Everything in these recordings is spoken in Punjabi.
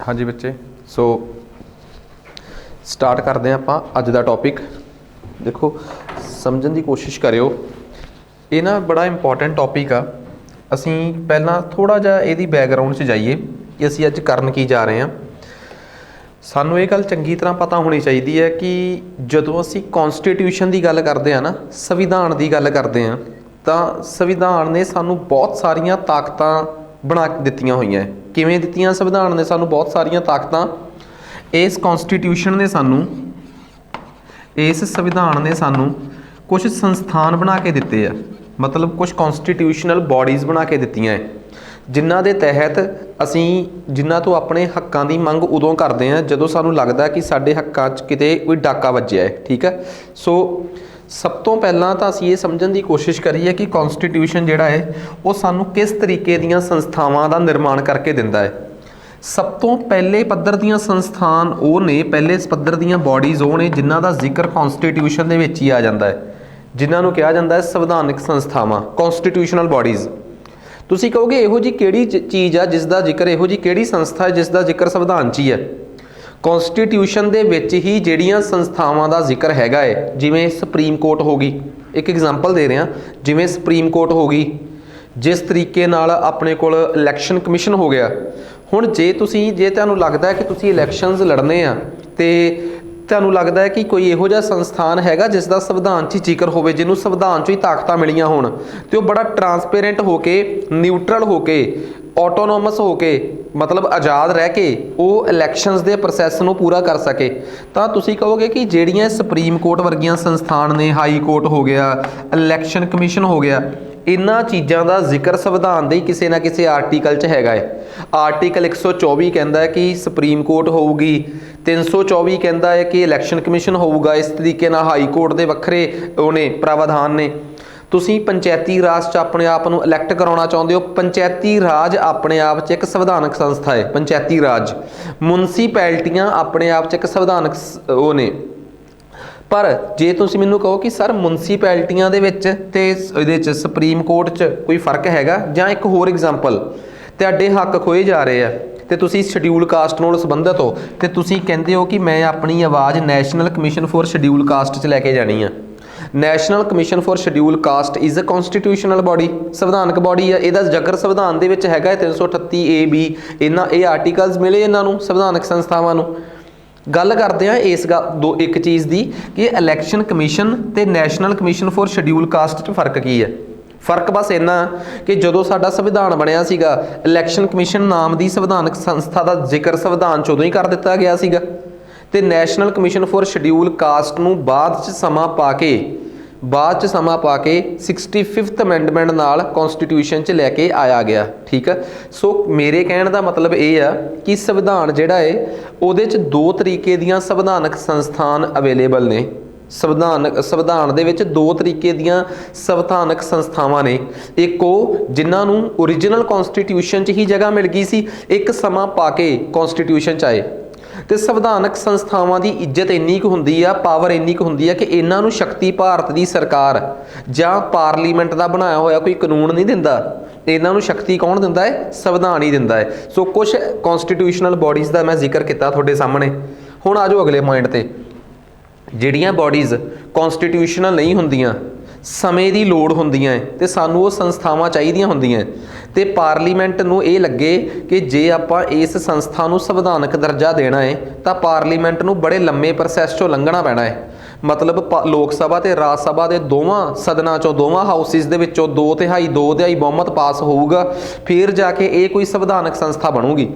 हाँ जी बच्चे, सो स्टार्ट करते हैं ਆਪਾਂ ਅੱਜ ਦਾ टॉपिक। देखो समझण ਦੀ कोशिश करियो, ਇਹ ना बड़ा इंपॉर्टेंट टॉपिक आ। ਅਸੀਂ ਪਹਿਲਾਂ ਥੋੜਾ ਜਿਹਾ ਇਹਦੀ बैकग्राउंड 'ਚ ਜਾਈਏ ਕਿ ਅਸੀਂ ਅੱਜ ਕਰਨ ਕੀ ਜਾ ਰਹੇ ਹਾਂ। ਸਾਨੂੰ ਇਹ ਗੱਲ ਚੰਗੀ ਤਰ੍ਹਾਂ ਪਤਾ ਹੋਣੀ ਚਾਹੀਦੀ ਹੈ ਕਿ ਜਦੋਂ ਅਸੀਂ ਕਨਸਟੀਟਿਊਸ਼ਨ ਦੀ ਗੱਲ ਕਰਦੇ ਹਾਂ ਨਾ, ਸੰਵਿਧਾਨ ਦੀ ਗੱਲ ਕਰਦੇ ਹਾਂ, ਤਾਂ ਸੰਵਿਧਾਨ ਨੇ ਸਾਨੂੰ ਬਹੁਤ ਸਾਰੀਆਂ ਤਾਕਤਾਂ ਬਣਾ ਕੇ ਦਿੱਤੀਆਂ ਹੋਈਆਂ। ਕਿਵੇਂ ਦਿੱਤੀਆਂ? ਸੰਵਿਧਾਨ ਨੇ ਸਾਨੂੰ ਬਹੁਤ ਸਾਰੀਆਂ ਤਾਕਤਾਂ, ਇਸ ਕਨਸਟੀਟਿਊਸ਼ਨ ਨੇ ਸਾਨੂੰ, ਇਸ ਸੰਵਿਧਾਨ ਨੇ ਸਾਨੂੰ ਕੁਝ ਸੰਸਥਾਨ ਬਣਾ ਕੇ ਦਿੱਤੇ ਆ, ਮਤਲਬ ਕੁਝ ਕਨਸਟੀਟਿਊਸ਼ਨਲ ਬੋਡੀਜ਼ ਬਣਾ ਕੇ ਦਿੱਤੀਆਂ ਹੈ, ਜਿਨ੍ਹਾਂ ਦੇ ਤਹਿਤ ਅਸੀਂ ਜਿਨ੍ਹਾਂ ਤੋਂ ਆਪਣੇ ਹੱਕਾਂ ਦੀ ਮੰਗ ਉਦੋਂ ਕਰਦੇ ਹਾਂ ਜਦੋਂ ਸਾਨੂੰ ਲੱਗਦਾ ਕਿ ਸਾਡੇ ਹੱਕਾਂ 'ਚ ਕਿਤੇ ਕੋਈ ਡਾਕਾ ਵੱਜਿਆ ਹੈ। ਠੀਕ ਹੈ, ਸੋ ਸਭ ਤੋਂ ਪਹਿਲਾਂ ਤਾਂ ਅਸੀਂ ਇਹ ਸਮਝਣ ਦੀ ਕੋਸ਼ਿਸ਼ ਕਰੀਏ ਕਿ ਕਨਸਟੀਟਿਊਸ਼ਨ ਜਿਹੜਾ ਹੈ ਉਹ ਸਾਨੂੰ ਕਿਸ ਤਰੀਕੇ ਦੀਆਂ ਸੰਸਥਾਵਾਂ ਦਾ ਨਿਰਮਾਣ ਕਰਕੇ ਦਿੰਦਾ ਹੈ। ਸਭ ਤੋਂ ਪਹਿਲੇ ਪੱਧਰ ਦੀਆਂ ਸੰਸਥਾਨ ਉਹ ਨੇ, ਪਹਿਲੇ ਪੱਧਰ ਦੀਆਂ ਬੋਡੀਜ਼ ਉਹ ਨੇ ਜਿਨ੍ਹਾਂ ਦਾ ਜ਼ਿਕਰ ਕਨਸਟੀਟਿਊਸ਼ਨ ਦੇ ਵਿੱਚ ਹੀ ਆ ਜਾਂਦਾ ਹੈ, ਜਿਨ੍ਹਾਂ ਨੂੰ ਕਿਹਾ ਜਾਂਦਾ ਹੈ ਸੰਵਿਧਾਨਿਕ ਸੰਸਥਾਵਾਂ, ਕਨਸਟੀਟਿਊਸ਼ਨਲ ਬੋਡੀਜ਼। ਤੁਸੀਂ ਕਹੋਗੇ ਇਹੋ ਜਿਹੀ ਕਿਹੜੀ ਚੀਜ਼ ਆ ਜਿਸ ਦਾ ਜ਼ਿਕਰ, ਇਹੋ ਜਿਹੀ ਕਿਹੜੀ ਸੰਸਥਾ ਹੈ ਜਿਸ ਦਾ ਜ਼ਿਕਰ ਸੰਵਿਧਾਨ 'ਚ ਹੀ ਹੈ? ਕਨਸਟੀਟਿਊਸ਼ਨ ਦੇ ਵਿੱਚ ਹੀ ਜਿਹੜੀਆਂ ਸੰਸਥਾਵਾਂ ਦਾ ਜ਼ਿਕਰ ਹੈਗਾ ਹੈ, ਜਿਵੇਂ ਸੁਪਰੀਮ ਕੋਰਟ ਹੋ ਗਈ, ਇੱਕ ਐਗਜ਼ਾਮਪਲ ਦੇ ਰਿਹਾ, ਜਿਵੇਂ ਸੁਪਰੀਮ ਕੋਰਟ ਹੋ ਗਈ, ਜਿਸ ਤਰੀਕੇ ਨਾਲ ਆਪਣੇ ਕੋਲ ਇਲੈਕਸ਼ਨ ਕਮਿਸ਼ਨ ਹੋ ਗਿਆ। ਹੁਣ ਜੇ ਤੁਹਾਨੂੰ ਲੱਗਦਾ ਹੈ ਕਿ ਤੁਸੀਂ ਇਲੈਕਸ਼ਨਸ ਲੜਨੇ ਆ ਅਤੇ ਤੁਹਾਨੂੰ ਲੱਗਦਾ ਹੈ ਕਿ ਕੋਈ ਇਹੋ ਜਿਹਾ ਸੰਸਥਾਨ ਹੈਗਾ ਜਿਸ ਦਾ ਸੰਵਿਧਾਨ 'ਚ ਹੀ ਜ਼ਿਕਰ ਹੋਵੇ, ਜਿਹਨੂੰ ਸੰਵਿਧਾਨ 'ਚੋਂ ਹੀ ਤਾਕਤਾਂ ਮਿਲੀਆਂ ਹੋਣ, ਅਤੇ ਉਹ ਬੜਾ ਟਰਾਂਸਪੇਰੈਂਟ ਹੋ ਕੇ, ਨਿਊਟਰਲ ਹੋ ਕੇ, ਆਟੋਨੋਮਸ ਹੋ ਕੇ, ਮਤਲਬ ਆਜ਼ਾਦ ਰਹਿ ਕੇ ਉਹ ਇਲੈਕਸ਼ਨਸ ਦੇ ਪ੍ਰੋਸੈਸ ਨੂੰ ਪੂਰਾ ਕਰ ਸਕੇ, ਤਾਂ ਤੁਸੀਂ ਕਹੋਗੇ ਕਿ ਜਿਹੜੀਆਂ ਸੁਪਰੀਮ ਕੋਰਟ ਵਰਗੀਆਂ ਸੰਸਥਾਨ ਨੇ, ਹਾਈ ਕੋਰਟ ਹੋ ਗਿਆ, ਇਲੈਕਸ਼ਨ ਕਮਿਸ਼ਨ ਹੋ ਗਿਆ, ਇਹਨਾਂ ਚੀਜ਼ਾਂ ਦਾ ਜ਼ਿਕਰ ਸੰਵਿਧਾਨ ਦੇ ਕਿਸੇ ਨਾ ਕਿਸੇ ਆਰਟੀਕਲ 'ਚ ਹੈਗਾ ਹੈ। ਆਰਟੀਕਲ 124 ਕਹਿੰਦਾ ਹੈ ਕਿ ਸੁਪਰੀਮ ਕੋਰਟ ਹੋਊਗੀ, 324 ਕਹਿੰਦਾ ਹੈ ਕਿ ਇਲੈਕਸ਼ਨ ਕਮਿਸ਼ਨ ਹੋਊਗਾ। ਇਸ ਤਰੀਕੇ ਨਾਲ ਹਾਈ ਕੋਰਟ ਦੇ ਵੱਖਰੇ ਉਹਨੇ ਪ੍ਰਾਵਧਾਨ ਨੇ। ਤੁਸੀਂ ਪੰਚਾਇਤੀ ਰਾਜ 'ਚ ਆਪਣੇ ਆਪ ਨੂੰ ਇਲੈਕਟ ਕਰਾਉਣਾ ਚਾਹੁੰਦੇ ਹੋ, ਪੰਚਾਇਤੀ ਰਾਜ ਆਪਣੇ ਆਪ 'ਚ ਇੱਕ ਸੰਵਿਧਾਨਕ ਸੰਸਥਾ ਹੈ, ਪੰਚਾਇਤੀ ਰਾਜ। ਮੁਨਸੀਪੈਲਿਟੀਆਂ ਆਪਣੇ ਆਪ 'ਚ ਇੱਕ ਸੰਵਿਧਾਨਕ ਉਹ ਨੇ। ਪਰ ਜੇ ਤੁਸੀਂ ਮੈਨੂੰ ਕਹੋ ਕਿ ਸਰ ਮੁਨਸੀਪੈਲਿਟੀਆਂ ਦੇ ਵਿੱਚ ਅਤੇ ਇਹਦੇ 'ਚ ਸੁਪਰੀਮ ਕੋਰਟ 'ਚ ਕੋਈ ਫ਼ਰਕ ਹੈਗਾ, ਜਾਂ ਇੱਕ ਹੋਰ ਐਗਜ਼ਾਮਪਲ, ਤੁਹਾਡੇ ਹੱਕ ਖੋਏ ਜਾ ਰਹੇ ਆ ਅਤੇ ਤੁਸੀਂ ਸ਼ਡਿਊਲ ਕਾਸਟ ਨਾਲ ਸੰਬੰਧਿਤ ਹੋ ਅਤੇ ਤੁਸੀਂ ਕਹਿੰਦੇ ਹੋ ਕਿ ਮੈਂ ਆਪਣੀ ਆਵਾਜ਼ national commission for schedule caste 'ਚ ਲੈ ਕੇ ਜਾਣੀ ਆ। National commission for schedule caste is a constitutional body, ਸੰਵਿਧਾਨਕ ਬੋਡੀ ਆ। ਇਹਦਾ ਜ਼ਿਕਰ ਸੰਵਿਧਾਨ ਦੇ ਵਿੱਚ ਹੈਗਾ 338A, B, ਇਹ ਆਰਟੀਕਲਸ ਮਿਲੇ ਇਹਨਾਂ ਨੂੰ, ਸੰਵਿਧਾਨਕ ਸੰਸਥਾਵਾਂ ਨੂੰ। ਗੱਲ ਕਰਦੇ ਹਾਂ ਇਸ ਇੱਕ ਚੀਜ਼ ਦੀ ਕਿ ਇਲੈਕਸ਼ਨ ਕਮਿਸ਼ਨ ਅਤੇ national commission for schedule caste 'ਚ ਫ਼ਰਕ ਕੀ ਹੈ? ਫ਼ਰਕ ਬਸ ਇੰਨਾ ਕਿ ਜਦੋਂ ਸਾਡਾ ਸੰਵਿਧਾਨ ਬਣਿਆ ਸੀਗਾ, ਇਲੈਕਸ਼ਨ ਕਮਿਸ਼ਨ ਨਾਮ ਦੀ ਸੰਵਿਧਾਨਕ ਸੰਸਥਾ ਦਾ ਜ਼ਿਕਰ ਸੰਵਿਧਾਨ 'ਚ ਉਦੋਂ ਹੀ ਕਰ ਦਿੱਤਾ ਗਿਆ ਸੀਗਾ, ਅਤੇ national commission for schedule caste ਨੂੰ ਬਾਅਦ 'ਚ ਸਮਾਂ ਪਾ ਕੇ 65th ਅਮੈਂਡਮੈਂਟ ਨਾਲ ਕਨਸਟੀਟਿਊਸ਼ਨ 'ਚ ਲੈ ਕੇ ਆਇਆ ਗਿਆ। ਠੀਕ ਹੈ, ਸੋ ਮੇਰੇ ਕਹਿਣ ਦਾ ਮਤਲਬ ਇਹ ਆ ਕਿ ਸੰਵਿਧਾਨ ਜਿਹੜਾ ਹੈ ਉਹਦੇ 'ਚ ਦੋ ਤਰੀਕੇ ਦੀਆਂ ਸੰਵਿਧਾਨਕ ਸੰਸਥਾਨ ਅਵੇਲੇਬਲ ਨੇ। ਸੰਵਿਧਾਨ ਦੇ ਵਿੱਚ ਦੋ ਤਰੀਕੇ ਦੀਆਂ ਸੰਵਿਧਾਨਕ ਸੰਸਥਾਵਾਂ ਨੇ। ਇੱਕ ਉਹ ਜਿਨ੍ਹਾਂ ਨੂੰ ਓਰੀਜਨਲ ਕਨਸਟੀਟਿਊਸ਼ਨ 'ਚ ਹੀ ਜਗ੍ਹਾ ਮਿਲ ਗਈ ਸੀ, ਇੱਕ ਸਮਾਂ ਪਾ ਕੇ ਕਨਸਟੀਟਿਊਸ਼ਨ 'ਚ ਆਏ। ਅਤੇ ਸੰਵਿਧਾਨਕ ਸੰਸਥਾਵਾਂ ਦੀ ਇੱਜ਼ਤ ਇੰਨੀ ਕੁ ਹੁੰਦੀ ਆ, ਪਾਵਰ ਇੰਨੀ ਕੁ ਹੁੰਦੀ ਆ ਕਿ ਇਹਨਾਂ ਨੂੰ ਸ਼ਕਤੀ ਭਾਰਤ ਦੀ ਸਰਕਾਰ ਜਾਂ ਪਾਰਲੀਮੈਂਟ ਦਾ ਬਣਾਇਆ ਹੋਇਆ ਕੋਈ ਕਾਨੂੰਨ ਨਹੀਂ ਦਿੰਦਾ। ਇਹਨਾਂ ਨੂੰ ਸ਼ਕਤੀ ਕੌਣ ਦਿੰਦਾ ਹੈ? ਸੰਵਿਧਾਨ ਹੀ ਦਿੰਦਾ ਹੈ। ਸੋ ਕੁਝ ਕਨਸਟੀਟਿਊਸ਼ਨਲ ਬੋਡੀਜ਼ ਦਾ ਮੈਂ ਜ਼ਿਕਰ ਕੀਤਾ ਤੁਹਾਡੇ ਸਾਹਮਣੇ। ਹੁਣ ਆ ਜਾਓ ਅਗਲੇ ਪੁਆਇੰਟ 'ਤੇ। ਜਿਹੜੀਆਂ ਬੋਡੀਜ਼ ਕਨਸਟੀਟਿਊਸ਼ਨਲ ਨਹੀਂ ਹੁੰਦੀਆਂ, ਸਮੇਂ ਦੀ ਲੋੜ ਹੁੰਦੀਆਂ ਹੈ ਅਤੇ ਸਾਨੂੰ ਉਹ ਸੰਸਥਾਵਾਂ ਚਾਹੀਦੀਆਂ ਹੁੰਦੀਆਂ, ਅਤੇ ਪਾਰਲੀਮੈਂਟ ਨੂੰ ਇਹ ਲੱਗੇ ਕਿ ਜੇ ਆਪਾਂ ਇਸ ਸੰਸਥਾ ਨੂੰ ਸੰਵਿਧਾਨਕ ਦਰਜਾ ਦੇਣਾ ਹੈ ਤਾਂ ਪਾਰਲੀਮੈਂਟ ਨੂੰ ਬੜੇ ਲੰਮੇ ਪ੍ਰੋਸੈਸ 'ਚੋਂ ਲੰਘਣਾ ਪੈਣਾ ਹੈ। ਮਤਲਬ ਲੋਕ ਸਭਾ ਅਤੇ ਰਾਜ ਸਭਾ ਦੇ ਦੋਵਾਂ ਸਦਨਾਂ 'ਚੋਂ, ਦੋਵਾਂ ਹਾਊਸਿਸ ਦੇ ਵਿੱਚੋਂ 2/3 ਬਹੁਮਤ ਪਾਸ ਹੋਊਗਾ, ਫਿਰ ਜਾ ਕੇ ਇਹ ਕੋਈ ਸੰਵਿਧਾਨਕ ਸੰਸਥਾ ਬਣੂਗੀ।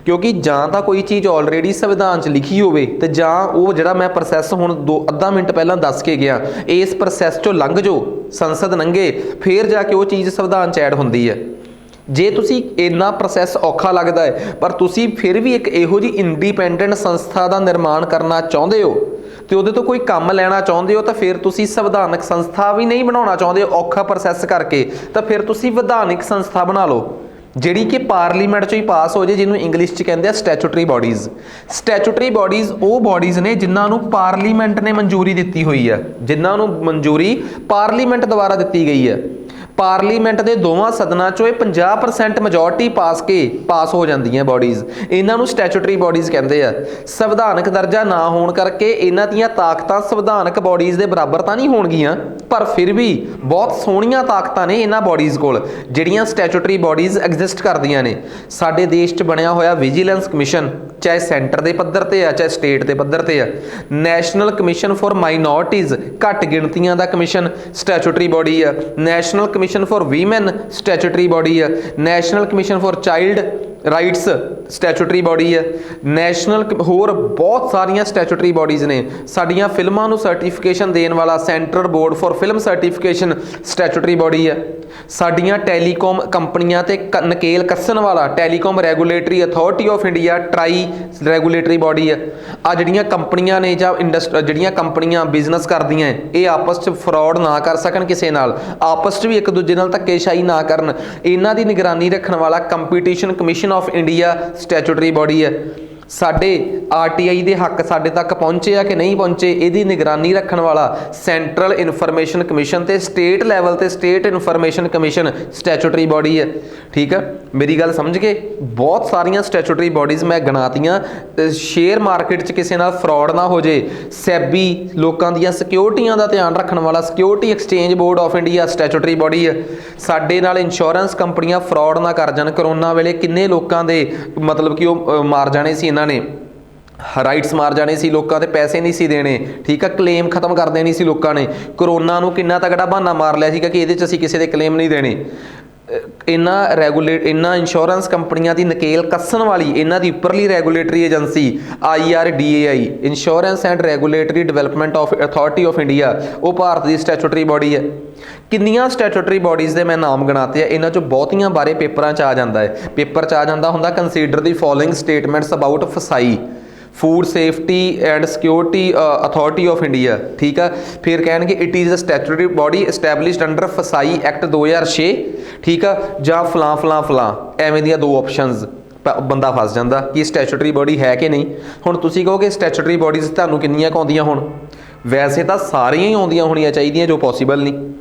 ਕਿਉਂਕਿ ਜਾਂ ਤਾਂ ਕੋਈ ਚੀਜ਼ ਆਲਰੇਡੀ ਸੰਵਿਧਾਨ 'ਚ ਲਿਖੀ ਹੋਵੇ, ਅਤੇ ਜਾਂ ਉਹ ਜਿਹੜਾ ਮੈਂ ਪ੍ਰੋਸੈਸ ਹੁਣ ਅੱਧਾ ਮਿੰਟ ਪਹਿਲਾਂ ਦੱਸ ਕੇ ਗਿਆ, ਇਸ ਪ੍ਰੋਸੈਸ 'ਚੋਂ ਲੰਘ ਜਾਓ, ਸੰਸਦ ਲੰਘੇ, ਫਿਰ ਜਾ ਕੇ ਉਹ ਚੀਜ਼ ਸੰਵਿਧਾਨ 'ਚ ਐਡ ਹੁੰਦੀ ਹੈ। ਜੇ ਤੁਸੀਂ ਇੰਨਾ ਪ੍ਰੋਸੈਸ ਔਖਾ ਲੱਗਦਾ ਹੈ ਪਰ ਤੁਸੀਂ ਫਿਰ ਵੀ ਇੱਕ ਇਹੋ ਜਿਹੀ ਇੰਡੀਪੈਂਡੈਂਟ ਸੰਸਥਾ ਦਾ ਨਿਰਮਾਣ ਕਰਨਾ ਚਾਹੁੰਦੇ ਹੋ ਅਤੇ ਉਹਦੇ ਤੋਂ ਕੋਈ ਕੰਮ ਲੈਣਾ ਚਾਹੁੰਦੇ ਹੋ, ਤਾਂ ਫਿਰ ਤੁਸੀਂ ਸੰਵਿਧਾਨਕ ਸੰਸਥਾ ਵੀ ਨਹੀਂ ਬਣਾਉਣਾ ਚਾਹੁੰਦੇ ਔਖਾ ਪ੍ਰੋਸੈਸ ਕਰਕੇ, ਤਾਂ ਫਿਰ ਤੁਸੀਂ ਵਿਧਾਨਿਕ ਸੰਸਥਾ ਬਣਾ ਲਓ ਜਿਹੜੀ ਕਿ ਪਾਰਲੀਮੈਂਟ 'ਚੋਂ ਹੀ ਪਾਸ ਹੋ ਜਾਏ, ਜਿਹਨੂੰ ਇੰਗਲਿਸ਼ 'ਚ ਕਹਿੰਦੇ ਆ ਸਟੈਚੂਟਰੀ ਬੋਡੀਜ਼। ਸਟੈਚੂਟਰੀ ਬੋਡੀਜ਼ ਉਹ ਬੋਡੀਜ਼ ਨੇ ਜਿਨ੍ਹਾਂ ਨੂੰ ਪਾਰਲੀਮੈਂਟ ਨੇ ਮਨਜ਼ੂਰੀ ਦਿੱਤੀ ਹੋਈ ਹੈ, ਜਿਨ੍ਹਾਂ ਨੂੰ ਮਨਜ਼ੂਰੀ ਪਾਰਲੀਮੈਂਟ ਦੁਆਰਾ ਦਿੱਤੀ ਗਈ ਹੈ। ਪਾਰਲੀਮੈਂਟ ਦੇ ਦੋਵਾਂ ਸਦਨਾਂ ਚੋਂ ਇਹ 50% ਮੈਜੋਰਟੀ ਪਾਸ ਹੋ ਜਾਂਦੀਆਂ ਬੋਡੀਜ਼, ਇਹਨਾਂ ਨੂੰ ਸਟੈਚੂਟਰੀ ਬੋਡੀਜ਼ ਕਹਿੰਦੇ ਆ। ਸੰਵਿਧਾਨਕ ਦਰਜਾ ਨਾ ਹੋਣ ਕਰਕੇ ਇਹਨਾਂ ਦੀਆਂ ਤਾਕਤਾਂ ਸੰਵਿਧਾਨਕ ਬੋਡੀਜ਼ ਦੇ ਬਰਾਬਰ ਤਾਂ ਨਹੀਂ ਹੋਣਗੀਆਂ, ਪਰ ਫਿਰ ਵੀ ਬਹੁਤ ਸੋਹਣੀਆਂ ਤਾਕਤਾਂ ਨੇ ਇਹਨਾਂ ਬੋਡੀਜ਼ ਕੋਲ ਜਿਹੜੀਆਂ ਸਟੈਚੂਟਰੀ ਬੋਡੀਜ਼ ਐਗਜ਼ਿਸਟ ਕਰਦੀਆਂ ਨੇ। ਸਾਡੇ ਦੇਸ਼ 'ਚ ਬਣਿਆ ਹੋਇਆ ਵਿਜੀਲੈਂਸ ਕਮਿਸ਼ਨ, ਚਾਹੇ ਸੈਂਟਰ ਦੇ ਪੱਧਰ ਤੇ ਆ ਚਾਹੇ ਸਟੇਟ ਦੇ ਪੱਧਰ ਤੇ ਆ। ਨੈਸ਼ਨਲ ਕਮਿਸ਼ਨ ਫॉर ਮਾਈਨੋਰਟੀਜ਼, ਘੱਟ ਗਿਣਤੀਆਂ ਦਾ ਕਮਿਸ਼ਨ, ਸਟੈਚੂਟਰੀ ਬੋਡੀ ਆ। National commission for women, statutory body ਆ। National commission for child rights, statutory body ਹੈ। ਨੈਸ਼ਨਲ ਹੋਰ ਬਹੁਤ ਸਾਰੀਆਂ ਸਟੈਚੂਟਰੀ ਬੋਡੀਜ਼ ਨੇ। ਸਾਡੀਆਂ ਫਿਲਮਾਂ ਨੂੰ ਸਰਟੀਫਿਕੇਸ਼ਨ ਦੇਣ ਵਾਲਾ central board for film certification statutory body ਹੈ। ਸਾਡੀਆਂ ਟੈਲੀਕਾਮ ਕੰਪਨੀਆਂ ਤੇ ਨਕੇਲ ਕੱਸਣ ਵਾਲਾ telecom regulatory authority of India, TRAI regulatory body ਹੈ। ਆ ਜਿਹੜੀਆਂ ਕੰਪਨੀਆਂ ਨੇ ਜਾਂ ਜਿਹੜੀਆਂ ਕੰਪਨੀਆਂ ਬਿਜ਼ਨਸ ਕਰਦੀਆਂ ਇਹ ਆਪਸ 'ਚ ਫਰਾਡ ਨਾ ਕਰ ਸਕਣ, ਕਿਸੇ ਨਾਲ ਆਪਸ 'ਚ ਵੀ ਇੱਕ ਦੂਜੇ ਨਾਲ ਧੱਕੇਸ਼ਾਹੀ ਨਾ ਕਰਨ, ਇਹਨਾਂ ਦੀ ਨਿਗਰਾਨੀ ਰੱਖਣ ਵਾਲਾ competition commission of India statutory body ਹੈ। ਸਾਡੇ ਆਰਟੀਆਈ ਦੇ ਹੱਕ ਸਾਡੇ ਤੱਕ ਪਹੁੰਚੇ ਆ ਕਿ ਨਹੀਂ ਪਹੁੰਚੇ, ਇਹਦੀ ਨਿਗਰਾਨੀ ਰੱਖਣ ਵਾਲਾ ਸੈਂਟਰਲ ਇਨਫੋਰਮੇਸ਼ਨ ਕਮਿਸ਼ਨ ਤੇ ਸਟੇਟ ਲੈਵਲ ਤੇ state information commission statutory body ਹੈ। ਠੀਕ ਆ, ਮੇਰੀ ਗੱਲ ਸਮਝ ਗਏ। ਬਹੁਤ ਸਾਰੀਆਂ ਸਟੈਚੂਟਰੀ ਬੋਡੀਜ਼ ਮੈਂ ਗਿਣਾਤੀਆਂ। ਸ਼ੇਅਰ ਮਾਰਕੀਟ 'ਚ ਕਿਸੇ ਨਾਲ ਫਰਾਡ ਨਾ ਹੋ ਜੇ, ਸੈਬੀ ਲੋਕਾਂ ਦੀਆਂ ਸਿਕਿਉਰਿਟੀਆਂ ਦਾ ਧਿਆਨ ਰੱਖਣ ਵਾਲਾ security exchange board of India statutory body ਹੈ। ਸਾਡੇ ਨਾਲ ਇੰਸ਼ੋਰੈਂਸ ਕੰਪਨੀਆਂ ਫਰਾਡ ਨਾ ਕਰ ਜਾਣ। ਕਰੋਨਾ ਵੇਲੇ ਕਿੰਨੇ ਲੋਕਾਂ ਦੇ ਮਤਲਬ ਕਿ ਉਹ ਮਾਰ ਜਾਣੇ ਸੀ, ਇਹਨਾਂ ਨੇ ਰਾਈਟਸ ਮਾਰ ਜਾਣੇ ਸੀ, ਲੋਕਾਂ ਤੇ ਪੈਸੇ ਨਹੀਂ ਸੀ ਦੇਣੇ। ਠੀਕ ਆ, ਕਲੇਮ ਖਤਮ ਕਰ ਦੇਣੀ ਸੀ ਲੋਕਾਂ ਨੇ। ਕਰੋਨਾ ਨੂੰ ਕਿੰਨਾ ਤਗੜਾ ਬਹਾਨਾ ਮਾਰ ਲਿਆ ਸੀਗਾ ਕਿ ਇਹਦੇ 'ਚ ਅਸੀਂ ਕਿਸੇ ਦੇ ਕਲੇਮ ਨਹੀਂ ਦੇਣੇ। ਇਹਨਾਂ ਇੰਸ਼ੋਰੈਂਸ ਕੰਪਨੀਆਂ ਦੀ ਨਕੇਲ ਕੱਸਣ ਵਾਲੀ ਇਹਨਾਂ ਦੀ ਉੱਪਰਲੀ regulatory agency IRDAI, insurance and regulatory development of authority of India, ਉਹ ਭਾਰਤ ਦੀ ਸਟੈਚੂਟਰੀ ਬੋਡੀ ਹੈ। ਕਿੰਨੀਆਂ ਸਟੈਚੂਟਰੀ ਬੋਡੀਜ਼ ਦੇ ਮੈਂ ਨਾਮ ਗਿਣਾਤੇ ਆ, ਇਹਨਾਂ 'ਚੋਂ ਬਹੁਤੀਆਂ ਬਾਰੇ ਪੇਪਰਾਂ 'ਚ ਆ ਜਾਂਦਾ ਹੈ। ਪੇਪਰ 'ਚ ਆ ਜਾਂਦਾ ਹੁੰਦਾ consider the following statements about FSSAI, food safety and security authority of India. ਠੀਕ ਆ, ਫਿਰ ਕਹਿਣਗੇ it is a statutory body established under FSSAI act 2006। ਠੀਕ ਆ, ਜਾਂ ਫਲਾਂ ਫਲਾਂ ਫਲਾਂ, ਐਵੇਂ ਦੀਆਂ ਦੋ ਆਪਸ਼ਨਸ, ਬੰਦਾ ਫਸ ਜਾਂਦਾ ਕਿ ਸਟੈਚੂਟਰੀ ਬੋਡੀ ਹੈ ਕਿ ਨਹੀਂ। ਹੁਣ ਤੁਸੀਂ ਕਹੋਗੇ ਸਟੈਚੂਟਰੀ ਬੋਡੀਜ਼ ਤੁਹਾਨੂੰ ਕਿੰਨੀਆਂ ਕੁ ਆਉਂਦੀਆਂ? ਹੁਣ ਵੈਸੇ ਤਾਂ ਸਾਰੀਆਂ ਹੀ ਆਉਂਦੀਆਂ ਹੋਣੀਆਂ ਚਾਹੀਦੀਆਂ, ਜੋ ਪੋਸੀਬਲ ਨਹੀਂ।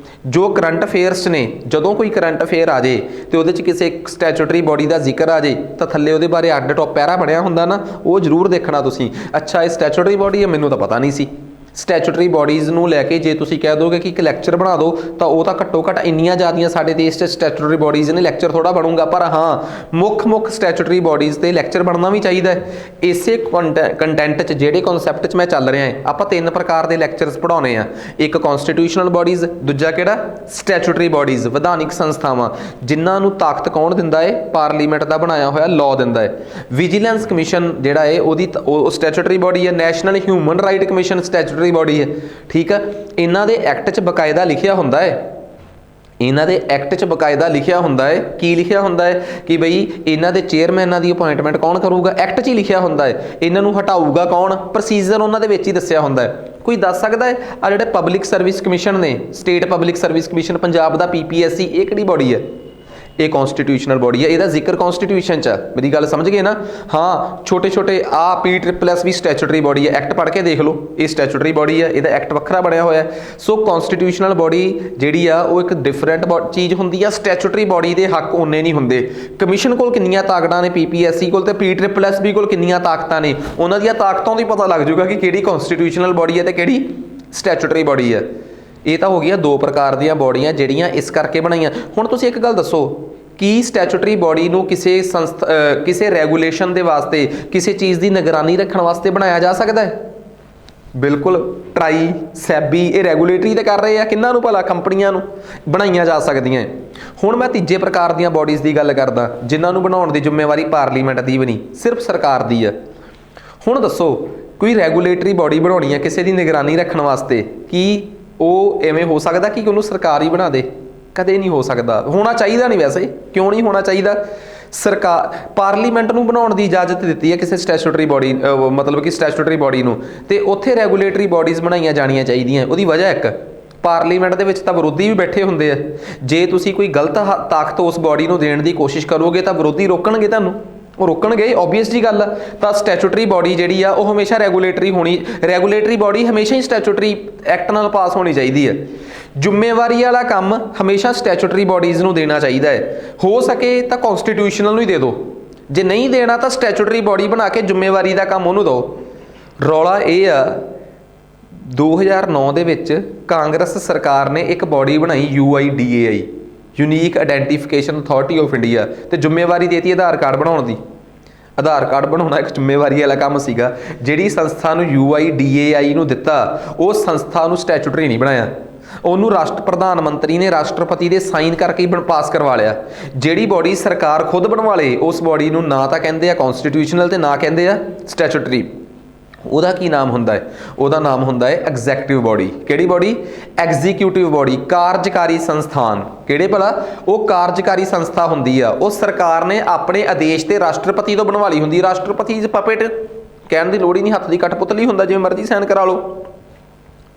ਜੋ ਕਰੰਟ ਅਫੇਅਰਸ ਨੇ, ਜਦੋਂ ਕੋਈ ਕਰੰਟ ਅਫੇਅਰ ਆ ਜੇ ਤੇ ਉਹਦੇ 'ਚ ਕਿਸੇ ਸਟੈਚੂਟਰੀ ਬੋਡੀ ਦਾ ਜ਼ਿਕਰ ਆ ਜੇ ਤਾਂ ਥੱਲੇ ਉਹਦੇ ਬਾਰੇ ਅੱਡ ਟੌਪ ਪੈਰਾ ਬਣਿਆ ਹੁੰਦਾ ਨਾ, ਉਹ ਜ਼ਰੂਰ ਦੇਖਣਾ ਤੁਸੀਂ। ਅੱਛਾ, ਇਹ ਸਟੈਚੂਟਰੀ ਬੋਡੀ ਹੈ, ਮੈਨੂੰ ਤਾਂ ਪਤਾ ਨਹੀਂ ਸੀ। ਸਟੈਚੂਟਰੀ ਬੋਡੀਜ਼ ਨੂੰ ਲੈ ਕੇ ਜੇ ਤੁਸੀਂ ਕਹਿ ਦੋਗੇ ਕਿ ਇੱਕ ਲੈਕਚਰ ਬਣਾ ਦਿਓ ਤਾਂ ਉਹ ਤਾਂ ਘੱਟੋ ਘੱਟ ਇੰਨੀਆਂ ਜ਼ਿਆਦੀਆਂ ਸਾਡੇ ਦੇਸ਼ 'ਚ ਸਟੈਚੂਟਰੀ ਬੋਡੀਜ਼ ਨੇ, ਲੈਕਚਰ ਥੋੜ੍ਹਾ ਬਣੂਗਾ। ਪਰ ਹਾਂ, ਮੁੱਖ ਸਟੈਚੂਟਰੀ ਬੋਡੀਜ਼ 'ਤੇ ਲੈਕਚਰ ਬਣਨਾ ਵੀ ਚਾਹੀਦਾ ਹੈ। ਇਸੇ ਕੰਟੈਂਟ 'ਚ ਜਿਹੜੇ ਕਨਸੈਪਟ 'ਚ ਮੈਂ ਚੱਲ ਰਿਹਾ ਹੈ, ਆਪਾਂ 3 ਪ੍ਰਕਾਰ ਦੇ ਲੈਕਚਰਸ ਪੜ੍ਹਾਉਣੇ ਆ। ਇੱਕ ਕਨਸਟੀਟਿਊਸ਼ਨਲ ਬੋਡੀਜ਼, ਦੂਜਾ ਕਿਹੜਾ ਸਟੈਚੂਟਰੀ ਬੋਡੀਜ਼, ਵਿਧਾਨਿਕ ਸੰਸਥਾਵਾਂ ਜਿਨ੍ਹਾਂ ਨੂੰ ਤਾਕਤ ਕੌਣ ਦਿੰਦਾ ਹੈ? ਪਾਰਲੀਮੈਂਟ ਦਾ ਬਣਾਇਆ ਹੋਇਆ ਲਾਅ ਦਿੰਦਾ ਹੈ। ਵਿਜੀਲੈਂਸ ਕਮਿਸ਼ਨ ਜਿਹੜਾ ਹੈ ਉਹ ਸਟੈਚੂਟਰੀ ਬੋਡੀ ਹੈ। National human right commission statutory body ਹੈ। ਠੀਕ ਆ, ਇਹਨਾਂ ਦੇ ਐਕਟ 'ਚ ਬਕਾਇਦਾ ਲਿਖਿਆ ਹੁੰਦਾ ਹੈ, ਇਹਨਾਂ ਦੇ ਐਕਟ 'ਚ ਬਕਾਇਦਾ ਲਿਖਿਆ ਹੁੰਦਾ ਹੈ। ਕੀ ਲਿਖਿਆ ਹੁੰਦਾ ਹੈ ਕਿ ਬਈ ਇਹਨਾਂ ਦੇ ਚੇਅਰਮੈਨਾਂ ਦੀ ਅਪਾਇੰਟਮੈਂਟ ਕੌਣ ਕਰੂਗਾ? ਐਕਟ 'ਚ ਹੀ ਲਿਖਿਆ ਹੁੰਦਾ ਹੈ। ਇਹਨਾਂ ਨੂੰ ਹਟਾਊਗਾ ਕੌਣ? ਪ੍ਰੋਸੀਜਰ ਉਹਨਾਂ ਦੇ ਵਿੱਚ ਹੀ ਦੱਸਿਆ ਹੁੰਦਾ ਹੈ। ਕੋਈ ਦੱਸ ਸਕਦਾ ਹੈ ਆ ਜਿਹੜੇ ਪਬਲਿਕ ਸਰਵਿਸ ਕਮਿਸ਼ਨ ਨੇ, state public service commission Punjab ਦਾ PPSC, ਇਹ ਕਿਹੜੀ ਬੋਡੀ ਹੈ? ਇਹ ਕਨਸਟੀਟਿਊਸ਼ਨਲ ਬੋਡੀ ਹੈ। ਇਹਦਾ ਜ਼ਿਕਰ ਕਨਸਟੀਟਿਊਸ਼ਨ 'ਚ ਆ। ਮੇਰੀ ਗੱਲ ਸਮਝ ਗਏ ਨਾ? ਹਾਂ, ਛੋਟੇ PSSS ਵੀ ਸਟੈਚੂਟਰੀ ਬੋਡੀ ਹੈ। ਐਕਟ ਪੜ੍ਹ ਕੇ ਦੇਖ ਲਓ, ਇਹ ਸਟੈਚੂਟਰੀ ਬੋਡੀ ਹੈ, ਇਹਦਾ ਐਕਟ ਵੱਖਰਾ ਬਣਿਆ ਹੋਇਆ। ਸੋ ਕਨਸਟੀਟਿਊਸ਼ਨਲ ਬੋਡੀ ਜਿਹੜੀ ਆ ਉਹ ਇੱਕ ਡਿਫਰੈਂਟ ਚੀਜ਼ ਹੁੰਦੀ ਆ। ਸਟੈਚੂਟਰੀ ਬੋਡੀ ਦੇ ਹੱਕ ਓਨੇ ਨਹੀਂ ਹੁੰਦੇ। ਕਮਿਸ਼ਨ ਕੋਲ ਕਿੰਨੀਆਂ ਤਾਕਤਾਂ ਨੇ, PPSC ਕੋਲ ਤੇ PSSB ਕੋਲ ਕਿੰਨੀਆਂ ਤਾਕਤਾਂ ਨੇ, ਉਹਨਾਂ ਦੀਆਂ ਤਾਕਤਾਂ ਤੋਂ ਹੀ ਪਤਾ ਲੱਗ ਜਾਊਗਾ ਕਿ ਕਿਹੜੀ ਕਨਸਟੀਟਿਊਸ਼ਨਲ ਬੋਡੀ ਹੈ ਤੇ ਕਿਹੜੀ ਸਟੈਚੂਟਰੀ ਬੋਡੀ ਹੈ। ਇਹ ਤਾਂ ਹੋ ਗਈਆਂ 2 ਪ੍ਰਕਾਰ ਦੀਆਂ ਬੋਡੀਆਂ ਜਿਹੜੀਆਂ ਇਸ ਕਰਕੇ ਬਣਾਈਆਂ। ਹੁਣ ਤੁਸੀਂ ਇੱਕ ਗੱਲ ਦੱਸੋ, ਕੀ ਸਟੈਚੂਟਰੀ ਬੋਡੀ ਨੂੰ ਕਿਸੇ ਰੈਗੂਲੇਸ਼ਨ ਦੇ ਵਾਸਤੇ, ਕਿਸੇ ਚੀਜ਼ ਦੀ ਨਿਗਰਾਨੀ ਰੱਖਣ ਵਾਸਤੇ ਬਣਾਇਆ ਜਾ ਸਕਦਾ ਹੈ? ਬਿਲਕੁਲ। ਟਰਾਈ, ਸੈਬੀ, ਇਹ ਰੈਗੂਲੇਟਰੀ ਤਾਂ ਕਰ ਰਹੇ ਆ, ਕਿੰਨਾਂ ਨੂੰ ਭਲਾ? ਕੰਪਨੀਆਂ ਨੂੰ ਬਣਾਈਆਂ ਜਾ ਸਕਦੀਆਂ। ਹੁਣ ਮੈਂ ਤੀਜੇ ਪ੍ਰਕਾਰ ਦੀਆਂ ਬੋਡੀਜ਼ ਦੀ ਗੱਲ ਕਰਦਾ ਜਿਨ੍ਹਾਂ ਨੂੰ ਬਣਾਉਣ ਦੀ ਜ਼ਿੰਮੇਵਾਰੀ ਪਾਰਲੀਮੈਂਟ ਦੀ ਵੀ ਨਹੀਂ, ਸਿਰਫ ਸਰਕਾਰ ਦੀ ਆ। ਹੁਣ ਦੱਸੋ, ਕੋਈ ਰੈਗੂਲੇਟਰੀ ਬੋਡੀ ਬਣਾਉਣੀ ਹੈ ਕਿਸੇ ਦੀ ਨਿਗਰਾਨੀ ਰੱਖਣ ਵਾਸਤੇ, ਕੀ ਉਹ ਐਵੇਂ ਹੋ ਸਕਦਾ ਕਿ ਉਹਨੂੰ ਸਰਕਾਰ ਹੀ ਬਣਾ ਦੇ? ਕਦੇ ਨਹੀਂ ਹੋ ਸਕਦਾ। ਹੋਣਾ ਚਾਹੀਦਾ ਨਹੀਂ। ਵੈਸੇ ਕਿਉਂ ਨਹੀਂ ਹੋਣਾ ਚਾਹੀਦਾ? ਸਰਕਾਰ ਪਾਰਲੀਮੈਂਟ ਨੂੰ ਬਣਾਉਣ ਦੀ ਇਜਾਜ਼ਤ ਦਿੱਤੀ ਹੈ ਕਿਸੇ ਸਟੈਚੂਟਰੀ ਬੋਡੀ, ਮਤਲਬ ਕਿ ਸਟੈਚੂਟਰੀ ਬੋਡੀ ਨੂੰ, ਤੇ ਉੱਥੇ ਰੈਗੂਲੇਟਰੀ ਬੋਡੀਜ਼ ਬਣਾਈਆਂ ਜਾਣੀਆਂ ਚਾਹੀਦੀਆਂ। ਉਹਦੀ ਵਜ੍ਹਾ ਇੱਕ, ਪਾਰਲੀਮੈਂਟ ਦੇ ਵਿੱਚ ਤਾਂ ਵਿਰੋਧੀ ਵੀ ਬੈਠੇ ਹੁੰਦੇ ਆ। ਜੇ ਤੁਸੀਂ ਕੋਈ ਗਲਤ ਤਾਕਤ ਉਸ ਬੋਡੀ ਨੂੰ ਦੇਣ ਦੀ ਕੋਸ਼ਿਸ਼ ਕਰੋਗੇ ਤਾਂ ਵਿਰੋਧੀ ਰੋਕਣਗੇ ਤੁਹਾਨੂੰ, ਉਹ ਰੋਕਣਗੇ, ਓਬਵੀਅਸ ਜੀ ਗੱਲ ਆ। ਤਾਂ ਸਟੈਚੂਟਰੀ ਬੋਡੀ ਜਿਹੜੀ ਆ ਉਹ ਹਮੇਸ਼ਾ ਰੈਗੂਲੇਟਰੀ ਹੋਣੀ। ਰੈਗੂਲੇਟਰੀ ਬੋਡੀ ਹਮੇਸ਼ਾ ਹੀ ਸਟੈਚੂਟਰੀ ਐਕਟ ਨਾਲ ਪਾਸ ਹੋਣੀ ਚਾਹੀਦੀ ਹੈ। ਜ਼ਿੰਮੇਵਾਰੀ ਵਾਲਾ ਕੰਮ ਹਮੇਸ਼ਾ ਸਟੈਚੂਟਰੀ ਬੋਡੀਜ਼ ਨੂੰ ਦੇਣਾ ਚਾਹੀਦਾ ਹੈ। ਹੋ ਸਕੇ ਤਾਂ ਕਨਸਟੀਟਿਊਸ਼ਨਲ ਨੂੰ ਹੀ ਦੇ ਦਿਓ, ਜੇ ਨਹੀਂ ਦੇਣਾ ਤਾਂ ਸਟੈਚੂਟਰੀ ਬੋਡੀ ਬਣਾ ਕੇ ਜ਼ਿੰਮੇਵਾਰੀ ਦਾ ਕੰਮ ਉਹਨੂੰ ਦਿਓ। ਰੌਲਾ ਇਹ ਆ 2009 ਦੇ ਵਿੱਚ ਕਾਂਗਰਸ ਸਰਕਾਰ ਨੇ ਇੱਕ ਬੋਡੀ ਬਣਾਈ UIDAI, unique identification authority of India, ਤੇ ਜ਼ਿੰਮੇਵਾਰੀ ਦੇਤੀ ਆਧਾਰ ਕਾਰਡ ਬਣਾਉਣ ਦੀ। ਆਧਾਰ ਕਾਰਡ ਬਣਾਉਣਾ ਇੱਕ ਜ਼ਿੰਮੇਵਾਰੀ ਵਾਲਾ ਕੰਮ ਸੀਗਾ। ਜਿਹੜੀ ਸੰਸਥਾ ਨੂੰ UIDAI ਨੂੰ ਦਿੱਤਾ, ਉਸ ਸੰਸਥਾ ਨੂੰ ਸਟੈਚੂਟਰੀ ਨਹੀਂ ਬਣਾਇਆ, ਉਹਨੂੰ ਪ੍ਰਧਾਨ ਮੰਤਰੀ ਨੇ ਰਾਸ਼ਟਰਪਤੀ ਦੇ ਸਾਈਨ ਕਰਕੇ ਹੀ ਪਾਸ ਕਰਵਾ ਲਿਆ। ਜਿਹੜੀ ਬੋਡੀ ਸਰਕਾਰ ਖੁਦ ਬਣਵਾ ਲੇ, ਉਸ ਬੋਡੀ ਨੂੰ ਨਾ ਤਾਂ ਕਹਿੰਦੇ ਆ ਕਨਸਟੀਟਿਊਸ਼ਨਲ ਤੇ ਨਾ ਕਹਿੰਦੇ ਆ ਸਟੈਚੂਟਰੀ। ਉਹਦਾ ਕੀ ਨਾਮ ਹੁੰਦਾ ਹੈ? ਉਹਦਾ ਨਾਮ ਹੁੰਦਾ ਹੈ ਐਗਜ਼ੈਕਟਿਵ ਬੋਡੀ। ਕਿਹੜੀ ਬੋਡੀ? ਐਗਜ਼ੀਕਿਊਟਿਵ ਬੋਡੀ, ਕਾਰਜਕਾਰੀ ਸੰਸਥਾਨ। ਕਿਹੜੇ ਭਲਾ? ਉਹ ਕਾਰਜਕਾਰੀ ਸੰਸਥਾ ਹੁੰਦੀ ਆ, ਉਹ ਸਰਕਾਰ ਨੇ ਆਪਣੇ ਆਦੇਸ਼ ਤੇ ਰਾਸ਼ਟਰਪਤੀ ਤੋਂ ਬਣਵਾ ਲਈ ਹੁੰਦੀ। ਰਾਸ਼ਟਰਪਤੀ ਇਜ਼ ਪਪੇਟ, ਕਹਿਣ ਦੀ ਲੋੜ ਹੀ ਨਹੀਂ, ਹੱਥ ਦੀ ਕਠਪੁਤਲੀ ਹੁੰਦਾ, ਜਿਵੇਂ ਮਰਜ਼ੀ ਸਾਈਨ ਕਰਾ ਲਓ।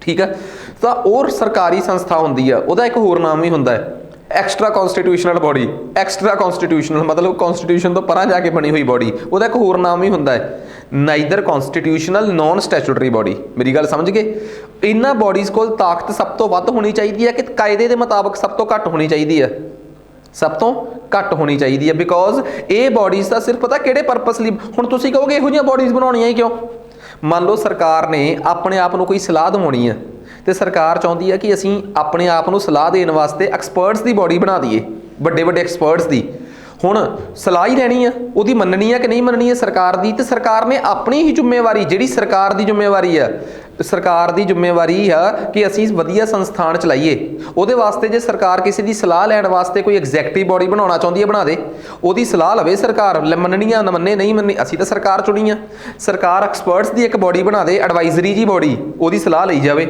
ਠੀਕ ਹੈ, ਤਾਂ ਉਹ ਸਰਕਾਰੀ ਸੰਸਥਾ ਹੁੰਦੀ ਆ। ਉਹਦਾ ਇੱਕ ਹੋਰ ਨਾਮ ਵੀ ਹੁੰਦਾ ਹੈ extra constitutional body. Extra constitutional ਮਤਲਬ ਕਨਸਟੀਟਿਊਸ਼ਨ ਤੋਂ ਪਰਾਂ ਜਾ ਕੇ ਬਣੀ ਹੋਈ ਬੋਡੀ। ਉਹਦਾ ਇੱਕ ਹੋਰ ਨਾਮ ਵੀ ਹੁੰਦਾ ਹੈ ਨਾਈਦਰ ਕਨਸਟੀਟਿਊਸ਼ਨਲ ਨॉन ਸਟੈਚੂਟਰੀ ਬੋਡੀ। ਮੇਰੀ ਗੱਲ ਸਮਝ ਗਏ? ਇਹਨਾਂ ਬੋਡੀਜ਼ ਕੋਲ ਤਾਕਤ ਸਭ ਤੋਂ ਵੱਧ ਹੋਣੀ ਚਾਹੀਦੀ ਹੈ ਕਿ ਕਾਇਦੇ ਦੇ ਮੁਤਾਬਕ ਸਭ ਤੋਂ ਘੱਟ ਹੋਣੀ ਚਾਹੀਦੀ ਹੈ? ਸਭ ਤੋਂ ਘੱਟ ਹੋਣੀ ਚਾਹੀਦੀ ਹੈ, ਬਿਕੋਜ਼ ਇਹ ਬੋਡੀਜ਼ ਦਾ ਸਿਰਫ ਪਤਾ ਕਿਹੜੇ ਪਰਪਸ ਲਈ। ਹੁਣ ਤੁਸੀਂ ਕਹੋਗੇ ਇਹੋ ਜਿਹੀਆਂ ਬੋਡੀਜ਼ ਬਣਾਉਣੀਆਂ ਹੀ ਕਿਉਂ? ਮੰਨ ਲਓ ਸਰਕਾਰ ਨੇ ਆਪਣੇ ਆਪ ਨੂੰ ਕੋਈ ਸਲਾਹ ਦਿਵਾਉਣੀ ਹੈ, ਤੇ ਸਰਕਾਰ ਚਾਹੁੰਦੀ ਹੈ ਕਿ ਅਸੀਂ ਆਪਣੇ ਆਪ ਨੂੰ ਸਲਾਹ ਦੇਣ ਵਾਸਤੇ ਐਕਸਪਰਟਸ ਦੀ ਬੋਡੀ ਬਣਾ ਦਈਏ, ਵੱਡੇ ਵੱਡੇ ਐਕਸਪਰਟਸ ਦੀ। ਹੁਣ ਸਲਾਹ ਹੀ ਲੈਣੀ ਆ, ਉਹਦੀ ਮੰਨਣੀ ਆ ਕਿ ਨਹੀਂ ਮੰਨਣੀ ਹੈ ਸਰਕਾਰ ਦੀ, ਤੇ ਸਰਕਾਰ ਨੇ ਆਪਣੀ ਹੀ ਜ਼ਿੰਮੇਵਾਰੀ, ਜਿਹੜੀ ਸਰਕਾਰ ਦੀ ਜ਼ਿੰਮੇਵਾਰੀ ਆ, ਸਰਕਾਰ ਦੀ ਜ਼ਿੰਮੇਵਾਰੀ ਆ ਕਿ ਅਸੀਂ ਵਧੀਆ ਸੰਸਥਾਨ ਚਲਾਈਏ। ਉਹਦੇ ਵਾਸਤੇ ਜੇ ਸਰਕਾਰ ਕਿਸੇ ਦੀ ਸਲਾਹ ਲੈਣ ਵਾਸਤੇ ਕੋਈ ਐਗਜ਼ੈਕਟਿਵ ਬੋਡੀ ਬਣਾਉਣਾ ਚਾਹੁੰਦੀ ਹੈ, ਬਣਾ ਦੇ, ਉਹਦੀ ਸਲਾਹ ਲਵੇ ਸਰਕਾਰ। ਮੰਨਣੀ ਆ ਨਾ ਮੰਨੇ, ਨਹੀਂ ਮੰਨੀ, ਅਸੀਂ ਤਾਂ ਸਰਕਾਰ ਚੁਣੀ ਆ। ਸਰਕਾਰ ਐਕਸਪਰਟਸ ਦੀ ਇੱਕ ਬੋਡੀ ਬਣਾ ਦੇ, ਐਡਵਾਈਜ਼ਰੀ ਜੀ ਬੋਡੀ, ਉਹਦੀ ਸਲਾਹ ਲਈ ਜਾਵੇ।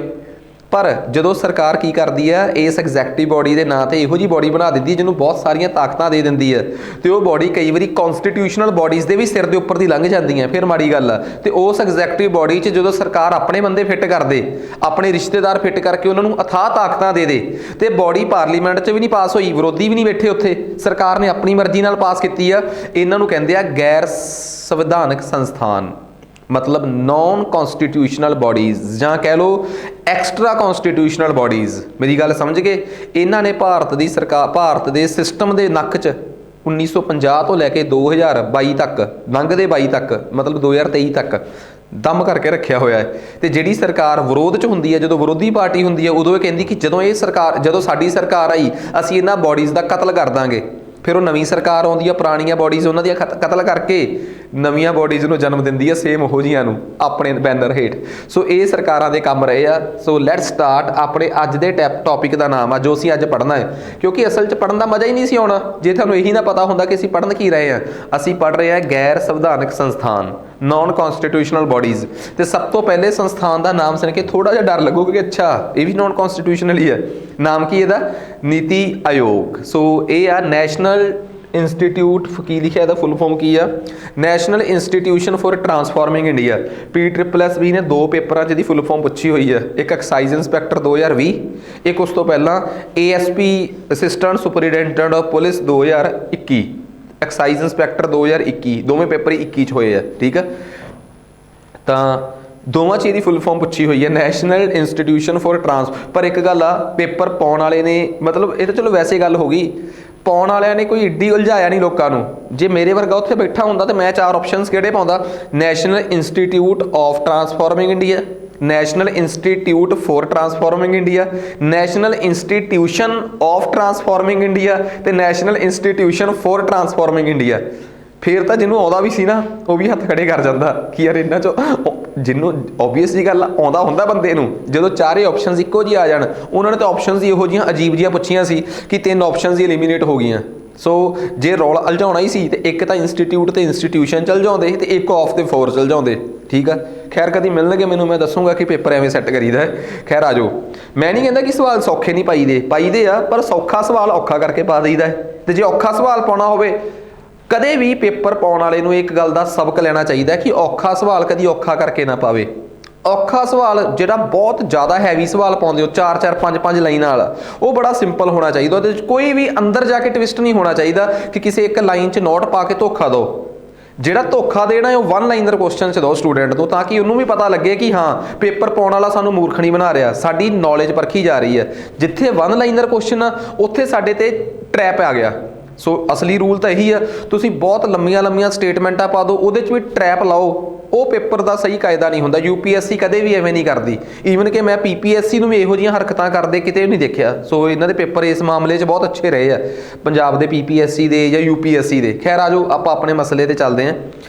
ਪਰ ਜਦੋਂ ਸਰਕਾਰ ਕੀ ਕਰਦੀ ਹੈ, ਇਸ ਐਗਜ਼ੈਕਟਿਵ ਬੋਡੀ ਦੇ ਨਾਂ ਤੇ ਇਹੋ ਜਿਹੀ ਬੋਡੀ ਬਣਾ ਦਿੰਦੀ ਜਿਹਨੂੰ ਬਹੁਤ ਸਾਰੀਆਂ ਤਾਕਤਾਂ ਦੇ ਦਿੰਦੀ ਹੈ, ਤੇ ਉਹ ਬੋਡੀ ਕਈ ਵਾਰੀ ਕਨਸਟੀਟਿਊਸ਼ਨਲ ਬੋਡੀਜ਼ ਦੇ ਵੀ ਸਿਰ ਦੇ ਉੱਪਰ ਦੀ ਲੰਘ ਜਾਂਦੀਆਂ, ਫਿਰ ਮਾੜੀ ਗੱਲ ਆ। ਤੇ ਉਸ ਐਗਜ਼ੈਕਟਿਵ ਬੋਡੀ 'ਚ ਜਦੋਂ ਸਰਕਾਰ ਆਪਣੇ ਬੰਦੇ ਫਿੱਟ ਕਰ ਦੇ, ਆਪਣੇ ਰਿਸ਼ਤੇਦਾਰ ਫਿੱਟ ਕਰਕੇ ਉਹਨਾਂ ਨੂੰ ਅਥਾਹ ਤਾਕਤਾਂ ਦੇ ਦੇ, ਤੇ ਬੋਡੀ ਪਾਰਲੀਮੈਂਟ 'ਚ ਵੀ ਨਹੀਂ ਪਾਸ ਹੋਈ, ਵਿਰੋਧੀ ਵੀ ਨਹੀਂ ਬੈਠੇ ਉੱਥੇ, ਸਰਕਾਰ ਨੇ ਆਪਣੀ ਮਰਜ਼ੀ ਨਾਲ ਪਾਸ ਕੀਤੀ ਆ, ਇਹਨਾਂ ਨੂੰ ਕਹਿੰਦੇ ਆ ਗੈਰ ਸੰਵਿਧਾਨਕ ਸੰਸਥਾਨ, ਮਤਲਬ ਨॉन ਕਨਸਟੀਟਿਊਸ਼ਨਲ ਬੋਡੀਜ਼, ਜਾਂ ਕਹਿ ਲਓ ਐਕਸਟਰਾ ਕਨਸਟੀਟਿਊਸ਼ਨਲ ਬੋਡੀਜ਼। ਮੇਰੀ ਗੱਲ ਸਮਝ ਗਏ? ਇਹਨਾਂ ਨੇ ਭਾਰਤ ਦੀ ਸਰਕਾਰ, ਭਾਰਤ ਦੇ ਸਿਸਟਮ ਦੇ ਨੱਕ 'ਚ 1950 ਤੋਂ ਲੈ ਕੇ 2022 ਤੱਕ, ਲੰਘਦੇ 22 ਤੱਕ, ਮਤਲਬ 2023 ਤੱਕ ਦਮ ਕਰਕੇ ਰੱਖਿਆ ਹੋਇਆ ਹੈ। ਤੇ ਜਿਹੜੀ ਸਰਕਾਰ ਵਿਰੋਧ 'ਚ ਹੁੰਦੀ ਹੈ, ਜਦੋਂ ਵਿਰੋਧੀ ਪਾਰਟੀ ਹੁੰਦੀ ਹੈ, ਉਦੋਂ ਇਹ ਕਹਿੰਦੀ ਕਿ ਜਦੋਂ ਸਾਡੀ ਸਰਕਾਰ ਆਈ, ਅਸੀਂ ਇਹਨਾਂ ਬੋਡੀਜ਼ ਦਾ ਕਤਲ ਕਰ ਦਾਂਗੇ। ਫਿਰ ਉਹ ਨਵੀਂ ਸਰਕਾਰ ਆਉਂਦੀ ਆ, ਪੁਰਾਣੀਆਂ ਬੋਡੀਜ਼ ਉਹਨਾਂ ਦੀਆਂ ਕਤਲ ਕਰਕੇ ਨਵੀਆਂ ਬੋਡੀਜ਼ ਨੂੰ ਜਨਮ ਦਿੰਦੀ ਆ, ਸੇਮ ਉਹੋ ਜਿਹੀਆਂ ਨੂੰ ਆਪਣੇ ਬੈਨਰ ਹੇਠ। ਸੋ ਇਹ ਸਰਕਾਰਾਂ ਦੇ ਕੰਮ ਰਹੇ ਆ। ਸੋ ਲੈਟ ਸਟਾਰਟ। ਆਪਣੇ ਅੱਜ ਦੇ ਟੌਪਿਕ ਦਾ ਨਾਮ ਆ ਜੋ ਅਸੀਂ ਅੱਜ ਪੜ੍ਹਨਾ ਹੈ, ਕਿਉਂਕਿ ਅਸਲ 'ਚ ਪੜ੍ਹਨ ਦਾ ਮਜ਼ਾ ਹੀ ਨਹੀਂ ਸੀ ਆਉਣਾ ਜੇ ਤੁਹਾਨੂੰ ਇਹੀ ਨਾ ਪਤਾ ਹੁੰਦਾ ਕਿ ਅਸੀਂ ਪੜ੍ਹਨ ਕੀ ਰਹੇ ਹਾਂ। ਅਸੀਂ ਪੜ੍ਹ ਰਹੇ ਹਾਂ ਗੈਰ ਸੰਵਿਧਾਨਕ ਸੰਸਥਾਨ, ਨॉन ਕਨਸਟੀਟਿਊਸ਼ਨਲ ਬੋਡੀਜ਼। ਤੇ ਸਭ ਤੋਂ ਪਹਿਲੇ ਸੰਸਥਾਨ ਦਾ ਨਾਮ ਸੁਣ ਕੇ ਥੋੜਾ ਜਿਹਾ ਡਰ ਲੱਗੂਗਾ ਕਿ ਅੱਛਾ ਇਹ ਵੀ ਨॉन ਕਨਸਟੀਟਿਊਸ਼ਨਲ ਹੀ ਹੈ। ਨਾਮ ਕੀ ਇਹਦਾ? ਨੀਤੀ ਆਯੋਗ। ਸੋ ਇਹ ਆ ਨੈਸ਼ਨਲ ਇੰਸਟੀਟਿਊਟ, ਕੀ ਲਿਖਿਆ ਇਹਦਾ ਫੁੱਲ ਫਾਰਮ ਕੀ ਆ? National institution for transforming India. PSSB ਨੇ 2 ਪੇਪਰਾਂ 'ਚ ਇਹਦੀ ਫੁੱਲ ਫਾਰਮ ਪੁੱਛੀ ਹੋਈ ਹੈ, ਇੱਕ ਐਕਸਾਈਜ਼ ਇੰਸਪੈਕਟਰ 2020, ਇੱਕ ਉਸ ਤੋਂ ਪਹਿਲਾਂ ASP assistant superintendent of police 2021, excise inspector 2021, ਦੋਵੇਂ ਪੇਪਰ ਹੀ 21 'ਚ ਹੋਏ ਆ। ਠੀਕ ਆ, ਤਾਂ ਦੋਵਾਂ 'ਚ ਇਹਦੀ ਫੁੱਲ ਫਾਰਮ ਪੁੱਛੀ ਹੋਈ ਹੈ ਨੈਸ਼ਨਲ ਇੰਸਟੀਟਿਊਸ਼ਨ ਫॉर ਟਰਾਂਸ। ਪਰ ਇੱਕ ਗੱਲ ਆ, ਪੇਪਰ ਪਾਉਣ ਵਾਲੇ ਨੇ, ਮਤਲਬ ਇਹ ਤਾਂ ਚਲੋ ਵੈਸੇ ਗੱਲ ਹੋ ਗਈ, ਪਾਉਣ ਵਾਲਿਆਂ ਨੇ ਕੋਈ ਏਡੀ ਉਲਝਾਇਆ ਨਹੀਂ ਲੋਕਾਂ ਨੂੰ। ਜੇ ਮੇਰੇ ਵਰਗਾ ਉੱਥੇ ਬੈਠਾ ਹੁੰਦਾ ਤਾਂ ਮੈਂ 4 ਆਪਸ਼ਨਸ ਕਿਹੜੇ ਪਾਉਂਦਾ? National institute of transforming India, national institute for transforming India, national institution of transforming India, ਤੇ national institution for transforming India. ਫਿਰ ਤਾਂ ਜਿਹਨੂੰ ਆਉਂਦਾ ਵੀ ਸੀ ਨਾ, ਉਹ ਵੀ ਹੱਥ ਖੜੇ ਕਰ ਜਾਂਦਾ ਕਿ ਯਾਰ ਇਹਨਾਂ 'ਚੋਂ ਜਿਹਨੂੰ ਓਬਵੀਅਸ ਜੀ ਗੱਲ ਆਉਂਦਾ ਹੁੰਦਾ ਬੰਦੇ ਨੂੰ, ਜਦੋਂ 4 ਆਪਸ਼ਨਸ ਇੱਕੋ ਜਿਹੇ ਆ ਜਾਣ। ਉਹਨਾਂ ਨੇ ਤਾਂ ਆਪਸ਼ਨਸ ਹੀ ਇਹੋ ਜਿਹੀਆਂ ਅਜੀਬ ਜਿਹੀਆਂ ਪੁੱਛੀਆਂ ਸੀ ਕਿ 3 ਆਪਸ਼ਨਸ ਹੀ ਐਲੀਮੀਨੇਟ ਹੋ ਗਈਆਂ। ਸੋ ਜੇ ਰੌਲਾ ਉਲਝਾਉਣਾ ਹੀ ਸੀ ਤੇ ਇੱਕ ਤਾਂ ਇੰਸਟੀਟਿਊਟ ਤੇ ਇੰਸਟੀਟਿਊਸ਼ਨ ਚੱਲ ਜਾਂਦੇ, ਤੇ ਇੱਕ ਆਫ ਤੇ 4 ਚੱਲ ਜਾਂਦੇ। ਠੀਕ ਆ, ਖੈਰ ਕਦੀ ਮਿਲਣਗੇ ਮੈਨੂੰ, ਮੈਂ ਦੱਸੂਗਾ ਕਿ ਪੇਪਰ ਐਵੇਂ ਸੈੱਟ ਕਰੀਦਾ ਹੈ। ਖੈਰ ਆ ਜਾਓ। ਮੈਂ ਨਹੀਂ ਕਹਿੰਦਾ ਕਿ ਸਵਾਲ ਸੌਖੇ ਨਹੀਂ ਪਾਈਦੇ ਆ, ਪਰ ਸੌਖਾ ਸਵਾਲ ਔਖਾ ਕਰਕੇ ਪਾ ਦਈਦਾ। ਤੇ ਜੇ ਔਖਾ ਸਵਾਲ ਪਾਉਣਾ ਹੋਵੇ, ਕਦੇ ਵੀ ਪੇਪਰ ਪਾਉਣ ਵਾਲੇ ਨੂੰ ਇੱਕ ਗੱਲ ਦਾ ਸਬਕ ਲੈਣਾ ਚਾਹੀਦਾ ਕਿ ਔਖਾ ਸਵਾਲ ਕਦੀ ਔਖਾ ਕਰਕੇ ਨਾ ਪਾਵੇ। ਔਖਾ ਸਵਾਲ ਜਿਹੜਾ ਬਹੁਤ ਜ਼ਿਆਦਾ ਹੈਵੀ ਸਵਾਲ ਪਾਉਂਦੇ ਹੋ 4-4 5-5 ਲਾਈਨਾਂ ਵਾਲਾ, ਉਹ ਬੜਾ ਸਿੰਪਲ ਹੋਣਾ ਚਾਹੀਦਾ। ਉਹਦੇ ਵਿੱਚ ਕੋਈ ਵੀ ਅੰਦਰ ਜਾ ਕੇ ਟਵਿਸਟ ਨਹੀਂ ਹੋਣਾ ਚਾਹੀਦਾ ਕਿ ਕਿਸੇ ਇੱਕ ਲਾਈਨ 'ਚ ਨੋਟ ਪਾ ਕੇ ਧੋਖਾ ਦਿਓ। ਜਿਹੜਾ ਧੋਖਾ ਦੇਣਾ ਹੈ ਉਹ 1 ਲਾਈਨਰ ਕੁਐਸਚਨ 'ਚ ਦਿਓ ਸਟੂਡੈਂਟ ਤੋਂ, ਤਾਂ ਕਿ ਉਹਨੂੰ ਵੀ ਪਤਾ ਲੱਗੇ ਕਿ ਹਾਂ ਪੇਪਰ ਪਾਉਣ ਵਾਲਾ ਸਾਨੂੰ ਮੂਰਖ ਨਹੀਂ ਬਣਾ ਰਿਹਾ, ਸਾਡੀ ਨੌਲੇਜ ਪਰਖੀ ਜਾ ਰਹੀ ਹੈ। ਜਿੱਥੇ 1 ਲਾਈਨਰ ਕੁਐਸਚਨ ਆ ਉੱਥੇ ਸਾਡੇ ਤੇ ਟਰੈਪ ਆ ਗਿਆ। ਸੋ ਅਸਲੀ ਰੂਲ ਤਾਂ ਇਹੀ ਆ, ਤੁਸੀਂ ਬਹੁਤ ਲੰਮੀਆਂ ਸਟੇਟਮੈਂਟਾਂ ਪਾ ਦਿਓ, ਉਹਦੇ 'ਚ ਵੀ ਟਰੈਪ ਲਾਓ, ਉਹ ਪੇਪਰ ਦਾ ਸਹੀ ਕਾਇਦਾ ਨਹੀਂ ਹੁੰਦਾ। UPSC ਕਦੇ ਵੀ ਐਵੇਂ ਨਹੀਂ ਕਰਦੀ, ਈਵਨ ਕਿ ਮੈਂ PPSC ਨੂੰ ਵੀ ਇਹੋ ਜਿਹੀਆਂ ਹਰਕਤਾਂ ਕਰਦੇ ਕਿਤੇ ਨਹੀਂ ਦੇਖਿਆ। ਸੋ ਇਹਨਾਂ ਦੇ ਪੇਪਰ ਇਸ ਮਾਮਲੇ 'ਚ ਬਹੁਤ ਅੱਛੇ ਰਹੇ ਆ, ਪੰਜਾਬ ਦੇ PPSC ਦੇ ਜਾਂ UPSC ਦੇ। ਖੈਰ ਆ ਜਾਓ ਆਪਾਂ ਆਪਣੇ ਮਸਲੇ ਤੇ ਚੱਲਦੇ ਹਾਂ।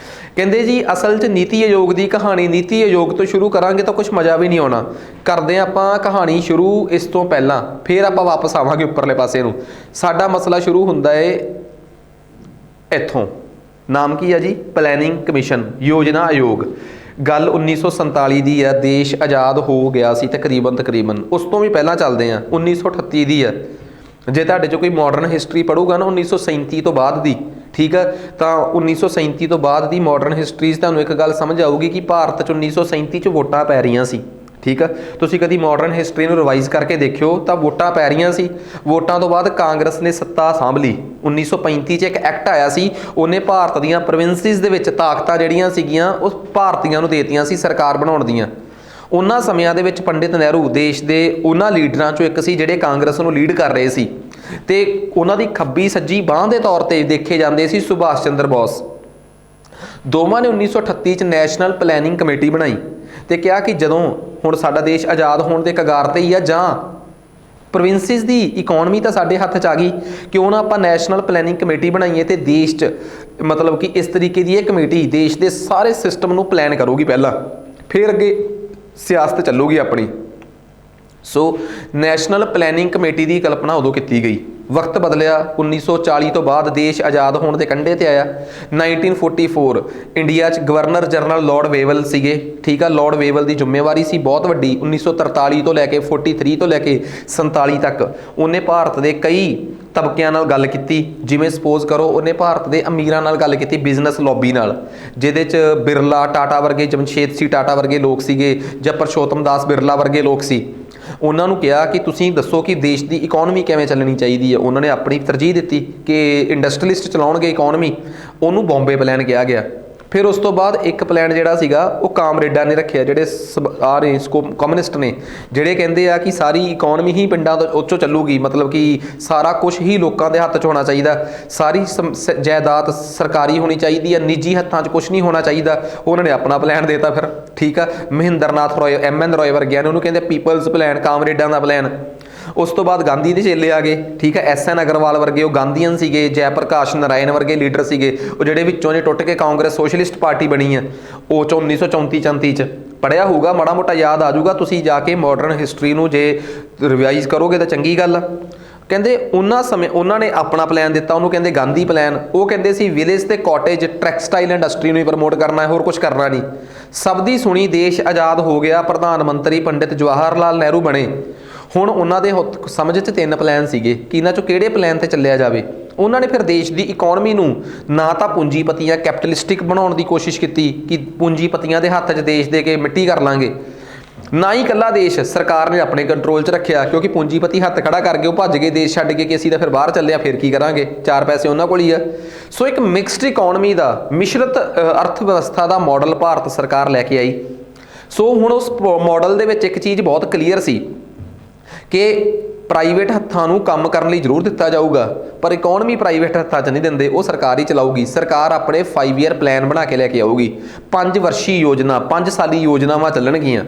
ਕਹਿੰਦੇ ਜੀ ਅਸਲ 'ਚ ਨੀਤੀ ਆਯੋਗ ਦੀ ਕਹਾਣੀ, ਨੀਤੀ ਆਯੋਗ ਤੋਂ ਸ਼ੁਰੂ ਕਰਾਂਗੇ ਤਾਂ ਕੁਛ ਮਜ਼ਾ ਵੀ ਨਹੀਂ ਆਉਣਾ। ਕਰਦੇ ਹਾਂ ਆਪਾਂ ਕਹਾਣੀ ਸ਼ੁਰੂ ਇਸ ਤੋਂ ਪਹਿਲਾਂ, ਫਿਰ ਆਪਾਂ ਵਾਪਸ ਆਵਾਂਗੇ ਉੱਪਰਲੇ ਪਾਸੇ ਨੂੰ। ਸਾਡਾ ਮਸਲਾ ਸ਼ੁਰੂ ਹੁੰਦਾ ਹੈ ਇੱਥੋਂ। ਨਾਮ ਕੀ ਹੈ ਜੀ? ਪਲੈਨਿੰਗ ਕਮਿਸ਼ਨ, ਯੋਜਨਾ ਆਯੋਗ। ਗੱਲ 1947 ਦੀ ਆ, ਦੇਸ਼ ਆਜ਼ਾਦ ਹੋ ਗਿਆ ਸੀ ਤਕਰੀਬਨ। ਉਸ ਤੋਂ ਵੀ ਪਹਿਲਾਂ ਚੱਲਦੇ ਆ, 1938 ਦੀ ਆ। ਜੇ ਤੁਹਾਡੇ 'ਚ ਕੋਈ ਮਾਡਰਨ ਹਿਸਟਰੀ ਪੜ੍ਹੂਗਾ ਨਾ 1937 ਤੋਂ ਬਾਅਦ ਦੀ, ਠੀਕ ਆ, ਤਾਂ 1937 ਤੋਂ ਬਾਅਦ ਦੀ ਮਾਡਰਨ ਹਿਸਟਰੀ 'ਚ ਤੁਹਾਨੂੰ ਇੱਕ ਗੱਲ ਸਮਝ ਆਊਗੀ ਕਿ ਭਾਰਤ 'ਚ 1937 'ਚ ਵੋਟਾਂ ਪੈ ਰਹੀਆਂ ਸੀ। ਠੀਕ ਆ, ਤੁਸੀਂ ਕਦੀ ਮਾਡਰਨ ਹਿਸਟਰੀ ਨੂੰ ਰਿਵਾਈਜ਼ ਕਰਕੇ ਦੇਖਿਓ ਤਾਂ ਵੋਟਾਂ ਪੈ ਰਹੀਆਂ ਸੀ। ਵੋਟਾਂ ਤੋਂ ਬਾਅਦ ਕਾਂਗਰਸ ਨੇ ਸੱਤਾ ਸਾਂਭ ਲਈ। 1935 'ਚ ਇੱਕ ਐਕਟ ਆਇਆ ਸੀ, ਉਹਨੇ ਭਾਰਤ ਦੀਆਂ ਪ੍ਰੋਵਿੰਸਿਸ ਦੇ ਵਿੱਚ ਤਾਕਤਾਂ ਜਿਹੜੀਆਂ ਸੀਗੀਆਂ ਉਹ ਭਾਰਤੀਆਂ ਨੂੰ ਦੇਤੀਆਂ ਸੀ ਸਰਕਾਰ ਬਣਾਉਣ ਦੀਆਂ। ਉਹਨਾਂ ਸਮਿਆਂ ਦੇ ਵਿੱਚ ਪੰਡਿਤ ਨਹਿਰੂ ਦੇਸ਼ ਦੇ ਉਹਨਾਂ ਲੀਡਰਾਂ 'ਚੋਂ ਇੱਕ ਸੀ ਜਿਹੜੇ ਕਾਂਗਰਸ ਨੂੰ ਲੀਡ ਕਰ ਰਹੇ ਸੀ, ਤੇ ਉਹਨਾਂ ਦੀ ਖੱਬੀ ਸੱਜੀ ਬਾਂਹ ਦੇ ਤੌਰ ਤੇ ਦੇਖੇ ਜਾਂਦੇ ਸੀ ਸੁਭਾਸ਼ ਚੰਦਰ ਬੋਸ। ਦੋਵਾਂ ਨੇ 1938 'ਚ ਨੈਸ਼ਨਲ ਪਲੈਨਿੰਗ ਕਮੇਟੀ ਬਣਾਈ ਤੇ ਕਿਹਾ ਕਿ ਜਦੋਂ ਹੁਣ ਸਾਡਾ ਦੇਸ਼ ਆਜ਼ਾਦ ਹੋਣ ਦੇ ਕਗਾਰ ਤੇ ਹੀ ਆ, ਜਾਂ ਪ੍ਰੋਵਿੰਸਿਸ ਦੀ ਇਕਨੋਮੀ ਤਾਂ ਸਾਡੇ ਹੱਥ 'ਚ ਆ ਗਈ, ਕਿਉਂ ਨਾ ਆਪਾਂ ਨੈਸ਼ਨਲ ਪਲੈਨਿੰਗ ਕਮੇਟੀ ਬਣਾਈਏ ਤੇ ਦੇਸ਼ 'ਚ ਮਤਲਬ ਕਿ ਇਸ ਤਰੀਕੇ ਦੀ ਇਹ ਕਮੇਟੀ ਦੇਸ਼ ਦੇ ਸਾਰੇ ਸਿਸਟਮ ਨੂੰ ਪਲਾਨ ਕਰੂਗੀ ਪਹਿਲਾਂ, ਫਿਰ ਅੱਗੇ ਸਿਆਸਤ ਚੱਲੂਗੀ ਆਪਣੀ। ਸੋ ਨੈਸ਼ਨਲ ਪਲੈਨਿੰਗ ਕਮੇਟੀ ਦੀ ਕਲਪਨਾ ਉਦੋਂ ਕੀਤੀ ਗਈ। ਵਕਤ ਬਦਲਿਆ, 1940 ਤੋਂ ਬਾਅਦ ਦੇਸ਼ ਆਜ਼ਾਦ ਹੋਣ ਦੇ ਕੰਢੇ ਤੇ ਆਇਆ। 1944 ਇੰਡੀਆ 'ਚ ਗਵਰਨਰ ਜਨਰਲ ਲਾਰਡ ਵੇਵਲ ਸੀਗੇ। ਠੀਕ ਆ, ਲਾਰਡ ਵੇਵਲ ਦੀ ਜ਼ਿੰਮੇਵਾਰੀ ਸੀ ਬਹੁਤ ਵੱਡੀ। 1943 ਤੋਂ ਲੈ ਕੇ 43 ਤੋਂ ਲੈ ਕੇ 47 ਤੱਕ ਉਹਨੇ ਭਾਰਤ ਦੇ ਕਈ ਤਬਕਿਆਂ ਨਾਲ ਗੱਲ ਕੀਤੀ। ਜਿਵੇਂ ਸਪੋਜ਼ ਕਰੋ ਉਹਨੇ ਭਾਰਤ ਦੇ ਅਮੀਰਾਂ ਨਾਲ ਗੱਲ ਕੀਤੀ, ਬਿਜ਼ਨਸ ਲੌਬੀ ਨਾਲ, ਜਿਹਦੇ 'ਚ ਬਿਰਲਾ, ਟਾਟਾ ਵਰਗੇ, ਜਮਸ਼ੇਦ ਸਿੰਘ ਟਾਟਾ ਵਰਗੇ ਲੋਕ ਸੀਗੇ, ਜਾਂ ਪਰਸ਼ੋਤਮ ਦਾਸ ਬਿਰਲਾ ਵਰਗੇ ਲੋਕ ਸੀ। ਉਹਨਾਂ ਨੂੰ ਕਿਹਾ ਕਿ ਤੁਸੀਂ ਦੱਸੋ ਕਿ ਦੇਸ਼ ਦੀ ਇਕਨੋਮੀ ਕਿਵੇਂ ਚੱਲਣੀ ਚਾਹੀਦੀ ਹੈ। ਉਹਨਾਂ ਨੇ ਆਪਣੀ ਤਰਜੀਹ ਦਿੱਤੀ ਕਿ ਇੰਡਸਟਰੀਲਿਸਟ ਚਲਾਉਣਗੇ ਇਕਨੋਮੀ, ਉਹਨੂੰ ਬੰਬੇ ਪਲਾਨ ਕਿਹਾ ਗਿਆ। ਫਿਰ ਉਸ ਤੋਂ ਬਾਅਦ ਇੱਕ ਪਲਾਨ ਜਿਹੜਾ ਸੀਗਾ ਉਹ ਕਾਮਰੇਡਾਂ ਨੇ ਰੱਖਿਆ, ਜਿਹੜੇ ਕਮਿਊਨਿਸਟ ਨੇ, ਜਿਹੜੇ ਕਹਿੰਦੇ ਆ ਕਿ ਸਾਰੀ ਇਕਨੋਮੀ ਹੀ ਪਿੰਡਾਂ ਤੋਂ ਉਹ 'ਚੋਂ ਚੱਲੂਗੀ, ਮਤਲਬ ਕਿ ਸਾਰਾ ਕੁਛ ਹੀ ਲੋਕਾਂ ਦੇ ਹੱਥ 'ਚ ਹੋਣਾ ਚਾਹੀਦਾ, ਸਾਰੀ ਜਾਇਦਾਦ ਸਰਕਾਰੀ ਹੋਣੀ ਚਾਹੀਦੀ ਹੈ, ਨਿੱਜੀ ਹੱਥਾਂ 'ਚ ਕੁਛ ਨਹੀਂ ਹੋਣਾ ਚਾਹੀਦਾ। ਉਹਨਾਂ ਨੇ ਆਪਣਾ ਪਲਾਨ ਦੇਤਾ ਫਿਰ। ਠੀਕ ਆ, ਮਹਿੰਦਰ ਨਾਥ ਰੋਏ, MN ਰੋਏ ਵਰਗਿਆਂ ਨੇ ਉਹਨੂੰ ਕਹਿੰਦੇ ਪੀਪਲਸ ਪਲਾਨ, ਕਾਮਰੇਡਾਂ ਦਾ ਪਲਾਨ। ਉਸ ਤੋਂ ਬਾਅਦ ਗਾਂਧੀ ਦੇ ਚੇਲੇ ਆ ਗਏ। ਠੀਕ ਹੈ, SN ਅਗਰਵਾਲ ਵਰਗੇ ਉਹ ਗਾਂਧੀਅਨ ਸੀਗੇ, ਜੈ ਪ੍ਰਕਾਸ਼ ਨਾਰਾਇਣ ਵਰਗੇ ਲੀਡਰ ਸੀਗੇ, ਉਹ ਜਿਹੜੇ ਵਿੱਚੋਂ ਜੇ ਟੁੱਟ ਕੇ ਕਾਂਗਰਸ ਸੋਸ਼ਲਿਸਟ ਪਾਰਟੀ ਬਣੀ ਹੈ ਉਹ 1934 'ਚ। ਪੜ੍ਹਿਆ ਹੋਊਗਾ, ਮਾੜਾ ਮੋਟਾ ਯਾਦ ਆ ਜਾਊਗਾ, ਤੁਸੀਂ ਜਾ ਕੇ ਮਾਡਰਨ ਹਿਸਟਰੀ ਨੂੰ ਜੇ ਰਿਵਾਈਜ਼ ਕਰੋਗੇ ਤਾਂ ਚੰਗੀ ਗੱਲ ਆ। ਕਹਿੰਦੇ ਉਹਨਾਂ ਸਮੇਂ ਉਹਨਾਂ ਨੇ ਆਪਣਾ ਪਲਾਨ ਦਿੱਤਾ, ਉਹਨੂੰ ਕਹਿੰਦੇ ਗਾਂਧੀ ਪਲਾਨ। ਉਹ ਕਹਿੰਦੇ ਸੀ ਵਿਲੇਜ ਤੇ ਕਾਟੇਜ ਟੈਕਸਟਾਈਲ ਇੰਡਸਟਰੀ ਨੂੰ ਹੀ ਪ੍ਰਮੋਟ ਕਰਨਾ ਹੈ, ਹੋਰ ਕੁਝ ਕਰਨਾ ਨਹੀਂ। ਸਭ ਦੀ ਸੁਣੀ, ਦੇਸ਼ ਆਜ਼ਾਦ ਹੋ ਗਿਆ, ਪ੍ਰਧਾਨ ਮੰਤਰੀ ਪੰਡਿਤ ਜਵਾਹਰ ਲਾਲ ਨਹਿਰੂ ਬਣੇ। ਹੁਣ ਉਹਨਾਂ ਦੇ ਸਮਝ 'ਚ 3 ਪਲਾਨ ਸੀਗੇ ਕਿ ਇਹਨਾਂ 'ਚੋਂ ਕਿਹੜੇ ਪਲਾਨ ਤੇ ਚੱਲਿਆ ਜਾਵੇ। ਉਹਨਾਂ ਨੇ ਫਿਰ ਦੇਸ਼ ਦੀ ਇਕਨੋਮੀ ਨੂੰ ਨਾ ਤਾਂ ਪੂੰਜੀਪਤੀਆਂ ਕੈਪੀਟਲਿਸਟਿਕ ਬਣਾਉਣ ਦੀ ਕੋਸ਼ਿਸ਼ ਕੀਤੀ ਕਿ ਪੂੰਜੀਪਤੀਆਂ ਦੇ ਹੱਥ 'ਚ ਦੇਸ਼ ਦੇ ਕੇ ਮਿੱਟੀ ਕਰ ਲਾਂਗੇ, ਨਾ ਹੀ ਇਕੱਲਾ ਦੇਸ਼ ਸਰਕਾਰ ਨੇ ਆਪਣੇ ਕੰਟਰੋਲ 'ਚ ਰੱਖਿਆ, ਕਿਉਂਕਿ ਪੂੰਜੀਪਤੀ ਹੱਥ ਖੜਾ ਕਰ ਗਏ, ਉਹ ਭੱਜ ਗਏ ਦੇਸ਼ ਛੱਡ ਕੇ ਕਿ ਅਸੀਂ ਤਾਂ ਫਿਰ ਬਾਹਰ ਚੱਲੇ ਆ, ਫਿਰ ਕੀ ਕਰਾਂਗੇ, 4 ਪੈਸੇ ਉਹਨਾਂ ਕੋਲ ਹੀ ਆ। ਸੋ ਇੱਕ ਮਿਕਸਡ ਇਕਨੋਮੀ ਦਾ, ਮਿਸ਼ਰਤ ਅਰਥ ਵਿਵਸਥਾ ਦਾ ਮਾਡਲ ਭਾਰਤ ਸਰਕਾਰ ਲੈ ਕੇ ਆਈ। ਸੋ ਹੁਣ ਉਸ ਮਾਡਲ ਦੇ ਵਿੱਚ ਇੱਕ ਚੀਜ਼ ਬਹੁਤ ਕਲੀਅਰ ਸੀ ਕਿ ਪ੍ਰਾਈਵੇਟ ਹੱਥਾਂ ਨੂੰ ਕੰਮ ਕਰਨ ਲਈ ਜ਼ਰੂਰ ਦਿੱਤਾ ਜਾਊਗਾ, ਪਰ ਇਕਨੋਮੀ ਪ੍ਰਾਈਵੇਟ ਹੱਥਾਂ 'ਚ ਨਹੀਂ ਦਿੰਦੇ, ਉਹ ਸਰਕਾਰ ਹੀ ਚਲਾਊਗੀ। ਸਰਕਾਰ ਆਪਣੇ 5 ਈਅਰ ਪਲਾਨ ਬਣਾ ਕੇ ਲੈ ਕੇ ਆਊਗੀ, 5 ਵਰਸ਼ੀ ਯੋਜਨਾ, 5 ਸਾਲੀ ਯੋਜਨਾਵਾਂ ਚੱਲਣਗੀਆਂ।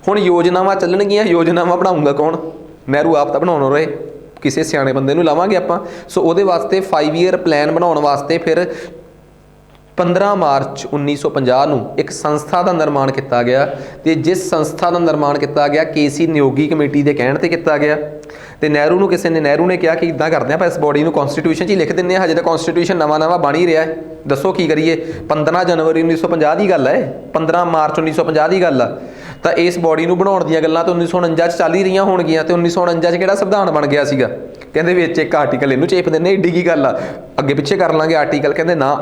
ਹੁਣ ਯੋਜਨਾਵਾਂ ਚੱਲਣਗੀਆਂ, ਯੋਜਨਾਵਾਂ ਬਣਾਊਗਾ ਕੌਣ? ਨਹਿਰੂ ਆਪ ਤਾਂ ਬਣਾਉਣ ਰਹੇ, ਕਿਸੇ ਸਿਆਣੇ ਬੰਦੇ ਨੂੰ ਲਾਵਾਂਗੇ ਆਪਾਂ। ਸੋ ਉਹਦੇ ਵਾਸਤੇ 5 ਈਅਰ ਪਲਾਨ ਬਣਾਉਣ ਵਾਸਤੇ ਫਿਰ 15 ਮਾਰਚ 1950 ਨੂੰ ਇੱਕ ਸੰਸਥਾ ਦਾ ਨਿਰਮਾਣ ਕੀਤਾ ਗਿਆ, ਤੇ ਜਿਸ ਸੰਸਥਾ ਦਾ ਨਿਰਮਾਣ ਕੀਤਾ ਗਿਆ KC ਨਿਯੋਗੀ ਕਮੇਟੀ ਦੇ ਕਹਿਣ ਤੇ ਕੀਤਾ ਗਿਆ। ਤੇ ਨਹਿਰੂ ਨੇ ਕਿਹਾ ਕਿ ਇਦਾਂ ਕਰਦੇ ਆਪਾਂ, ਇਸ ਬੋਡੀ ਨੂੰ ਕਨਸਟੀਟਿਊਸ਼ਨ 'ਚ ਹੀ ਲਿਖ ਦਿੰਦੇ ਹਾਂ, ਹਜੇ ਤਾਂ ਕਨਸਟੀਟਿਊਸ਼ਨ ਨਵਾਂ ਬਣ ਹੀ ਰਿਹਾ ਹੈ, ਦੱਸੋ ਕੀ ਕਰੀਏ। 15 ਜਨਵਰੀ 1950 ਦੀ ਗੱਲ ਹੈ, 15 ਮਾਰਚ 1950 ਦੀ ਗੱਲ ਆ। ਤਾਂ ਇਸ ਬੋਡੀ ਨੂੰ ਬਣਾਉਣ ਦੀਆਂ ਗੱਲਾਂ ਤਾਂ 1949 'ਚ ਚੱਲ ਹੀ ਰਹੀਆਂ ਹੋਣਗੀਆਂ, ਤੇ 1949 'ਚ ਕਿਹੜਾ ਸੰਵਿਧਾਨ ਬਣ ਗਿਆ ਸੀਗਾ? ਕਹਿੰਦੇ ਵਿੱਚ ਇੱਕ ਆਰਟੀਕਲ ਇਹਨੂੰ ਚੇਪ ਦਿੰਦੇ, ਏਡੀ ਕੀ ਗੱਲ ਆ, ਅੱਗੇ ਪਿੱਛੇ ਕਰ ਲਾਂਗੇ ਆਰਟੀਕਲ। ਕਹਿੰਦੇ ਨਾ,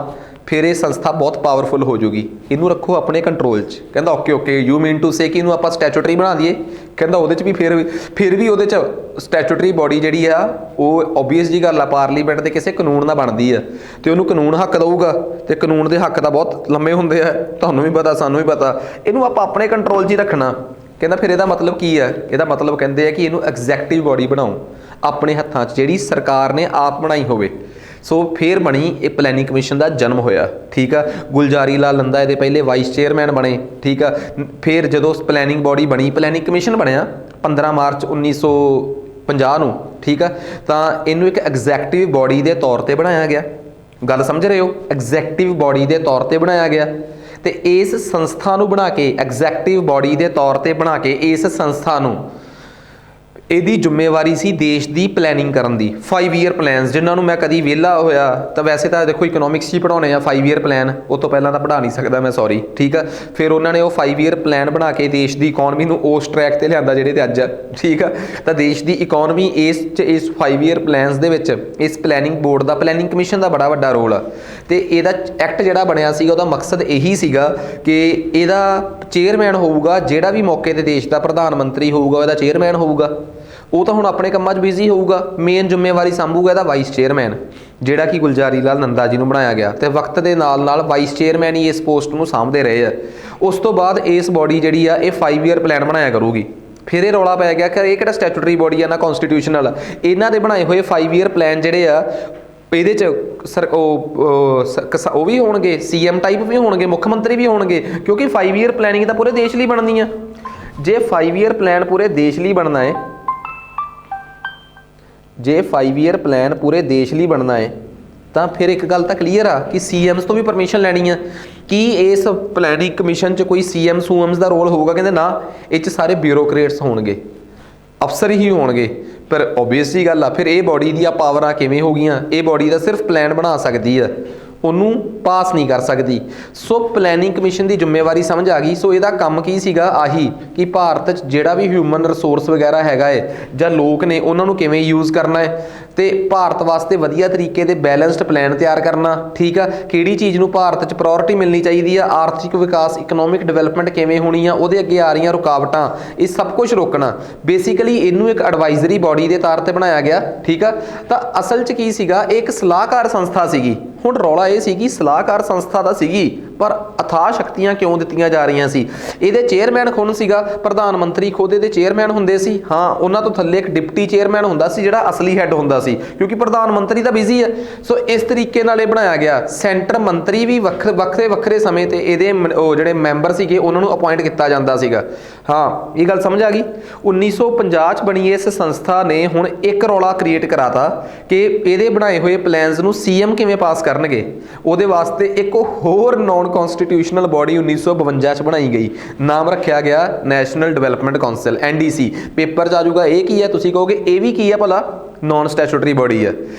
ਫਿਰ ਇਹ ਸੰਸਥਾ ਬਹੁਤ ਪਾਵਰਫੁਲ ਹੋ ਜੂਗੀ, ਇਹਨੂੰ ਰੱਖੋ ਆਪਣੇ ਕੰਟਰੋਲ 'ਚ। ਕਹਿੰਦਾ okay you mean to say ਕਿ ਇਹਨੂੰ ਆਪਾਂ ਸਟੈਚੂਟਰੀ ਬਣਾ ਦਈਏ। ਕਹਿੰਦਾ ਉਹਦੇ 'ਚ ਵੀ ਫਿਰ ਵੀ ਉਹਦੇ 'ਚ ਸਟੈਚੂਟਰੀ ਬੋਡੀ ਜਿਹੜੀ ਆ ਉਹ ਓਬਵੀਅਸ ਜੀ ਗੱਲ ਆ, ਪਾਰਲੀਮੈਂਟ ਦੇ ਕਿਸੇ ਕਾਨੂੰਨ ਨਾਲ ਬਣਦੀ ਆ, ਤੇ ਉਹਨੂੰ ਕਾਨੂੰਨ ਹੱਕ ਦਊਗਾ, ਤੇ ਕਾਨੂੰਨ ਦੇ ਹੱਕ ਤਾਂ ਬਹੁਤ ਲੰਮੇ ਹੁੰਦੇ ਆ, ਤੁਹਾਨੂੰ ਵੀ ਪਤਾ ਸਾਨੂੰ ਵੀ ਪਤਾ। ਇਹਨੂੰ ਆਪਾਂ ਆਪਣੇ ਕੰਟਰੋਲ 'ਚ ਹੀ ਰੱਖਣਾ। ਕਹਿੰਦਾ ਫਿਰ ਇਹਦਾ ਮਤਲਬ ਕੀ ਆ? ਇਹਦਾ ਮਤਲਬ ਕਹਿੰਦੇ ਆ ਕਿ ਇਹਨੂੰ ਐਗਜ਼ੈਕਟਿਵ ਬੋਡੀ ਬਣਾਓ ਆਪਣੇ ਹੱਥਾਂ 'ਚ, ਜਿਹੜੀ ਸਰਕਾਰ ਨੇ ਆਪ ਬਣਾਈ ਹੋਵੇ। ਸੋ ਫਿਰ ਬਣੀ ਇਹ ਪਲੈਨਿੰਗ ਕਮਿਸ਼ਨ ਦਾ ਜਨਮ ਹੋਇਆ, ਠੀਕ ਆ। ਗੁਲਜ਼ਾਰੀ ਲਾਲ ਨੰਦਾ ਇਹਦੇ ਪਹਿਲੇ ਵਾਈਸ ਚੇਅਰਮੈਨ ਬਣੇ, ਠੀਕ ਆ। ਫਿਰ ਜਦੋਂ ਪਲੈਨਿੰਗ ਬੋਡੀ ਬਣੀ, ਪਲੈਨਿੰਗ ਕਮਿਸ਼ਨ ਬਣਿਆ 15 ਮਾਰਚ 1950 ਨੂੰ, ਠੀਕ ਆ। ਤਾਂ ਇਹਨੂੰ ਇੱਕ ਐਗਜ਼ੈਕਟਿਵ ਬੋਡੀ ਦੇ ਤੌਰ 'ਤੇ ਬਣਾਇਆ ਗਿਆ। ਗੱਲ ਸਮਝ ਰਹੇ ਹੋ? ਐਗਜ਼ੈਕਟਿਵ ਬੋਡੀ ਦੇ ਤੌਰ 'ਤੇ ਬਣਾਇਆ ਗਿਆ, ਤੇ ਇਸ ਸੰਸਥਾ ਨੂੰ ਬਣਾ ਕੇ, ਐਗਜ਼ੈਕਟਿਵ ਬੋਡੀ ਦੇ ਤੌਰ 'ਤੇ ਬਣਾ ਕੇ ਇਸ ਸੰਸਥਾ ਨੂੰ, ਇਹਦੀ ਜ਼ਿੰਮੇਵਾਰੀ ਸੀ ਦੇਸ਼ ਦੀ ਪਲੈਨਿੰਗ ਕਰਨ ਦੀ। 5 ਈਅਰ ਪਲਾਨਸ, ਜਿਨ੍ਹਾਂ ਨੂੰ ਮੈਂ ਕਦੀ ਵਿਹਲਾ ਹੋਇਆ ਤਾਂ ਵੈਸੇ ਤਾਂ ਦੇਖੋ ਇਕਨੋਮਿਕਸ 'ਚ ਹੀ ਪੜ੍ਹਾਉਣੇ ਆ 5 ਈਅਰ ਪਲਾਨ, ਉਹ ਤੋਂ ਪਹਿਲਾਂ ਤਾਂ ਪੜ੍ਹਾ ਨਹੀਂ ਸਕਦਾ ਮੈਂ, ਸੌਰੀ, ਠੀਕ ਆ। ਫਿਰ ਉਹਨਾਂ ਨੇ ਉਹ 5 ਈਅਰ ਪਲਾਨ ਬਣਾ ਕੇ ਦੇਸ਼ ਦੀ ਇਕੋਨਮੀ ਨੂੰ ਉਸ ਟਰੈਕ 'ਤੇ ਲਿਆਂਦਾ ਜਿਹੜੇ ਤੇ ਅੱਜ ਆ, ਠੀਕ ਆ। ਤਾਂ ਦੇਸ਼ ਦੀ ਇਕੋਨਮੀ ਇਸ 5 ਈਅਰ ਪਲਾਨਸ ਦੇ ਵਿੱਚ ਇਸ ਪਲੈਨਿੰਗ ਬੋਰਡ ਦਾ, ਪਲੈਨਿੰਗ ਕਮਿਸ਼ਨ ਦਾ ਬੜਾ ਵੱਡਾ ਰੋਲ ਆ। ਤੇ ਇਹਦਾ ਐਕਟ ਜਿਹੜਾ ਬਣਿਆ ਸੀਗਾ ਉਹਦਾ ਮਕਸਦ ਇਹੀ ਸੀਗਾ ਕਿ ਇਹਦਾ ਚੇਅਰਮੈਨ ਹੋਊਗਾ ਜਿਹੜਾ ਵੀ ਮੌਕੇ 'ਤੇ ਦੇਸ਼ ਦਾ ਪ੍ਰਧਾਨ ਮੰਤਰੀ ਹੋਊਗਾ, ਇਹਦਾ ਚੇਅਰਮੈਨ ਹੋਊਗਾ। ਉਹ ਤਾਂ ਹੁਣ ਆਪਣੇ ਕੰਮਾਂ 'ਚ ਬਿਜ਼ੀ ਹੋਊਗਾ, ਮੇਨ ਜ਼ਿੰਮੇਵਾਰੀ ਸੰਭੂਗਾ ਇਹਦਾ ਵਾਈਸ ਚੇਅਰਮੈਨ, ਜਿਹੜਾ ਕਿ ਗੁਲਜ਼ਾਰੀ ਲਾਲ ਨੰਦਾ ਜੀ ਨੂੰ ਬਣਾਇਆ ਗਿਆ, ਤੇ ਵਕਤ ਦੇ ਨਾਲ ਨਾਲ ਵਾਈਸ ਚੇਅਰਮੈਨ ਹੀ ਇਸ ਪੋਸਟ ਨੂੰ ਸਾਂਭਦੇ ਰਹੇ ਆ। ਉਸ ਤੋਂ ਬਾਅਦ ਇਸ ਬੋਡੀ ਜਿਹੜੀ ਆ ਇਹ 5 ਈਅਰ ਪਲਾਨ ਬਣਾਇਆ ਕਰੂਗੀ। ਫਿਰ ਇਹ ਰੌਲਾ ਪੈ ਗਿਆ ਕਿ ਇਹ ਕਿਹੜਾ ਸਟੈਚੂਟਰੀ ਬੋਡੀ ਆ ਨਾ ਕਨਸਟੀਟਿਊਸ਼ਨਲ। ਇਹਨਾਂ ਦੇ ਬਣਾਏ ਹੋਏ 5 ਈਅਰ ਪਲਾਨ ਜਿਹੜੇ ਆ ਇਹਦੇ 'ਚ ਉਹ ਵੀ ਹੋਣਗੇ, CM ਟਾਈਪ ਵੀ ਹੋਣਗੇ, ਮੁੱਖ ਮੰਤਰੀ ਵੀ ਹੋਣਗੇ, ਕਿਉਂਕਿ 5 ਈਅਰ ਪਲੈਨਿੰਗ ਤਾਂ ਪੂਰੇ ਦੇਸ਼ ਲਈ ਬਣਨੀ ਆ। ਜੇ 5 ਈਅਰ ਪਲਾਨ ਪੂਰੇ ਦੇਸ਼ ਲਈ ਬਣਨਾ ਹੈ, ਜੇ 5 ਈਅਰ ਪਲਾਨ ਪੂਰੇ ਦੇਸ਼ ਲਈ ਬਣਨਾ ਹੈ, ਤਾਂ ਫਿਰ ਇੱਕ ਗੱਲ ਤਾਂ ਕਲੀਅਰ ਆ ਕਿ CMs ਤੋਂ ਵੀ ਪਰਮਿਸ਼ਨ ਲੈਣੀ ਆ। ਕੀ ਇਸ ਪਲੈਨਿੰਗ ਕਮਿਸ਼ਨ 'ਚ ਕੋਈ CMs ਦਾ ਰੋਲ ਹੋਊਗਾ? ਕਹਿੰਦੇ ਨਾ, ਇਹ 'ਚ ਸਾਰੇ ਬਿਊਰੋਕਰੇਟਸ ਹੋਣਗੇ, ਅਫਸਰ ਹੀ ਹੋਣਗੇ। ਪਰ ਓਬਵੀਅਸ ਜੀ ਗੱਲ ਆ, ਫਿਰ ਇਹ ਬੋਡੀ ਦੀਆਂ ਪਾਵਰਾਂ ਕਿਵੇਂ ਹੋ ਗਈਆਂ? ਇਹ ਬੋਡੀ ਦਾ ਸਿਰਫ ਪਲਾਨ ਬਣਾ ਸਕਦੀ ਆ, ਉਹਨੂੰ ਪਾਸ ਨਹੀਂ ਕਰ ਸਕਦੀ। ਸੋ ਪਲੈਨਿੰਗ ਕਮਿਸ਼ਨ ਦੀ ਜ਼ਿੰਮੇਵਾਰੀ ਸਮਝ ਆ ਗਈ। ਸੋ ਇਹਦਾ ਕੰਮ ਕੀ ਸੀਗਾ? ਆਹੀ ਕਿ ਭਾਰਤ 'ਚ ਜਿਹੜਾ ਵੀ ਹਿਊਮਨ ਰਿਸੋਰਸ ਵਗੈਰਾ ਹੈਗਾ ਹੈ ਜਾਂ ਲੋਕ ਨੇ, ਉਹਨਾਂ ਨੂੰ ਕਿਵੇਂ ਯੂਜ਼ ਕਰਨਾ ਹੈ, ਤੇ ਭਾਰਤ ਵਾਸਤੇ ਵਧੀਆ ਤਰੀਕੇ ਦੇ ਬੈਲੈਂਸਡ ਪਲਾਨ ਤਿਆਰ ਕਰਨਾ, ਠੀਕ ਆ। ਕਿਹੜੀ ਚੀਜ਼ ਨੂੰ ਭਾਰਤ 'ਚ ਪ੍ਰਾਇੋਰਟੀ ਮਿਲਣੀ ਚਾਹੀਦੀ ਆ, ਆਰਥਿਕ ਵਿਕਾਸ, ਇਕਨੋਮਿਕ ਡਿਵੈਲਪਮੈਂਟ ਕਿਵੇਂ ਹੋਣੀ ਆ, ਉਹਦੇ ਅੱਗੇ ਆ ਰਹੀਆਂ ਰੁਕਾਵਟਾਂ, ਇਹ ਸਭ ਕੁਝ ਰੋਕਣਾ। ਬੇਸਿਕਲੀ ਇਹਨੂੰ ਇੱਕ ਐਡਵਾਈਜ਼ਰੀ ਬੋਡੀ ਦੇ ਤੌਰ 'ਤੇ ਬਣਾਇਆ ਗਿਆ, ਠੀਕ ਆ। ਤਾਂ ਅਸਲ 'ਚ ਕੀ ਸੀਗਾ? ਇਹ ਇੱਕ ਸਲਾਹਕਾਰ ਸੰਸਥਾ ਸੀਗੀ। ਹੁਣ ਰੌਲਾ ਇਹ ਸੀ ਕਿ ਸਲਾਹਕਾਰ ਸੰਸਥਾ ਤਾਂ ਸੀਗੀ, ਪਰ ਅਥਾਹ ਸ਼ਕਤੀਆਂ ਕਿਉਂ ਦਿੱਤੀਆਂ ਜਾ ਰਹੀਆਂ ਸੀ? ਇਹਦੇ ਚੇਅਰਮੈਨ ਖੁਦ ਸੀਗਾ, ਪ੍ਰਧਾਨ ਮੰਤਰੀ ਖੁਦ ਇਹਦੇ ਚੇਅਰਮੈਨ ਹੁੰਦੇ ਸੀ। ਹਾਂ, ਉਹਨਾਂ ਤੋਂ ਥੱਲੇ ਇੱਕ ਡਿਪਟੀ ਚੇਅਰਮੈਨ ਹੁੰਦਾ ਸੀ ਜਿਹੜਾ ਅਸਲੀ ਹੈੱਡ ਹੁੰਦਾ ਸੀ, ਕਿਉਂਕਿ ਪ੍ਰਧਾਨ ਮੰਤਰੀ ਤਾਂ ਬਿਜ਼ੀ ਹੈ। ਸੋ ਇਸ ਤਰੀਕੇ ਨਾਲ ਇਹ ਬਣਾਇਆ ਗਿਆ। ਸੈਂਟਰ ਮੰਤਰੀ ਵੀ ਵੱਖਰੇ ਸਮੇਂ ਤੇ ਇਹਦੇ ਉਹ ਜਿਹੜੇ ਮੈਂਬਰ ਸੀਗੇ ਉਹਨਾਂ ਨੂੰ ਅਪਾਇੰਟ ਕੀਤਾ ਜਾਂਦਾ ਸੀਗਾ। ਹਾਂ, ਇਹ ਗੱਲ ਸਮਝ ਆ ਗਈ। 1950 'ਚ ਬਣੀ ਇਸ ਸੰਸਥਾ ਨੇ ਹੁਣ ਇੱਕ ਰੌਲਾ ਕ੍ਰੀਏਟ ਕਰਾਤਾ ਕਿ ਇਹਦੇ ਬਣਾਏ ਹੋਏ ਪਲਾਨਸ ਨੂੰ CM ਕਿਵੇਂ ਪਾਸ ਕਰਨਗੇ। ਉਹਦੇ ਵਾਸਤੇ ਇੱਕ ਹੋਰ ਨੌਨ ਕਨਸਟੀਟਿਊਸ਼ਨਲ ਬੋਡੀ 1952 'ਚ ਬਣਾਈ ਗਈ, ਨਾਮ ਰੱਖਿਆ ਗਿਆ national development council, NDC। Paper 'ਚ ਆ ਜਾਊਗਾ ਇਹ ਕੀ ਹੈ, ਤੁਸੀਂ ਕਹੋਗੇ ਇਹ ਵੀ ਕੀ ਹੈ ਭਲਾ? ਨੌਨ ਸਟੈਚੂਟਰੀ ਬੋਡੀ ਹੈ।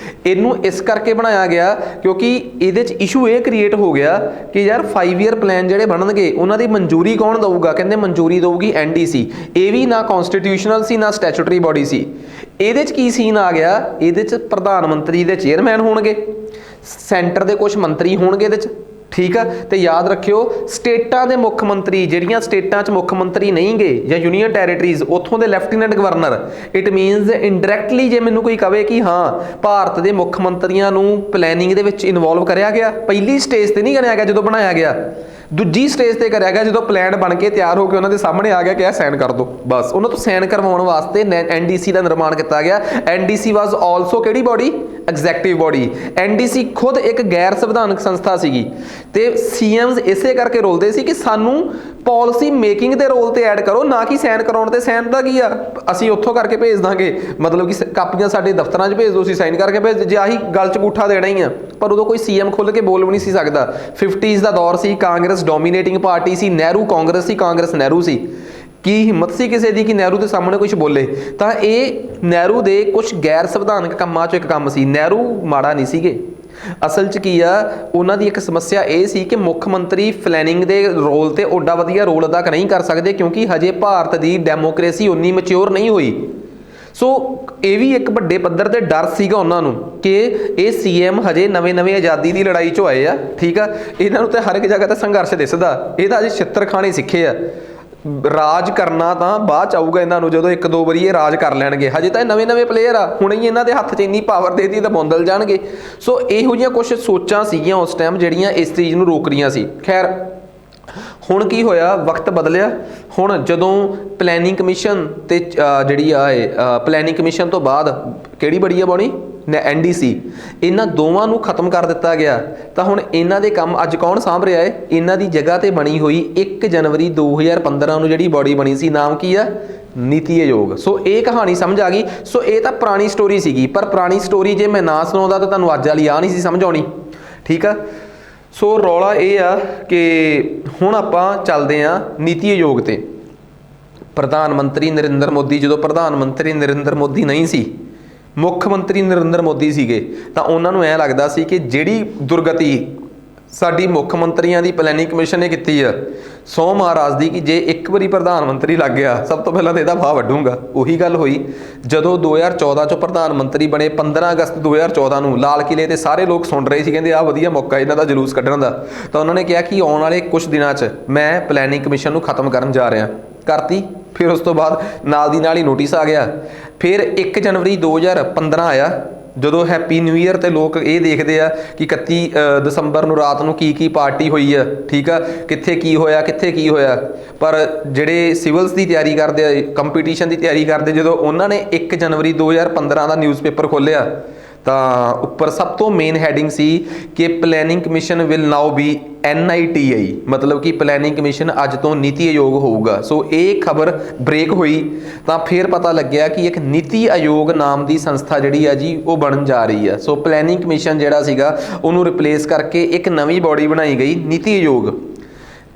ਇਹਨੂੰ ਇਸ ਕਰਕੇ ਬਣਾਇਆ ਗਿਆ ਕਿਉਂਕਿ ਇਹਦੇ 'ਚ ਇਸ਼ੂ ਇਹ ਕ੍ਰੀਏਟ ਹੋ ਗਿਆ ਕਿ ਯਾਰ 5 ਈਅਰ ਪਲਾਨ ਜਿਹੜੇ ਬਣਨਗੇ ਉਹਨਾਂ ਦੀ ਮਨਜ਼ੂਰੀ ਕੌਣ ਦਊਗਾ? ਕਹਿੰਦੇ ਮਨਜ਼ੂਰੀ ਦਊਗੀ NDC। ਇਹ ਵੀ ਨਾ ਕਨਸਟੀਟਿਊਸ਼ਨਲ ਸੀ ਨਾ ਸਟੈਚੂਟਰੀ ਬੋਡੀ ਸੀ। ਇਹਦੇ 'ਚ ਕੀ ਸੀਨ ਆ ਗਿਆ? ਇਹਦੇ 'ਚ ਪ੍ਰਧਾਨ ਮੰਤਰੀ ਦੇ ਚੇਅਰਮੈਨ ਹੋਣਗੇ, ਸੈਂਟਰ ਦੇ ਕੁਝ ਮੰਤਰੀ ਹੋਣਗੇ ਇਹਦੇ 'ਚ, ਠੀਕ ਆ। ਤੇ ਯਾਦ ਰੱਖਿਓ, ਸਟੇਟਾਂ ਦੇ ਮੁੱਖ ਮੰਤਰੀ, ਜਿਹੜੀਆਂ ਸਟੇਟਾਂ 'ਚ ਮੁੱਖ ਮੰਤਰੀ ਨਹੀਂ ਗੇ ਜਾਂ ਯੂਨੀਅਨ ਟੈਰੀਟਰੀਜ਼, ਉੱਥੋਂ ਦੇ lieutenant governor. It means indirectly ਜੇ ਮੈਨੂੰ ਕੋਈ ਕਵੇ ਕਿ ਹਾਂ ਭਾਰਤ ਦੇ ਮੁੱਖ ਮੰਤਰੀਆਂ ਨੂੰ ਪਲੈਨਿੰਗ ਦੇ ਵਿੱਚ ਇਨਵੋਲਵ ਕਰਿਆ ਗਿਆ, ਪਹਿਲੀ ਸਟੇਜ ਤੇ ਨਹੀਂ ਕਰਿਆ ਗਿਆ ਜਦੋਂ ਬਣਾਇਆ ਗਿਆ, ਦੂਜੀ ਸਟੇਜ ਤੇ ਕਰਿਆ ਗਿਆ ਜਦੋਂ ਪਲਾਨ ਬਣ ਕੇ ਤਿਆਰ ਹੋ ਕੇ ਉਹਨਾਂ ਦੇ ਸਾਹਮਣੇ ਆ ਗਿਆ ਕਿ ਇਹ ਸਾਈਨ ਕਰ ਦਿਓ। ਬਸ ਉਹਨਾਂ ਤੋਂ ਸਾਈਨ ਕਰਵਾਉਣ ਵਾਸਤੇ NDC ਦਾ ਨਿਰਮਾਣ ਕੀਤਾ ਗਿਆ। NDC ਵਾਜ਼ ਆਲਸੋ ਕਿਹੜੀ ਬੋਡੀ? Executive body. NDC ਖੁਦ ਇੱਕ ਗੈਰ ਸੰਵਿਧਾਨਕ ਸੰਸਥਾ ਸੀਗੀ, ਤੇ CMs ਇਸੇ ਕਰਕੇ ਰੋਲਦੇ ਸੀ ਕਿ ਸਾਨੂੰ ਪਾਲਿਸੀ ਮੇਕਿੰਗ ਦੇ ਰੋਲ ਤੇ ਐਡ ਕਰੋ, ਨਾ ਕਿ ਸਾਈਨ ਕਰਾਉਣ ਤੇ। ਸਾਈਨ ਦਾ ਕੀ ਆ? ਅਸੀਂ ਉੱਥੋਂ ਕਰਕੇ ਭੇਜ ਦਾਂਗੇ, ਮਤਲਬ ਕਿ ਕਾਪੀਆਂ ਸਾਡੇ ਦਫ਼ਤਰਾਂ 'ਚ ਭੇਜ ਦਿਓ, ਅਸੀਂ ਸਾਈਨ ਕਰਕੇ ਭੇਜ, ਜੇ ਆਹੀ ਗੱਲ 'ਚ ਅੰਗੂਠਾ ਦੇਣਾ ਹੀ ਆ। ਪਰ ਉਦੋਂ ਕੋਈ CM ਖੁੱਲ੍ਹ ਕੇ ਬੋਲ ਵੀ ਨਹੀਂ ਸੀ ਸਕਦਾ। 50s ਦਾ ਦੌਰ ਸੀ, ਕਾਂਗਰਸ ਡੋਮੀਨੇਟਿੰਗ ਪਾਰਟੀ ਸੀ, ਨਹਿਰੂ ਕਾਂਗਰਸ ਸੀ, ਕਾਂਗਰਸ ਨਹਿਰੂ ਸੀ। ਕੀ ਹਿੰਮਤ ਸੀ ਕਿਸੇ ਦੀ ਕਿ ਨਹਿਰੂ ਦੇ ਸਾਹਮਣੇ ਕੁਝ ਬੋਲੇ? ਤਾਂ ਇਹ ਨਹਿਰੂ ਦੇ ਕੁਝ ਗੈਰ ਸੰਵਿਧਾਨਕ ਕੰਮਾਂ 'ਚੋਂ ਇੱਕ ਕੰਮ ਸੀ। ਨਹਿਰੂ ਮਾੜਾ ਨਹੀਂ ਸੀਗੇ। ਅਸਲ 'ਚ ਕੀ ਆ, ਉਹਨਾਂ ਦੀ ਇੱਕ ਸਮੱਸਿਆ ਇਹ ਸੀ ਕਿ ਮੁੱਖ ਮੰਤਰੀ ਪਲੈਨਿੰਗ ਦੇ ਰੋਲ ਤੇ ਓਡਾ ਵਧੀਆ ਰੋਲ ਅਦਾ ਨਹੀਂ ਕਰ ਸਕਦੇ, ਕਿਉਂਕਿ ਹਜੇ ਭਾਰਤ ਦੀ ਡੈਮੋਕ੍ਰੇਸੀ ਉਨੀ ਮੈਚਿਓਰ ਨਹੀਂ ਹੋਈ। ਸੋ ਇਹ ਵੀ ਇੱਕ ਵੱਡੇ ਪੱਧਰ ਤੇ ਡਰ ਸੀਗਾ ਉਹਨਾਂ ਨੂੰ ਕਿ ਇਹ ਸੀਐਮ ਹਜੇ ਨਵੇਂ ਆਜ਼ਾਦੀ ਦੀ ਲੜਾਈ 'ਚੋਂ ਆਏ ਆ, ਠੀਕ ਆ, ਇਹਨਾਂ ਨੂੰ ਤਾਂ ਹਰ ਇੱਕ ਜਗ੍ਹਾ ਤੇ ਸੰਘਰਸ਼ ਦਿਸਦਾ, ਇਹ ਤਾਂ ਅਜੇ ਛਿੱਤਰ ਖਾਣੇ ਸਿੱਖੇ ਆ। ਰਾਜ ਕਰਨਾ ਤਾਂ ਬਾਅਦ ਚ ਆਊਗਾ ਇਹਨਾਂ ਨੂੰ, ਜਦੋਂ ਇੱਕ ਦੋ ਵਾਰੀ ਇਹ ਰਾਜ ਕਰ ਲੈਣਗੇ, ਹਜੇ ਤਾਂ ਇਹ ਨਵੇਂ ਪਲੇਅਰ ਆ, ਹੁਣੇ ਹੀ ਇਹਨਾਂ ਦੇ ਹੱਥ 'ਚ ਇੰਨੀ ਪਾਵਰ ਦੇ ਦਿੱਤੀ ਤਾਂ ਬੌਂਦਲ ਜਾਣਗੇ। ਸੋ ਇਹੋ ਜਿਹੀਆਂ ਕੁਛ ਸੋਚਾਂ ਸੀਗੀਆਂ ਉਸ ਟਾਈਮ ਜਿਹੜੀਆਂ ਇਸ ਚੀਜ਼ ਨੂੰ ਰੋਕ ਰਹੀਆਂ ਸੀ। ਖੈਰ ਹੁਣ ਕੀ ਹੋਇਆ, ਵਕਤ ਬਦਲਿਆ। ਹੁਣ ਜਦੋਂ ਪਲੈਨਿੰਗ ਕਮਿਸ਼ਨ ਤੇ ਜਿਹੜੀ ਆ ਪਲੈਨਿੰਗ ਕਮਿਸ਼ਨ ਤੋਂ ਬਾਅਦ ਕਿਹੜੀ ਬੜੀ ਆ ਬਣੀ NDC, ਇਹਨਾਂ ਦੋਵਾਂ ਨੂੰ ਖਤਮ ਕਰ ਦਿੱਤਾ ਗਿਆ, ਤਾਂ ਹੁਣ ਇਹਨਾਂ ਦੇ ਕੰਮ ਅੱਜ ਕੌਣ ਸਾਂਭ ਰਿਹਾ ਹੈ? ਇਹਨਾਂ ਦੀ ਜਗ੍ਹਾ ਤੇ ਬਣੀ ਹੋਈ 1 ਜਨਵਰੀ 2015 ਨੂੰ ਜਿਹੜੀ ਬੋਡੀ ਬਣੀ ਸੀ, ਨਾਮ ਕੀ ਆ? ਨੀਤੀ ਆਯੋਗ। ਸੋ ਇਹ ਕਹਾਣੀ ਸਮਝ ਆ ਗਈ। ਸੋ ਇਹ ਤਾਂ ਪੁਰਾਣੀ ਸਟੋਰੀ ਸੀਗੀ, ਪਰ ਪੁਰਾਣੀ ਸਟੋਰੀ ਜੇ ਮੈਂ ਨਾ ਸੁਣਾਉਂਦਾ ਤਾਂ ਤੁਹਾਨੂੰ ਅੱਜ ਵਾਲੀ ਆ ਨਹੀਂ ਸੀ ਸਮਝ ਆਉਣੀ, ਠੀਕ ਆ। ਸੋ ਰੌਲਾ ਇਹ ਆ ਕਿ ਹੁਣ ਆਪਾਂ ਚੱਲਦੇ ਹਾਂ ਨੀਤੀ ਆਯੋਗ ਤੇ। ਪ੍ਰਧਾਨ ਮੰਤਰੀ ਨਰਿੰਦਰ ਮੋਦੀ, ਜਦੋਂ ਪ੍ਰਧਾਨ ਮੰਤਰੀ ਨਰਿੰਦਰ ਮੋਦੀ ਨਹੀਂ ਸੀ, ਮੁੱਖ ਮੰਤਰੀ ਨਰਿੰਦਰ ਮੋਦੀ ਸੀਗੇ, ਤਾਂ ਉਹਨਾਂ ਨੂੰ ਐਂ ਲੱਗਦਾ ਸੀ ਕਿ ਜਿਹੜੀ ਦੁਰਗਤੀ ਸਾਡੀ ਮੁੱਖ ਮੰਤਰੀਆਂ ਦੀ ਪਲੈਨਿੰਗ ਕਮਿਸ਼ਨ ਨੇ ਕੀਤੀ ਆ, ਸਹੁੰ ਮਹਾਰਾਜ ਦੀ, ਕਿ ਜੇ ਇੱਕ ਵਾਰੀ ਪ੍ਰਧਾਨ ਮੰਤਰੀ ਲੱਗ ਗਿਆ ਸਭ ਤੋਂ ਪਹਿਲਾਂ ਤਾਂ ਇਹਦਾ ਫਾਹ ਵੱਢੂਗਾ। ਉਹੀ ਗੱਲ ਹੋਈ ਜਦੋਂ 2014 'ਚੋਂ ਪ੍ਰਧਾਨ ਮੰਤਰੀ ਬਣੇ। 15 ਅਗਸਤ 2014 ਨੂੰ ਲਾਲ ਕਿਲੇ ਤੇ ਸਾਰੇ ਲੋਕ ਸੁਣ ਰਹੇ ਸੀ, ਕਹਿੰਦੇ ਆਹ ਵਧੀਆ ਮੌਕਾ ਇਹਨਾਂ ਦਾ ਜਲੂਸ ਕੱਢਣ ਦਾ। ਤਾਂ ਉਹਨਾਂ ਨੇ ਕਿਹਾ ਕਿ ਆਉਣ ਵਾਲੇ ਕੁਝ ਦਿਨਾਂ 'ਚ ਮੈਂ ਪਲੈਨਿੰਗ ਕਮਿਸ਼ਨ ਨੂੰ ਖਤਮ ਕਰਨ ਜਾ ਰਿਹਾ। ਕਰਤੀ। ਫਿਰ ਉਸ ਤੋਂ ਬਾਅਦ ਨਾਲ ਦੀ ਨਾਲ ਹੀ ਨੋਟਿਸ ਆ ਗਿਆ। ਫਿਰ 1 ਜਨਵਰੀ 2015 ਆਇਆ, ਜਦੋਂ ਹੈਪੀ ਨਿਊ ਈਅਰ ਤੇ ਲੋਕ ਇਹ ਦੇਖਦੇ ਆ ਕਿ 31 ਦਸੰਬਰ ਨੂੰ ਰਾਤ ਨੂੰ ਕੀ ਪਾਰਟੀ ਹੋਈ ਆ, ਠੀਕ ਆ, ਕਿੱਥੇ ਕੀ ਹੋਇਆ। ਪਰ ਜਿਹੜੇ ਸਿਵਲਸ ਦੀ ਤਿਆਰੀ ਕਰਦੇ ਆ, ਕੰਪੀਟੀਸ਼ਨ ਦੀ ਤਿਆਰੀ ਕਰਦੇ, ਜਦੋਂ ਉਹਨਾਂ ਨੇ 1 ਜਨਵਰੀ 2015 ਦਾ ਨਿਊਜ਼ਪੇਪਰ ਖੋਲ੍ਹਿਆ ਤਾਂ ਉੱਪਰ ਸਭ ਤੋਂ ਮੇਨ ਹੈਡਿੰਗ ਸੀ ਕਿ planning commission will now B NITI, ਮਤਲਬ ਕਿ ਪਲੈਨਿੰਗ ਕਮਿਸ਼ਨ ਅੱਜ ਤੋਂ ਨੀਤੀ ਆਯੋਗ ਹੋਊਗਾ। ਸੋ ਇਹ ਖਬਰ ਬ੍ਰੇਕ ਹੋਈ ਤਾਂ ਫਿਰ ਪਤਾ ਲੱਗਿਆ ਕਿ ਇੱਕ ਨੀਤੀ ਆਯੋਗ ਨਾਮ ਦੀ ਸੰਸਥਾ ਜਿਹੜੀ ਆ ਜੀ ਉਹ ਬਣਨ ਜਾ ਰਹੀ ਆ। ਸੋ ਪਲੈਨਿੰਗ ਕਮਿਸ਼ਨ ਜਿਹੜਾ ਸੀਗਾ ਉਹਨੂੰ ਰਿਪਲੇਸ ਕਰਕੇ ਇੱਕ ਨਵੀਂ ਬੋਡੀ ਬਣਾਈ ਗਈ, ਨੀਤੀ ਆਯੋਗ।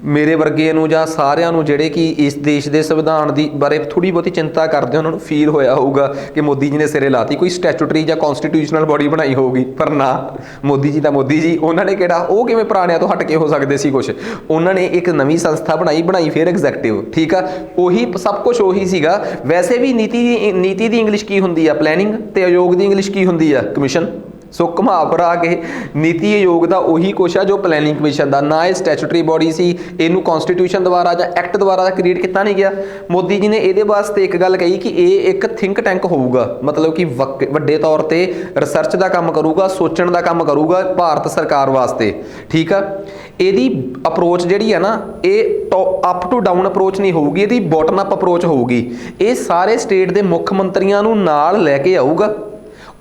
ਮੇਰੇ ਵਰਗੇ ਨੂੰ ਜਾਂ ਸਾਰਿਆਂ ਨੂੰ ਜਿਹੜੇ ਕਿ ਇਸ ਦੇਸ਼ ਦੇ ਸੰਵਿਧਾਨ ਦੀ ਬਾਰੇ ਥੋੜ੍ਹੀ ਬਹੁਤੀ ਚਿੰਤਾ ਕਰਦੇ, ਉਹਨਾਂ ਨੂੰ ਫੀਲ ਹੋਇਆ ਹੋਊਗਾ ਕਿ ਮੋਦੀ ਜੀ ਨੇ ਸਿਰੇ ਲਾਤੀ, ਕੋਈ ਸਟੈਚੂਟਰੀ ਜਾਂ ਕੌਨਸਟੀਟਿਊਸ਼ਨਲ ਬੋਡੀ ਬਣਾਈ ਹੋਊਗੀ। ਪਰ ਨਾ, ਮੋਦੀ ਜੀ ਤਾਂ ਮੋਦੀ ਜੀ, ਉਹਨਾਂ ਨੇ ਕਿਹੜਾ, ਉਹ ਕਿਵੇਂ ਪੁਰਾਣਿਆਂ ਤੋਂ ਹਟ ਕੇ ਹੋ ਸਕਦੇ ਸੀ ਕੁਛ। ਉਹਨਾਂ ਨੇ ਇੱਕ ਨਵੀਂ ਸੰਸਥਾ ਬਣਾਈ ਫਿਰ ਐਗਜ਼ੈਕਟਿਵ, ਠੀਕ ਆ, ਉਹੀ ਸਭ ਕੁਛ ਉਹੀ ਸੀਗਾ। ਵੈਸੇ ਵੀ ਨੀਤੀ ਦੀ ਇੰਗਲਿਸ਼ ਕੀ ਹੁੰਦੀ ਆ? ਪਲੈਨਿੰਗ। ਤੇ ਆਯੋਗ ਦੀ ਇੰਗਲਿਸ਼ ਕੀ ਹੁੰਦੀ ਆ? ਕਮਿਸ਼ਨ। ਸੋ ਘੁਮਾ ਫਿਰਾ ਕੇ ਨੀਤੀ ਆਯੋਗ ਦਾ ਉਹੀ ਕੁਛ ਆ ਜੋ ਪਲੈਨਿੰਗ ਕਮਿਸ਼ਨ ਦਾ। ਨਾ ਇਹ ਸਟੈਚੂਟਰੀ ਬੋਡੀ ਸੀ, ਇਹਨੂੰ ਕੌਨਸਟੀਟਿਊਸ਼ਨ ਦੁਆਰਾ ਜਾਂ ਐਕਟ ਦੁਆਰਾ ਕ੍ਰੀਏਟ ਕੀਤਾ ਨਹੀਂ ਗਿਆ। ਮੋਦੀ ਜੀ ਨੇ ਇਹਦੇ ਵਾਸਤੇ ਇੱਕ ਗੱਲ ਕਹੀ ਕਿ ਇਹ ਇੱਕ ਥਿੰਕ ਟੈਂਕ ਹੋਊਗਾ, ਮਤਲਬ ਕਿ ਵੱਡੇ ਤੌਰ ਤੇ ਰਿਸਰਚ ਦਾ ਕੰਮ ਕਰੂਗਾ, ਸੋਚਣ ਦਾ ਕੰਮ ਕਰੂਗਾ ਭਾਰਤ ਸਰਕਾਰ ਵਾਸਤੇ, ਠੀਕ ਆ। ਇਹਦੀ ਅਪਰੋਚ ਜਿਹੜੀ ਆ ਨਾ, ਇਹ ਅਪ ਟੂ ਡਾਊਨ ਅਪਰੋਚ ਨਹੀਂ ਹੋਊਗੀ, ਇਹਦੀ ਬੋਟਮ ਅਪ ਅਪਰੋਚ ਹੋਊਗੀ। ਇਹ ਸਾਰੇ ਸਟੇਟ ਦੇ ਮੁੱਖ ਮੰਤਰੀਆਂ ਨੂੰ ਨਾਲ ਲੈ ਕੇ ਆਊਗਾ,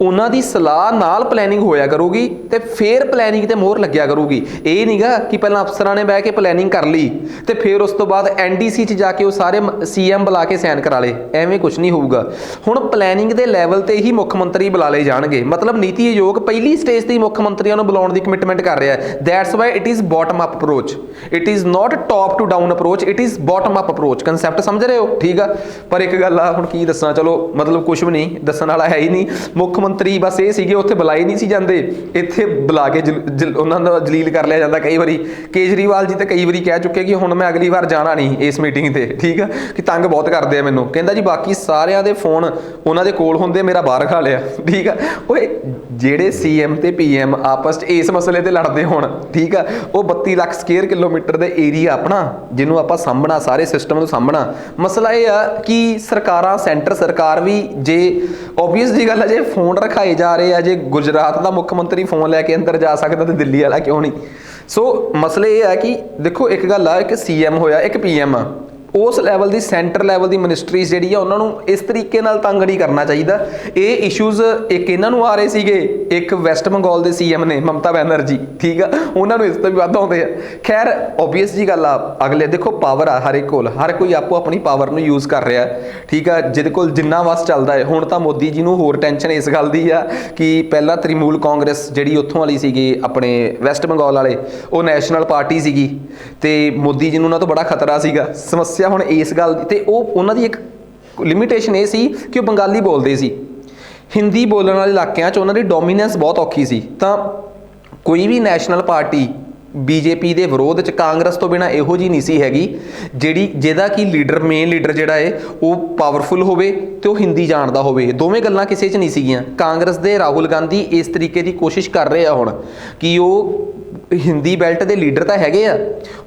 ਉਹਨਾਂ ਦੀ ਸਲਾਹ ਨਾਲ ਪਲੈਨਿੰਗ ਹੋਇਆ ਕਰੂਗੀ ਤੇ ਫਿਰ ਪਲੈਨਿੰਗ ਤੇ ਮੋਹਰ ਲੱਗਿਆ ਕਰੂਗੀ। ਇਹ ਨਹੀਂਗਾ ਕਿ ਪਹਿਲਾਂ ਅਫਸਰਾਂ ਨੇ ਬਹਿ ਕੇ ਪਲੈਨਿੰਗ ਕਰ ਲਈ ਤੇ ਫਿਰ ਉਸ ਤੋਂ ਬਾਅਦ NDC 'ਚ ਜਾ ਕੇ ਉਹ ਸਾਰੇ CM ਬੁਲਾ ਕੇ ਸਾਈਨ ਕਰਾ ਲਏ, ਐਵੇਂ ਕੁਝ ਨਹੀਂ ਹੋਊਗਾ। ਹੁਣ ਪਲੈਨਿੰਗ ਦੇ ਲੈਵਲ ਤੇ ਹੀ ਮੁੱਖ ਮੰਤਰੀ ਬੁਲਾ ਲਏ ਜਾਣਗੇ, ਮਤਲਬ ਨੀਤੀ ਆਯੋਗ ਪਹਿਲੀ ਸਟੇਜ ਤੇ ਹੀ ਮੁੱਖ ਮੰਤਰੀਆਂ ਨੂੰ ਬੁਲਾਉਣ ਦੀ ਕਮਿਟਮੈਂਟ ਕਰ ਰਿਹਾ ਹੈ। That's why it is bottom up approach, it is not top to down approach, it is bottom up approach. Concept ਸਮਝ ਰਹੇ ਹੋ, ਠੀਕ ਆ। ਪਰ ਇੱਕ ਗੱਲ ਆ, ਹੁਣ ਕੀ ਦੱਸਾਂ, ਚਲੋ ਮਤਲਬ ਕੁਝ ਵੀ ਨਹੀਂ ਦੱਸਣ ਵਾਲਾ ਹੈ ਹੀ ਨਹੀਂ। ਮੁੱਖ ਮੰਤਰੀ ਬਸ ਇਹ ਸੀਗੇ, ਉੱਥੇ ਬੁਲਾਏ ਨਹੀਂ ਸੀ ਜਾਂਦੇ, ਇੱਥੇ ਬੁਲਾ ਕੇ ਉਹਨਾਂ ਦਾ ਜਲੀਲ ਕਰ ਲਿਆ ਜਾਂਦਾ। ਕਈ ਵਾਰੀ ਕੇਜਰੀਵਾਲ ਜੀ ਤਾਂ ਕਈ ਵਾਰੀ ਕਹਿ ਚੁੱਕੇ ਕਿ ਹੁਣ ਮੈਂ ਅਗਲੀ ਵਾਰ ਜਾਣਾ ਨਹੀਂ ਇਸ ਮੀਟਿੰਗ ਤੇ, ਠੀਕ ਆ, ਕਿ ਤੰਗ ਬਹੁਤ ਕਰਦੇ ਆ ਮੈਨੂੰ। ਕਹਿੰਦਾ ਜੀ ਬਾਕੀ ਸਾਰਿਆਂ ਦੇ ਫੋਨ ਉਹਨਾਂ ਦੇ ਕੋਲ ਹੁੰਦੇ, ਮੇਰਾ ਬਾਹਰ ਖਾ ਲਿਆ, ਠੀਕ ਆ। ਓਏ ਜਿਹੜੇ CM ਤੇ PM ਆਪਸ 'ਚ ਇਸ ਮਸਲੇ ਤੇ ਲੜਦੇ ਹੋਣ, ਠੀਕ ਆ, ਉਹ 32 ਲੱਖ ਸਕੁਅਰ ਕਿਲੋਮੀਟਰ ਦੇ ਏਰੀਆ ਆਪਣਾ, ਜਿਹਨੂੰ ਆਪਾਂ ਸਾਂਭਣਾ, ਸਾਰੇ ਸਿਸਟਮ ਨੂੰ ਸਾਂਭਣਾ। ਮਸਲਾ ਇਹ ਆ ਕਿ ਸਰਕਾਰਾਂ, ਸੈਂਟਰ ਸਰਕਾਰ ਵੀ, ਜੇ ਓਬਵੀਅਸ ਦੀ ਗੱਲ ਹੈ, ਜੇ ਫੋਨ ਰਖਾਏ ਜਾ ਰਹੇ ਆ, ਜੇ ਗੁਜਰਾਤ ਦਾ ਮੁੱਖ ਮੰਤਰੀ ਫੋਨ ਲੈ ਕੇ ਅੰਦਰ ਜਾ ਸਕਦਾ ਤੇ ਦਿੱਲੀ ਵਾਲਾ ਕਿਉਂ ਨਹੀਂ? ਸੋ ਮਸਲੇ ਇਹ ਆ ਕਿ ਦੇਖੋ, ਇੱਕ ਗੱਲ ਆ, ਇੱਕ CM ਹੋਇਆ, ਇੱਕ PM ਆ, ਉਸ ਲੈਵਲ ਦੀ ਸੈਂਟਰ ਲੈਵਲ ਦੀ ਮਿਨਿਸਟਰੀਜ਼ ਜਿਹੜੀ ਆ ਉਹਨਾਂ ਨੂੰ ਇਸ ਤਰੀਕੇ ਨਾਲ ਤੰਗ ਨਹੀਂ ਕਰਨਾ ਚਾਹੀਦਾ। ਇਹ ਇਸ਼ੂਜ਼ ਇੱਕ ਇਹਨਾਂ ਨੂੰ ਆ ਰਹੇ ਸੀਗੇ, ਇੱਕ ਵੈਸਟ ਬੰਗਾਲ ਦੇ CM ਨੇ, ਮਮਤਾ ਬੈਨਰਜੀ, ਠੀਕ ਆ, ਉਹਨਾਂ ਨੂੰ ਇਸ ਤੋਂ ਵੀ ਵੱਧ ਆਉਂਦੇ ਆ। ਖੈਰ ਓਬਵੀਅਸ ਜੀ ਗੱਲ ਆ, ਅਗਲੇ ਦੇਖੋ ਪਾਵਰ ਆ ਹਰ ਇੱਕ ਕੋਲ, ਹਰ ਕੋਈ ਆਪੋ ਆਪਣੀ ਪਾਵਰ ਨੂੰ ਯੂਜ਼ ਕਰ ਰਿਹਾ, ਠੀਕ ਆ, ਜਿਹਦੇ ਕੋਲ ਜਿੰਨਾ ਵਸ ਚੱਲਦਾ ਹੈ। ਹੁਣ ਤਾਂ ਮੋਦੀ ਜੀ ਨੂੰ ਹੋਰ ਟੈਨਸ਼ਨ ਇਸ ਗੱਲ ਦੀ ਆ ਕਿ ਪਹਿਲਾਂ ਤ੍ਰਿਣਮੂਲ ਕਾਂਗਰਸ ਜਿਹੜੀ ਉੱਥੋਂ ਵਾਲੀ ਸੀਗੀ, ਆਪਣੇ ਵੈਸਟ ਬੰਗਾਲ ਵਾਲੇ, ਉਹ ਨੈਸ਼ਨਲ ਪਾਰਟੀ ਸੀਗੀ ਤੇ ਮੋਦੀ ਜੀ ਨੂੰ ਉਹਨਾਂ ਤੋਂ ਬੜਾ ਖਤਰਾ ਸੀਗਾ। ਸਮੱਸਿਆ ਹੁਣ ਇਸ ਗੱਲ ਦੀ, ਤੇ ਉਹਨਾਂ ਦੀ ਇੱਕ ਲਿਮਿਟੇਸ਼ਨ ਇਹ ਸੀ ਕਿ ਉਹ ਬੰਗਾਲੀ ਬੋਲਦੇ ਸੀ। ਹਿੰਦੀ ਬੋਲਣ ਵਾਲੇ ਇਲਾਕਿਆਂ 'ਚ ਉਹਨਾਂ ਦੀ ਡੋਮੀਨੈਂਸ ਬਹੁਤ ਔਖੀ ਸੀ। ਤਾਂ ਕੋਈ ਵੀ ਨੈਸ਼ਨਲ ਪਾਰਟੀ ਬੀਜੇਪੀ ਦੇ ਵਿਰੋਧ 'ਚ ਕਾਂਗਰਸ ਤੋਂ ਬਿਨਾਂ ਇਹੋ ਜਿਹੀ ਨਹੀਂ ਸੀ ਹੈਗੀ ਜਿਹਦਾ ਕਿ ਮੇਨ ਲੀਡਰ ਜਿਹੜਾ ਹੈ ਉਹ ਪਾਵਰਫੁਲ ਹੋਵੇ ਤੇ ਉਹ ਹਿੰਦੀ ਜਾਣਦਾ ਹੋਵੇ। ਦੋਵੇਂ ਗੱਲਾਂ ਕਿਸੇ 'ਚ ਨਹੀਂ ਸੀਗੀਆਂ। ਕਾਂਗਰਸ ਦੇ ਰਾਹੁਲ ਗਾਂਧੀ ਇਸ ਤਰੀਕੇ ਦੀ ਕੋਸ਼ਿਸ਼ ਕਰ ਰਹੇ ਆ ਹੁਣ ਕਿ ਉਹ ਹਿੰਦੀ ਬੈਲਟ ਦੇ ਲੀਡਰ ਤਾਂ ਹੈਗੇ ਆ,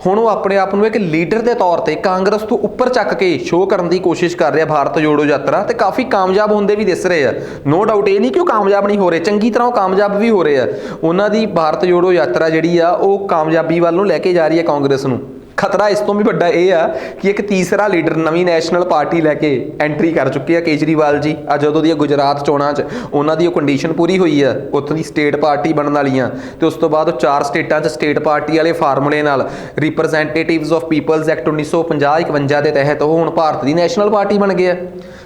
ਹੁਣ ਉਹ ਆਪਣੇ ਆਪ ਨੂੰ ਇੱਕ ਲੀਡਰ ਦੇ ਤੌਰ ਤੇ ਕਾਂਗਰਸ ਤੋਂ ਉੱਪਰ ਚੱਕ ਕੇ ਸ਼ੋਅ ਕਰਨ ਦੀ ਕੋਸ਼ਿਸ਼ ਕਰ ਰਿਹਾ ਭਾਰਤ ਜੋੜੋ ਯਾਤਰਾ, ਤੇ ਕਾਫੀ ਕਾਮਯਾਬ ਹੁੰਦੇ ਵੀ ਦਿਸ ਰਹੇ ਆ। ਨੋ ਡਾਊਟ ਇਹ ਨਹੀਂ ਕਿ ਉਹ ਕਾਮਯਾਬ ਨਹੀਂ ਹੋ ਰਹੇ, ਚੰਗੀ ਤਰ੍ਹਾਂ ਉਹ ਕਾਮਯਾਬ ਵੀ ਹੋ ਰਹੇ ਆ। ਉਹਨਾਂ ਦੀ ਭਾਰਤ ਜੋੜੋ ਯਾਤਰਾ ਜਿਹੜੀ ਆ ਉਹ ਕਾਮਯਾਬੀ ਵੱਲ ਨੂੰ ਲੈ ਕੇ ਜਾ ਰਹੀ ਹੈ ਕਾਂਗਰਸ ਨੂੰ। ਖਤਰਾ ਇਸ ਤੋਂ ਵੀ ਵੱਡਾ ਇਹ ਆ ਕਿ ਇੱਕ ਤੀਸਰਾ ਲੀਡਰ ਨਵੀਂ ਨੈਸ਼ਨਲ ਪਾਰਟੀ ਲੈ ਕੇ ਐਂਟਰੀ ਕਰ ਚੁੱਕੇ ਆ ਕੇਜਰੀਵਾਲ ਜੀ। ਅੱਜ ਜਦੋਂ ਦੀਆਂ ਗੁਜਰਾਤ ਚੋਣਾਂ 'ਚ ਉਹਨਾਂ ਦੀ ਉਹ ਕੰਡੀਸ਼ਨ ਪੂਰੀ ਹੋਈ ਆ, ਉੱਥੋਂ ਦੀ ਸਟੇਟ ਪਾਰਟੀ ਬਣਨ ਵਾਲੀਆਂ, ਤੇ ਉਸ ਤੋਂ ਬਾਅਦ ਉਹ 4 ਸਟੇਟਾਂ 'ਚ ਸਟੇਟ ਪਾਰਟੀ ਵਾਲੇ ਫਾਰਮੂਲੇ ਨਾਲ ਰਿਪਰੈਜ਼ੈਂਟੇਟਿਵਸ ਆਫ ਪੀਪਲਸ ਐਕਟ 1950-51 ਦੇ ਤਹਿਤ ਉਹ ਹੁਣ ਭਾਰਤ ਦੀ ਨੈਸ਼ਨਲ ਪਾਰਟੀ ਬਣ ਗਏ ਆ।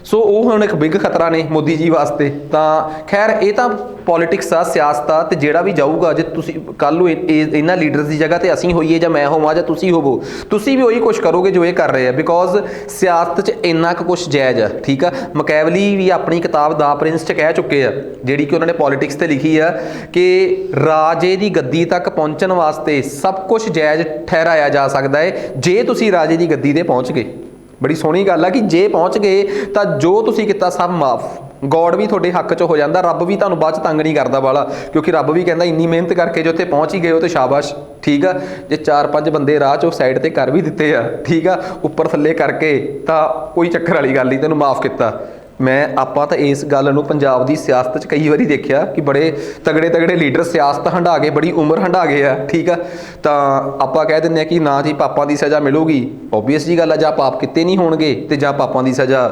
ਸੋ ਉਹ ਹੁਣ ਇੱਕ ਬਿਗ ਖਤਰਾ ਨੇ ਮੋਦੀ ਜੀ ਵਾਸਤੇ। ਤਾਂ ਖੈਰ ਇਹ ਤਾਂ ਪੋਲੀਟਿਕਸ ਆ, ਸਿਆਸਤ ਆ, ਤੇ ਜਿਹੜਾ ਵੀ ਜਾਊਗਾ, ਜੇ ਤੁਸੀਂ ਕੱਲ੍ਹ ਨੂੰ ਇਹਨਾਂ ਲੀਡਰਸ ਦੀ ਜਗ੍ਹਾ ਤੇ ਅਸੀਂ ਹੋਈਏ ਜਾਂ ਮੈਂ ਹੋਵਾਂ ਜਾਂ ਤੁਸੀਂ ਹੋਵੋ, ਤੁਸੀਂ ਵੀ ਉਹੀ ਕੁਛ ਕਰੋਗੇ ਜੋ ਇਹ ਕਰ ਰਹੇ ਆ, ਬਿਕੋਜ਼ ਸਿਆਸਤ 'ਚ ਇੰਨਾ ਕੁ ਕੁਛ ਜਾਇਜ਼ ਆ। ਠੀਕ ਆ, ਮੈਕਿਆਵਲੀ ਵੀ ਆਪਣੀ ਕਿਤਾਬ ਦਾ ਪ੍ਰਿੰਸ 'ਚ ਕਹਿ ਚੁੱਕੇ ਆ, ਜਿਹੜੀ ਕਿ ਉਹਨਾਂ ਨੇ ਪੋਲੀਟਿਕਸ ਤੇ ਲਿਖੀ ਆ ਕਿ ਰਾਜੇ ਦੀ ਗੱਦੀ ਤੱਕ ਪਹੁੰਚਣ ਵਾਸਤੇ ਸਭ ਕੁਛ ਜਾਇਜ਼ ਠਹਿਰਾਇਆ ਜਾ ਸਕਦਾ ਹੈ ਜੇ ਤੁਸੀਂ ਰਾਜੇ ਦੀ ਗੱਦੀ ਤੇ ਪਹੁੰਚ ਗਏ। ਬੜੀ ਸੋਹਣੀ ਗੱਲ ਆ ਕਿ ਜੇ ਪਹੁੰਚ ਗਏ ਤਾਂ ਜੋ ਤੁਸੀਂ ਕੀਤਾ ਸਭ ਮਾਫ। ਗੋਡ ਵੀ ਤੁਹਾਡੇ ਹੱਕ 'ਚ ਹੋ ਜਾਂਦਾ, ਰੱਬ ਵੀ ਤੁਹਾਨੂੰ ਬਾਅਦ 'ਚ ਤੰਗ ਨਹੀਂ ਕਰਦਾ ਵਾਲਾ, ਕਿਉਂਕਿ ਰੱਬ ਵੀ ਕਹਿੰਦਾ ਇੰਨੀ ਮਿਹਨਤ ਕਰਕੇ ਜੇ ਉੱਥੇ ਪਹੁੰਚ ਹੀ ਗਏ ਹੋ ਤੇ ਸ਼ਾਬਾਸ਼। ਠੀਕ ਆ, ਜੇ 4-5 ਬੰਦੇ ਰਾਹ 'ਚੋਂ ਸਾਈਡ ਤੇ ਕਰ ਵੀ ਦਿੱਤੇ ਆ, ਠੀਕ ਆ, ਉੱਪਰ ਥੱਲੇ ਕਰਕੇ, ਤਾਂ ਕੋਈ ਚੱਕਰ ਵਾਲੀ ਗੱਲ ਨਹੀਂ, ਤੈਨੂੰ ਮਾਫ ਕੀਤਾ। ਆਪਾਂ ਤਾਂ ਇਸ ਗੱਲ ਨੂੰ ਪੰਜਾਬ ਦੀ ਸਿਆਸਤ 'ਚ ਕਈ ਵਾਰੀ ਦੇਖਿਆ ਕਿ ਬੜੇ ਤਗੜੇ ਲੀਡਰ ਸਿਆਸਤ ਹੰਢਾ ਗਏ, ਬੜੀ ਉਮਰ ਹੰਢਾ ਗਏ ਆ। ਠੀਕ ਆ, ਤਾਂ ਆਪਾਂ ਕਹਿ ਦਿੰਦੇ ਹਾਂ ਕਿ ਨਾ ਜੀ ਪਾਪਾਂ ਦੀ ਸਜ਼ਾ ਮਿਲੂਗੀ। ਓਬਵੀਅਸ ਜੀ ਗੱਲ ਆ, ਜਾਂ ਪਾਪ ਕੀਤੇ ਨਹੀਂ ਹੋਣਗੇ ਤੇ ਜਾਂ ਪਾਪਾਂ ਦੀ ਸਜ਼ਾ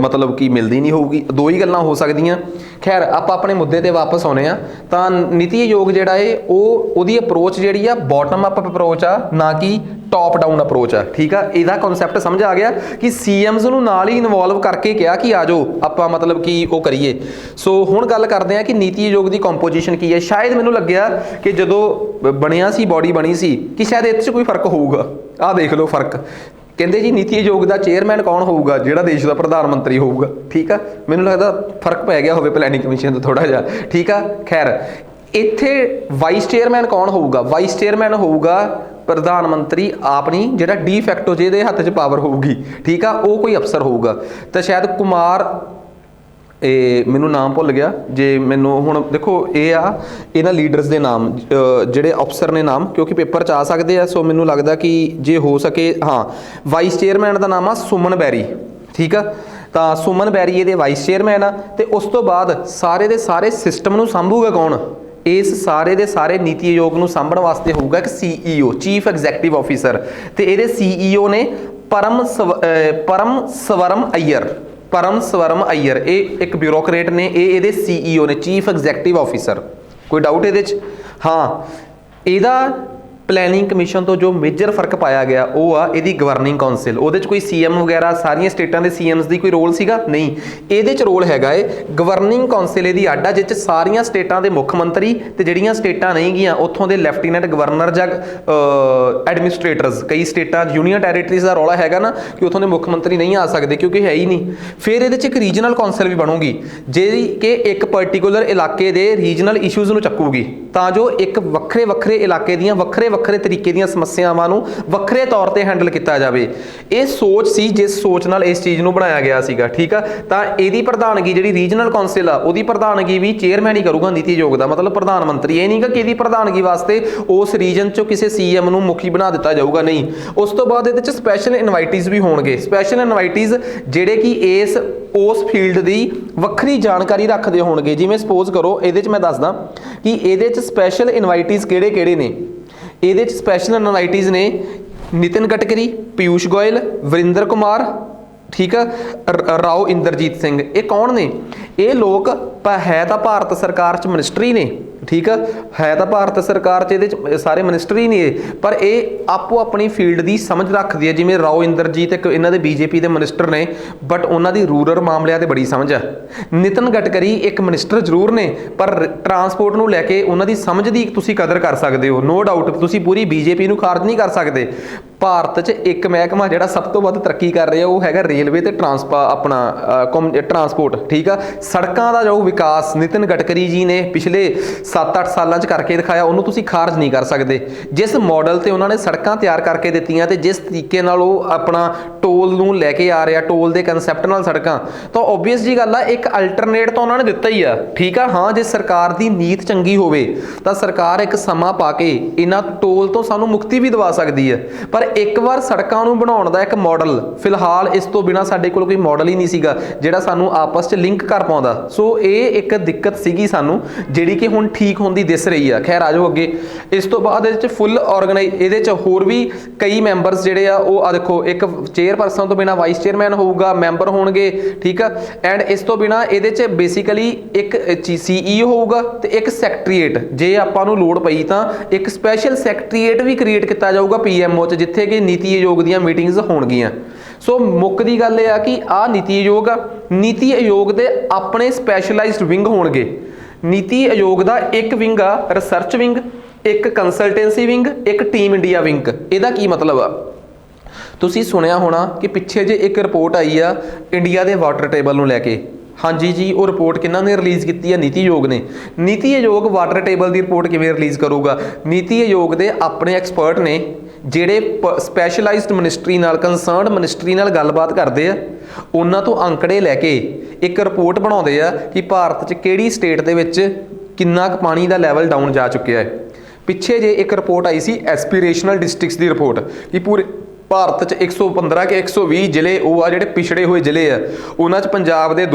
ਮਤਲਬ ਕਿ ਮਿਲਦੀ ਨਹੀਂ ਹੋਊਗੀ, ਦੋ ਹੀ ਗੱਲਾਂ ਹੋ ਸਕਦੀਆਂ। ਖੈਰ ਆਪਾਂ ਆਪਣੇ ਮੁੱਦੇ ਤੇ ਵਾਪਸ ਆਉਂਦੇ ਆ। ਤਾਂ ਨੀਤੀ ਆਯੋਗ ਜਿਹੜਾ ਏ ਉਹਦੀ ਅਪਰੋਚ ਜਿਹੜੀ ਆ ਬੋਟਮ ਅਪ ਅਪਰੋਚ ਆ, ਨਾ ਕਿ ਟੌਪ ਡਾਊਨ ਅਪਰੋਚ ਆ। ਠੀਕ ਆ, ਇਹਦਾ ਕਨਸੈਪਟ ਸਮਝ ਆ ਗਿਆ ਕਿ ਸੀਐਮਸ ਨੂੰ ਨਾਲ ਹੀ ਇਨਵੋਲਵ ਕਰਕੇ ਕਿਹਾ ਕਿ ਆ ਜਾਓ ਆਪਾਂ ਮਤਲਬ ਕਿ ਉਹ ਕਰੀਏ। ਸੋ ਹੁਣ ਗੱਲ ਕਰਦੇ ਆ ਕਿ ਨੀਤੀ ਆਯੋਗ ਦੀ ਕੰਪੋਜੀਸ਼ਨ ਕੀ ਹੈ। ਸ਼ਾਇਦ ਮੈਨੂੰ ਲੱਗਿਆ ਕਿ ਜਦੋਂ ਬਣਿਆ ਸੀ, ਬੋਡੀ ਬਣੀ ਸੀ, ਕਿ ਸ਼ਾਇਦ ਇਹਦੇ 'ਚ ਕੋਈ ਫਰਕ ਹੋਊਗਾ। ਆਹ ਦੇਖ ਲਓ ਫਰਕ। ਕਹਿੰਦੇ ਜੀ ਨੀਤੀ ਆਯੋਗ ਦਾ ਚੇਅਰਮੈਨ ਕੌਣ ਹੋਊਗਾ? ਜਿਹੜਾ ਦੇਸ਼ ਦਾ ਪ੍ਰਧਾਨ ਮੰਤਰੀ ਹੋਊਗਾ। ਠੀਕ ਆ, ਮੈਨੂੰ ਲੱਗਦਾ ਫਰਕ ਪੈ ਗਿਆ ਹੋਵੇ ਪਲੈਨਿੰਗ ਕਮਿਸ਼ਨ ਤੋਂ ਥੋੜਾ ਜਿਹਾ। ਠੀਕ ਆ, ਖੈਰ ਇੱਥੇ ਵਾਈਸ ਚੇਅਰਮੈਨ ਕੌਣ ਹੋਊਗਾ? ਵਾਈਸ ਚੇਅਰਮੈਨ ਹੋਊਗਾ ਪ੍ਰਧਾਨ ਮੰਤਰੀ ਆਪ ਨਹੀਂ, ਜਿਹੜਾ ਡੀ ਫੈਕਟੋ ਜਿਹਦੇ ਹੱਥ 'ਚ ਪਾਵਰ ਹੋਊਗੀ। ਠੀਕ ਆ, ਉਹ ਕੋਈ ਅਫਸਰ ਹੋਊਗਾ। ਤਾਂ ਸ਼ਾਇਦ ਕੁਮਾਰ, ਮੈਨੂੰ ਨਾਮ ਭੁੱਲ ਗਿਆ ਜੇ ਮੈਨੂੰ ਹੁਣ। ਦੇਖੋ ਇਹ ਆ ਇਹਨਾਂ ਲੀਡਰਸ ਦੇ ਨਾਮ, ਜਿਹੜੇ ਅਫਸਰ ਨੇ ਨਾਮ, ਕਿਉਂਕਿ ਪੇਪਰ 'ਚ ਆ ਸਕਦੇ ਆ। ਸੋ ਮੈਨੂੰ ਲੱਗਦਾ ਕਿ ਜੇ ਹੋ ਸਕੇ, ਹਾਂ, ਵਾਈਸ ਚੇਅਰਮੈਨ ਦਾ ਨਾਮ ਆ ਸੁਮਨ ਬੈਰੀ। ਠੀਕ ਆ, ਤਾਂ ਸੁਮਨ ਬੈਰੀ ਇਹਦੇ ਵਾਈਸ ਚੇਅਰਮੈਨ ਆ। ਤੇ ਉਸ ਤੋਂ ਬਾਅਦ ਸਾਰੇ ਦੇ ਸਾਰੇ ਸਿਸਟਮ ਨੂੰ ਸੰਭੂਗਾ ਕੌਣ? ਇਸ ਸਾਰੇ ਦੇ ਸਾਰੇ ਨੀਤੀ ਆਯੋਗ ਨੂੰ ਸਾਂਭਣ ਵਾਸਤੇ ਹੋਊਗਾ ਇੱਕ CEO, ਚੀਫ ਐਗਜ਼ੈਕਟਿਵ ਆਫਿਸਰ। ਤੇ ਇਹਦੇ CEO ਨੇ ਪਰਮ ਸਵਰਮ ਅਈਅਰ। ਇਹ ਇੱਕ ਬਿਊਰੋਕਰੇਟ ਨੇ, ਇਹ ਇਹਦੇ CEO ਨੇ, ਚੀਫ ਐਗਜ਼ੈਕਟਿਵ ਆਫਿਸਰ। ਕੋਈ ਡਾਊਟ ਇਹਦੇ 'ਚ? ਹਾਂ, ਇਹਦਾ ਪਲੈਨਿੰਗ ਕਮਿਸ਼ਨ ਤੋਂ ਜੋ ਮੇਜਰ ਫਰਕ ਪਾਇਆ ਗਿਆ ਉਹ ਆ ਇਹਦੀ ਗਵਰਨਿੰਗ ਕਾਉਂਸਲ। ਉਹਦੇ 'ਚ ਕੋਈ CM ਵਗੈਰਾ ਸਾਰੀਆਂ ਸਟੇਟਾਂ ਦੇ CMs ਦੀ ਕੋਈ ਰੋਲ ਸੀਗਾ? ਨਹੀਂ, ਇਹਦੇ 'ਚ ਰੋਲ ਹੈਗਾ ਏ ਗਵਰਨਿੰਗ ਕਾਉਂਸਲ ਇਹਦੀ ਅੱਡ ਆ, ਜਿਸ 'ਚ ਸਾਰੀਆਂ ਸਟੇਟਾਂ ਦੇ ਮੁੱਖ ਮੰਤਰੀ ਤੇ ਜਿਹੜੀਆਂ ਸਟੇਟਾਂ ਨਹੀਂ ਗੀਆਂ ਉੱਥੋਂ ਦੇ ਲੈਫਟੀਨੈਂਟ ਗਵਰਨਰ ਜਾਂ ਐਡਮਿਨਿਸਟ੍ਰੇਟਰਸ। ਕਈ ਸਟੇਟਾਂ ਯੂਨੀਅਨ ਟੈਰੀਟਰੀਜ਼ ਦਾ ਰੌਲਾ ਹੈਗਾ ਨਾ ਕਿ ਉੱਥੋਂ ਦੇ ਮੁੱਖ ਮੰਤਰੀ ਨਹੀਂ ਆ ਸਕਦੇ ਕਿਉਂਕਿ ਹੈ ਹੀ ਨਹੀਂ। ਫਿਰ ਇਹਦੇ 'ਚ ਇੱਕ ਰੀਜਨਲ ਕਾਉਂਸਲ ਵੀ ਬਣੂਗੀ ਜਿਹੜੀ ਕਿ ਇੱਕ ਪਰਟੀਕੂਲਰ ਇਲਾਕੇ ਦੇ ਰੀਜਨਲ ਇਸ਼ੂਜ਼ ਨੂੰ ਚੱਕੂਗੀ, ਤਾਂ ਜੋ ਇੱਕ ਵੱਖਰੇ ਇਲਾਕੇ ਦੀਆਂ ਵੱਖਰੇ ਤਰੀਕੇ ਦੀਆਂ ਸਮੱਸਿਆਵਾਂ ਨੂੰ ਵੱਖਰੇ ਤੌਰ ਤੇ ਹੈਂਡਲ ਕੀਤਾ ਜਾਵੇ। ਇਹ ਸੋਚ ਸੀ ਜਿਸ ਸੋਚ ਨਾਲ ਇਸ ਚੀਜ਼ ਨੂੰ ਬਣਾਇਆ ਗਿਆ ਸੀਗਾ। ਠੀਕ ਆ, ਤਾਂ ਇਹਦੀ ਪ੍ਰਧਾਨਗੀ ਜਿਹੜੀ ਰੀਜਨਲ ਕਾਉਂਸਲ ਆ ਉਹਦੀ ਪ੍ਰਧਾਨਗੀ ਵੀ ਚੇਅਰਮੈਨ ਹੀ ਕਰੂਗਾ ਨੀਤੀ ਆਯੋਗ ਦਾ, ਮਤਲਬ ਪ੍ਰਧਾਨ ਮੰਤਰੀ। ਇਹ ਨਹੀਂ ਕਿ ਇਹਦੀ ਪ੍ਰਧਾਨਗੀ ਵਾਸਤੇ ਉਸ ਰੀਜਨ 'ਚੋਂ ਕਿਸੇ CM ਨੂੰ ਮੁਖੀ ਬਣਾ ਦਿੱਤਾ ਜਾਊਗਾ, ਨਹੀਂ। ਉਸ ਤੋਂ ਬਾਅਦ ਇਹਦੇ 'ਚ ਸਪੈਸ਼ਲ ਇਨਵਾਈਟੀਜ਼ ਵੀ ਹੋਣਗੇ। ਸਪੈਸ਼ਲ ਇਨਵਾਈਟੀਜ਼ ਜਿਹੜੇ ਕਿ ਉਸ ਫੀਲਡ ਦੀ ਵੱਖਰੀ ਜਾਣਕਾਰੀ ਰੱਖਦੇ ਹੋਣਗੇ। ਜਿਵੇਂ ਸਪੋਜ਼ ਕਰੋ ਇਹਦੇ 'ਚ ਮੈਂ ਦੱਸਦਾ ਕਿ ਇਹਦੇ 'ਚ ਸਪੈਸ਼ਲ ਇਨਵਾਈਟੀਜ਼ ਕਿਹੜੇ ਨੇ। ਇਹਦੇ 'ਚ ਸਪੈਸ਼ਲ ਇਨਵਾਈਟੀਜ਼ ਨੇ ਨਿਤਿਨ ਗਡਕਰੀ, ਪੀਯੂਸ਼ ਗੋਇਲ, ਵਰਿੰਦਰ ਕੁਮਾਰ, ਠੀਕ ਆ, ਰਾਓ ਇੰਦਰਜੀਤ ਸਿੰਘ। ਇਹ ਕੌਣ ਨੇ? ਇਹ ਲੋਕ ਹੈ ਤਾਂ ਭਾਰਤ ਸਰਕਾਰ 'ਚ ਮਿਨਿਸਟਰੀ ਨੇ। ਠੀਕ ਆ, ਹੈ ਤਾਂ ਭਾਰਤ ਸਰਕਾਰ 'ਚ ਇਹਦੇ 'ਚ ਸਾਰੇ ਮਿਨਿਸਟਰੀ ਨੇ, ਪਰ ਇਹ ਆਪੋ ਆਪਣੀ ਫੀਲਡ ਦੀ ਸਮਝ ਰੱਖਦੀ ਹੈ। ਜਿਵੇਂ ਰਾਓ ਇੰਦਰਜੀਤ ਇੱਕ ਇਹਨਾਂ ਦੇ BJP ਦੇ ਮਿਨਿਸਟਰ ਨੇ, ਬਟ ਉਹਨਾਂ ਦੀ ਰੂਰਲ ਮਾਮਲਿਆਂ ਤੇ ਬੜੀ ਸਮਝ ਆ। ਨਿਤਿਨ ਗਡਕਰੀ ਇੱਕ ਮਿਨਿਸਟਰ ਜ਼ਰੂਰ ਨੇ, ਪਰ ਟਰਾਂਸਪੋਰਟ ਨੂੰ ਲੈ ਕੇ ਉਹਨਾਂ ਦੀ ਸਮਝ ਦੀ ਤੁਸੀਂ ਕਦਰ ਕਰ ਸਕਦੇ ਹੋ। ਨੋ ਡਾਊਟ, ਤੁਸੀਂ ਪੂਰੀ BJP ਨੂੰ ਖਾਰਜ ਨਹੀਂ ਕਰ ਸਕਦੇ, ਭਾਰਤ 'ਚ ਇੱਕ ਮਹਿਕਮਾ ਜਿਹੜਾ ਸਭ ਤੋਂ ਵੱਧ ਤਰੱਕੀ ਕਰ ਰਿਹਾ ਉਹ ਹੈਗਾ ਰੇਲਵੇ ਤੇ ਟਰਾਂਸਪੋਰਟ। ਠੀਕ ਆ, ਸੜਕਾਂ ਦਾ ਜੋ ਵਿਕਾਸ ਨਿਤਿਨ ਗਡਕਰੀ ਜੀ ਨੇ ਪਿਛਲੇ 7-8 ਸਾਲਾਂ 'ਚ ਕਰਕੇ ਦਿਖਾਇਆ, ਉਹਨੂੰ ਤੁਸੀਂ ਖਾਰਜ ਨਹੀਂ ਕਰ ਸਕਦੇ। ਜਿਸ ਮਾਡਲ ਤੇ ਉਹਨਾਂ ਨੇ ਸੜਕਾਂ ਤਿਆਰ ਕਰਕੇ ਦਿੱਤੀਆਂ ਤੇ ਜਿਸ ਤਰੀਕੇ ਨਾਲ ਉਹ ਆਪਣਾ ਟੋਲ ਨੂੰ ਲੈ ਕੇ ਆ ਰਿਹਾ, ਟੋਲ ਦੇ ਕਨਸੈਪਟ ਨਾਲ ਸੜਕਾਂ, ਤਾਂ ਓਬਵੀਅਸ ਜੀ ਗੱਲ ਆ ਇੱਕ ਅਲਟਰਨੇਟ ਤਾਂ ਉਹਨਾਂ ਨੇ ਦਿੱਤਾ ਹੀ ਆ। ਠੀਕ ਆ, ਹਾਂ ਜੇ ਸਰਕਾਰ ਦੀ ਨੀਤ ਚੰਗੀ ਹੋਵੇ ਤਾਂ ਸਰਕਾਰ ਇੱਕ ਸਮਾਂ ਪਾ ਕੇ ਇਹਨਾਂ ਟੋਲ ਤੋਂ ਸਾਨੂੰ ਮੁਕਤੀ ਵੀ ਦਵਾ ਸਕਦੀ ਹੈ। ਪਰ ਇੱਕ ਵਾਰ ਸੜਕਾਂ ਨੂੰ ਬਣਾਉਣ ਦਾ ਇੱਕ ਮਾਡਲ, ਫਿਲਹਾਲ ਇਸ ਤੋਂ ਬਿਨਾ ਸਾਡੇ ਕੋਲ ਕੋਈ ਮਾਡਲ ਹੀ ਨਹੀਂ ਸੀਗਾ ਜਿਹੜਾ ਸਾਨੂੰ ਆਪਸ 'ਚ ਲਿੰਕ ਕਰ ਪਾਉਂਦਾ। ਸੋ ਇਹ ਇੱਕ ਦਿੱਕਤ ਸੀਗੀ ਸਾਨੂੰ, ਜਿਹੜੀ ਕਿ ਹੁਣ ਠੀਕ ਹੁੰਦੀ ਦਿਸ ਰਹੀ ਆ। ਖੈਰ ਆ ਜਾਓ ਅੱਗੇ। ਇਸ ਤੋਂ ਬਾਅਦ ਇਹਦੇ 'ਚ ਫੁੱਲ ਇਹਦੇ 'ਚ ਹੋਰ ਵੀ ਕਈ ਮੈਂਬਰਸ ਜਿਹੜੇ ਆ ਉਹ ਆ ਦੇਖੋ, ਇੱਕ ਚੇਅਰਪਰਸਨ ਤੋਂ ਬਿਨਾ ਵਾਈਸ ਚੇਅਰਮੈਨ ਹੋਊਗਾ, ਮੈਂਬਰ ਹੋਣਗੇ। ਠੀਕ ਆ, ਐਂਡ ਇਸ ਤੋਂ ਬਿਨਾ ਇਹਦੇ 'ਚ ਬੇਸਿਕਲੀ ਇੱਕ CEO ਹੋਊਗਾ ਤੇ ਇੱਕ ਸੈਕਟਰੀਏਟ, ਜੇ ਆਪਾਂ ਨੂੰ ਲੋੜ ਪਈ ਤਾਂ ਇੱਕ ਸਪੈਸ਼ਲ ਸੈਕਟਰੀਏਟ ਵੀ ਕ੍ਰੀਏਟ ਕੀਤਾ ਜਾਊਗਾ PMO 'ਚ, ਜਿੱਥੇ ਕਿ ਨੀਤੀ ਆਯੋਗ ਦੀਆਂ ਮੀਟਿੰਗਸ ਹੋਣਗੀਆਂ। ਸੋ ਮੁੱਖ ਦੀ ਗੱਲ ਇਹ ਆ ਕਿ ਆਹ ਨੀਤੀ ਆਯੋਗ ਆ, ਨੀਤੀ ਆਯੋਗ ਦੇ ਆਪਣੇ ਸਪੈਸ਼ਲਾਈਜ਼ਡ ਵਿੰਗ ਹੋਣਗੇ। ਨੀਤੀ ਆਯੋਗ ਦਾ ਇੱਕ ਵਿੰਗ ਆ ਰਿਸਰਚ ਵਿੰਗ, ਇੱਕ ਕੰਸਲਟੈਂਸੀ ਵਿੰਗ, ਇੱਕ ਟੀਮ ਇੰਡੀਆ ਵਿੰਗ। ਇਹਦਾ ਕੀ ਮਤਲਬ ਆ? ਤੁਸੀਂ ਸੁਣਿਆ ਹੋਣਾ ਕਿ ਪਿੱਛੇ ਜੇ ਇੱਕ ਰਿਪੋਰਟ ਆਈ ਆ ਇੰਡੀਆ ਦੇ ਵਾਟਰ ਟੇਬਲ ਨੂੰ ਲੈ ਕੇ। ਹਾਂਜੀ ਜੀ, ਉਹ ਰਿਪੋਰਟ ਕਿਹਨਾਂ ਨੇ ਰਿਲੀਜ਼ ਕੀਤੀ ਹੈ? ਨੀਤੀ ਆਯੋਗ ਨੇ। ਨੀਤੀ ਆਯੋਗ ਵਾਟਰ ਟੇਬਲ ਦੀ ਰਿਪੋਰਟ ਕਿਵੇਂ ਰਿਲੀਜ਼ ਕਰੂਗਾ? ਨੀਤੀ ਆਯੋਗ ਦੇ ਆਪਣੇ ਐਕਸਪਰਟ ਨੇ ਜਿਹੜੇ ਸਪੈਸ਼ਲਾਈਜ਼ਡ ਮਿਨਿਸਟਰੀ ਨਾਲ, ਕੰਸਰਨਡ ਮਿਨਿਸਟਰੀ ਨਾਲ ਗੱਲਬਾਤ ਕਰਦੇ ਆ, ਉਹਨਾਂ ਤੋਂ ਅੰਕੜੇ ਲੈ ਕੇ ਇੱਕ ਰਿਪੋਰਟ ਬਣਾਉਂਦੇ ਆ ਕਿ ਭਾਰਤ 'ਚ ਕਿਹੜੀ ਸਟੇਟ ਦੇ ਵਿੱਚ ਕਿੰਨਾ ਕੁ ਪਾਣੀ ਦਾ ਲੈਵਲ ਡਾਊਨ ਜਾ ਚੁੱਕਿਆ ਹੈ। ਪਿੱਛੇ ਜੇ ਇੱਕ ਰਿਪੋਰਟ ਆਈ ਸੀ ਐਸਪੀਰੇਸ਼ਨਲ ਡਿਸਟ੍ਰਿਕਟਸ ਦੀ ਰਿਪੋਰਟ, ਕਿ ਪੂਰੇ ਭਾਰਤ 'ਚ 115 ਕਿ 120 ਜ਼ਿਲ੍ਹੇ ਉਹ ਆ ਜਿਹੜੇ ਪਿਛੜੇ ਹੋਏ ਜ਼ਿਲ੍ਹੇ ਆ। ਉਹਨਾਂ 'ਚ ਪੰਜਾਬ ਦੇ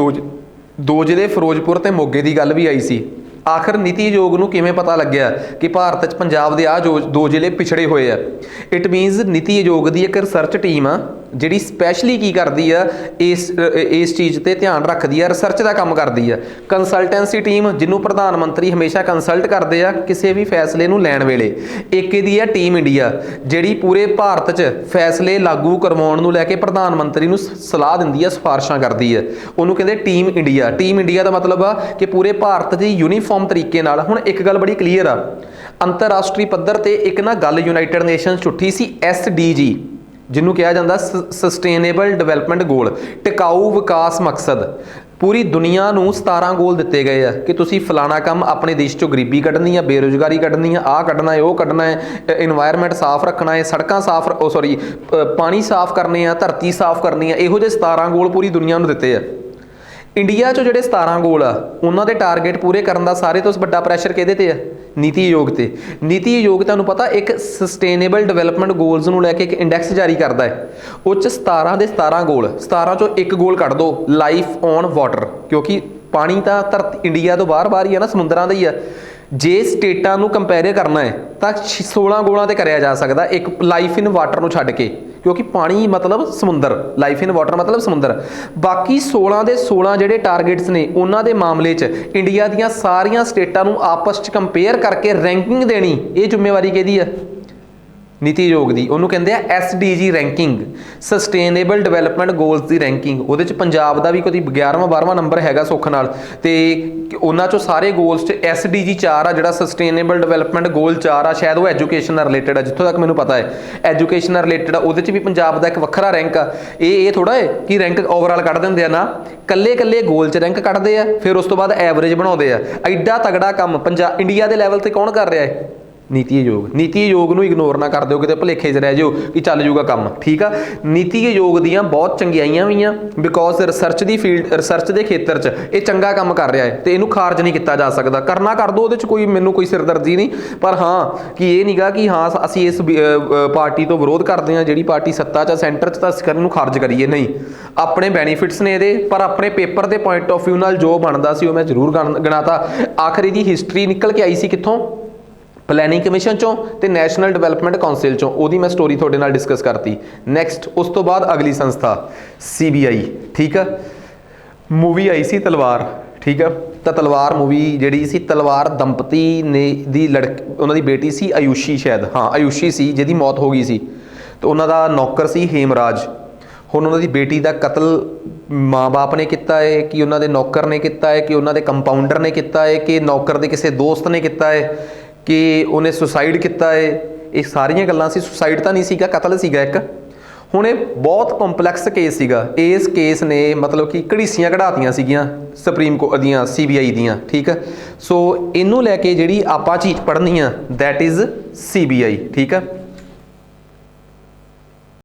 ਦੋ ਜ਼ਿਲ੍ਹੇ ਫਿਰੋਜ਼ਪੁਰ ਤੇ ਮੋਗੇ ਦੀ ਗੱਲ ਵੀ ਆਈ ਸੀ। ਆਖਰ ਨੀਤੀ ਆਯੋਗ ਨੂੰ ਕਿਵੇਂ ਪਤਾ ਲੱਗਿਆ ਕਿ ਭਾਰਤ 'ਚ ਪੰਜਾਬ ਦੇ ਦੋ ਜ਼ਿਲ੍ਹੇ ਪਿਛੜੇ ਹੋਏ ਆ? ਇਟ ਮੀਨਸ ਨੀਤੀ ਆਯੋਗ ਦੀ ਇੱਕ ਰਿਸਰਚ ਟੀਮ ਆ ਜਿਹੜੀ ਸਪੈਸ਼ਲੀ ਕੀ ਕਰਦੀ ਆ, ਇਸ ਚੀਜ਼ ਤੇ ਧਿਆਨ ਰੱਖਦੀ ਆ, ਰਿਸਰਚ ਦਾ ਕੰਮ ਕਰਦੀ ਆ। ਕੰਸਲਟੈਂਸੀ ਟੀਮ, ਜਿਹਨੂੰ ਪ੍ਰਧਾਨ ਮੰਤਰੀ ਹਮੇਸ਼ਾ ਕੰਸਲਟ ਕਰਦੇ ਆ ਕਿਸੇ ਵੀ ਫੈਸਲੇ ਨੂੰ ਲੈਣ ਵੇਲੇ। ਇੱਕ ਇਹਦੀ ਆ ਟੀਮ ਇੰਡੀਆ, ਜਿਹੜੀ ਪੂਰੇ ਭਾਰਤ 'ਚ ਫੈਸਲੇ ਲਾਗੂ ਕਰਵਾਉਣ ਨੂੰ ਲੈ ਕੇ ਪ੍ਰਧਾਨ ਮੰਤਰੀ ਨੂੰ ਸਲਾਹ ਦਿੰਦੀ ਆ, ਸਿਫਾਰਿਸ਼ਾਂ ਕਰਦੀ ਆ। ਉਹਨੂੰ ਕਹਿੰਦੇ ਟੀਮ ਇੰਡੀਆ। ਟੀਮ ਇੰਡੀਆ ਦਾ ਮਤਲਬ ਆ ਕਿ ਪੂਰੇ ਭਾਰਤ ਦੀ ਯੂਨੀਫਾਰਮ ਤਰੀਕੇ ਨਾਲ। ਹੁਣ ਇੱਕ ਗੱਲ ਬੜੀ ਕਲੀਅਰ ਆ, ਅੰਤਰਰਾਸ਼ਟਰੀ ਪੱਧਰ ਤੇ ਇੱਕ ਨਾ ਗੱਲ ਯੂਨਾਈਟਿਡ ਨੇਸ਼ਨਸ 'ਚ ਉੱਠੀ ਸੀ, SDG, ਜਿਹਨੂੰ ਕਿਹਾ ਜਾਂਦਾ ਸਸਟੇਨੇਬਲ ਡਿਵੈਲਪਮੈਂਟ ਗੋਲ, ਟਿਕਾਊ ਵਿਕਾਸ ਮਕਸਦ। ਪੂਰੀ ਦੁਨੀਆ ਨੂੰ 17 ਗੋਲ ਦਿੱਤੇ ਗਏ ਆ ਕਿ ਤੁਸੀਂ ਫਲਾਣਾ ਕੰਮ, ਆਪਣੇ ਦੇਸ਼ 'ਚੋਂ ਗਰੀਬੀ ਕੱਢਣੀ ਆ, ਬੇਰੁਜ਼ਗਾਰੀ ਕੱਢਣੀ ਆ, ਆਹ ਕੱਢਣਾ ਹੈ, ਉਹ ਕੱਢਣਾ ਹੈ, ਇਨਵਾਇਰਨਮੈਂਟ ਸਾਫ਼ ਰੱਖਣਾ ਹੈ, ਸੜਕਾਂ ਸਾਫ਼, ਪਾਣੀ ਸਾਫ਼ ਕਰਨੇ ਆ, ਧਰਤੀ ਸਾਫ਼ ਕਰਨੀ ਆ। ਇਹੋ ਜਿਹੇ 17 ਗੋਲ ਪੂਰੀ ਦੁਨੀਆ ਨੂੰ ਦਿੱਤੇ ਆ। ਇੰਡੀਆ 'ਚੋਂ ਜਿਹੜੇ 17 ਗੋਲ ਆ, ਉਹਨਾਂ ਦੇ ਟਾਰਗੇਟ ਪੂਰੇ ਕਰਨ ਦਾ ਸਾਰੇ ਤੋਂ ਵੱਡਾ ਪ੍ਰੈਸ਼ਰ ਕਿਹਦੇ ਤੇ ਆ? ਨੀਤੀ ਆਯੋਗ ਤੇ। ਨੀਤੀ ਆਯੋਗ ਤੁਹਾਨੂੰ ਪਤਾ ਇੱਕ ਸਸਟੇਨੇਬਲ ਡਿਵੈਲਪਮੈਂਟ ਗੋਲਸ ਨੂੰ ਲੈ ਕੇ ਇੱਕ ਇੰਡੈਕਸ ਜਾਰੀ ਕਰਦਾ ਹੈ। ਉਹ 'ਚ 17 ਦੇ 17 ਗੋਲ, 17 ਚੋਂ ਇੱਕ ਗੋਲ ਕੱਢ ਦਿਓ, ਲਾਈਫ ਔਨ ਵਾਟਰ, ਕਿਉਂਕਿ ਪਾਣੀ ਤਾਂ ਇੰਡੀਆ ਤੋਂ ਬਾਹਰ ਹੀ ਆ ਨਾ, ਸਮੁੰਦਰਾਂ ਦਾ ਹੀ ਆ। ਜੇ ਸਟੇਟਾਂ ਨੂੰ ਕੰਪੇਅਰ ਕਰਨਾ ਹੈ ਤਾਂ 16 ਗੋਲਾਂ ਤੇ ਕਰਿਆ ਜਾ ਸਕਦਾ, ਇੱਕ ਲਾਈਫ ਇਨ ਵਾਟਰ ਨੂੰ ਛੱਡ ਕੇ, ਕਿਉਂਕਿ ਪਾਣੀ ਮਤਲਬ ਸਮੁੰਦਰ, ਲਾਈਫ ਇਨ ਵਾਟਰ ਮਤਲਬ ਸਮੁੰਦਰ। ਬਾਕੀ 16 ਦੇ 16 ਜਿਹੜੇ ਟਾਰਗੇਟਸ ਨੇ, ਉਹਨਾਂ ਦੇ ਮਾਮਲੇ 'ਚ ਇੰਡੀਆ ਦੀਆਂ ਸਾਰੀਆਂ ਸਟੇਟਾਂ ਨੂੰ ਆਪਸ 'ਚ ਕੰਪੇਅਰ ਕਰਕੇ ਰੈਂਕਿੰਗ ਦੇਣੀ, ਇਹ ਜ਼ਿੰਮੇਵਾਰੀ ਕਿਹਦੀ ਆ? ਨੀਤੀ ਆਯੋਗ ਦੀ। ਉਹਨੂੰ ਕਹਿੰਦੇ ਆ SDG ranking, sustainable development goals ਦੀ ਰੈਂਕਿੰਗ। ਉਹਦੇ 'ਚ ਪੰਜਾਬ ਦਾ ਵੀ ਕੋਈ 11ਵਾਂ 12ਵਾਂ ਨੰਬਰ ਹੈਗਾ ਸੁੱਖ ਨਾਲ। ਤੇ ਉਹਨਾਂ 'ਚੋਂ ਸਾਰੇ ਗੋਲਸ 'ਚ SDG 4 ਆ, ਜਿਹੜਾ ਸਸਟੇਨੇਬਲ ਡਿਵੈਲਪਮੈਂਟ ਗੋਲ 4 ਆ, ਸ਼ਾਇਦ ਉਹ ਐਜੂਕੇਸ਼ਨ ਨਾਲ ਰਿਲੇਟਡ ਆ, ਜਿੱਥੋਂ ਤੱਕ ਮੈਨੂੰ ਪਤਾ ਹੈ ਐਜੂਕੇਸ਼ਨ ਨਾਲ ਰਿਲੇਟਡ ਆ। ਉਹਦੇ 'ਚ ਵੀ ਪੰਜਾਬ ਦਾ ਇੱਕ ਵੱਖਰਾ ਰੈਂਕ ਆ। ਇਹ ਥੋੜਾ ਹੈ ਕਿ ਰੈਂਕ ਓਵਰਆਲ ਕੱਢ ਦਿੰਦੇ ਆ, ਨਾ, ਕੱਲੇ ਗੋਲ 'ਚ ਰੈਂਕ ਕੱਢਦੇ ਆ, ਫਿਰ ਉਸ ਤੋਂ ਬਾਅਦ ਐਵਰੇਜ ਬਣਾਉਂਦੇ ਆ। ਐਡਾ ਤਗੜਾ ਕੰਮ ਇੰਡੀਆ ਦੇ ਲੈਵਲ ਤੇ ਕੌਣ ਕਰ ਰਿਹਾ ਹੈ? ਨੀਤੀ ਆਯੋਗ। ਨੀਤੀ ਆਯੋਗ ਨੂੰ ਇਗਨੋਰ ਨਾ ਕਰ ਦਿਓ, ਕਿਤੇ ਭੁਲੇਖੇ 'ਚ ਰਹਿ ਜਾਓ ਕਿ ਚੱਲ ਜੂਗਾ ਕੰਮ। ਠੀਕ ਆ, ਨੀਤੀ ਆਯੋਗ ਦੀਆਂ ਬਹੁਤ ਚੰਗਿਆਈਆਂ ਵੀ ਆ, because research the field, research ਦੇ ਖੇਤਰ 'ਚ ਇਹ ਚੰਗਾ ਕੰਮ ਕਰ ਰਿਹਾ ਹੈ ਤੇ ਇਹਨੂੰ ਖਾਰਜ ਨਹੀਂ ਕੀਤਾ ਜਾ ਸਕਦਾ। ਕਰਨਾ ਕਰ ਦਿਓ, ਉਹਦੇ 'ਚ ਮੈਨੂੰ ਕੋਈ ਸਿਰਦਰਦੀ ਨਹੀਂ। ਪਰ ਹਾਂ ਕਿ ਇਹ ਨਹੀਂਗਾ ਕਿ ਹਾਂ ਅਸੀਂ ਇਸ ਪਾਰਟੀ ਤੋਂ ਵਿਰੋਧ ਕਰਦੇ ਹਾਂ, ਜਿਹੜੀ ਪਾਰਟੀ ਸੱਤਾ 'ਚ, ਸੈਂਟਰ 'ਚ, ਤਾਂ ਅਸੀਂ ਇਹਨੂੰ ਖਾਰਜ ਕਰੀਏ, ਨਹੀਂ। ਆਪਣੇ ਬੈਨੀਫਿਟਸ ਨੇ ਇਹਦੇ, ਪਰ ਆਪਣੇ ਪੇਪਰ ਦੇ ਪੁਆਇੰਟ ਆਫ ਵਿਊ ਨਾਲ ਜੋ ਬਣਦਾ ਸੀ ਉਹ ਮੈਂ ਜ਼ਰੂਰ ਗਿਣਾਤਾ। ਆਖਰ ਇਹਦੀ ਹਿਸਟਰੀ ਨਿਕਲ ਕੇ ਆਈ ਸੀ ਕਿੱਥੋਂ? ਪਲੈਨਿੰਗ ਕਮਿਸ਼ਨ 'ਚੋਂ ਤੇ ਨੈਸ਼ਨਲ ਡਿਵੈਲਪਮੈਂਟ ਕਾਉਂਸਿਲ 'ਚੋਂ। ਉਹਦੀ ਮੈਂ ਸਟੋਰੀ ਤੁਹਾਡੇ ਨਾਲ ਡਿਸਕਸ ਕਰਤੀ। ਨੈਕਸਟ ਉਸ ਤੋਂ ਬਾਅਦ ਅਗਲੀ ਸੰਸਥਾ CBI। ਠੀਕ ਆ, ਮੂਵੀ ਆਈ ਸੀ ਤਲਵਾਰ। ਠੀਕ ਆ, ਤਾਂ ਤਲਵਾਰ ਮੂਵੀ ਜਿਹੜੀ ਸੀ, ਤਲਵਾਰ ਦੰਪਤੀ ਨੇ ਦੀ ਉਹਨਾਂ ਦੀ ਬੇਟੀ ਸੀ ਆਯੂਸ਼ੀ, ਸ਼ਾਇਦ ਹਾਂ ਆਯੂਸ਼ੀ ਸੀ, ਜਿਹਦੀ ਮੌਤ ਹੋ ਗਈ ਸੀ। ਤੇ ਉਹਨਾਂ ਦਾ ਨੌਕਰ ਸੀ ਹੇਮਰਾਜ। ਹੁਣ ਉਹਨਾਂ ਦੀ ਬੇਟੀ ਦਾ ਕਤਲ ਮਾਂ-ਬਾਪ ਨੇ ਕੀਤਾ ਹੈ, ਕਿ ਉਹਨਾਂ ਦੇ ਨੌਕਰ ਨੇ ਕੀਤਾ ਹੈ, ਕਿ ਉਹਨਾਂ ਦੇ ਕੰਪਾਊਂਡਰ ਨੇ ਕੀਤਾ ਹੈ, ਕਿ ਨੌਕਰ ਦੇ ਕਿਸੇ ਦੋਸਤ ਨੇ ਕੀਤਾ ਹੈ, ਕਿ ਉਹਨੇ ਸੁਸਾਈਡ ਕੀਤਾ ਹੈ, ਇਹ ਸਾਰੀਆਂ ਗੱਲਾਂ ਸੀ। ਸੁਸਾਈਡ ਤਾਂ ਨਹੀਂ ਸੀਗਾ, ਕਤਲ ਸੀਗਾ ਇੱਕ। ਹੁਣ ਇਹ ਬਹੁਤ ਕੰਪਲੈਕਸ ਕੇਸ ਸੀਗਾ। ਇਸ ਕੇਸ ਨੇ ਮਤਲਬ ਕਿ ਘੜੀਸੀਆਂ ਕਢਾਤੀਆਂ ਸੀਗੀਆਂ ਸੁਪਰੀਮ ਕੋਰਟ ਦੀਆਂ, CBI ਦੀਆਂ, ਠੀਕ ਹੈ। ਸੋ ਇਹਨੂੰ ਲੈ ਕੇ ਜਿਹੜੀ ਆਪਾਂ ਚੀਜ਼ ਪੜ੍ਹਨੀ ਆ ਦੈਟ ਇਜ਼ CBI, ਠੀਕ ਹੈ।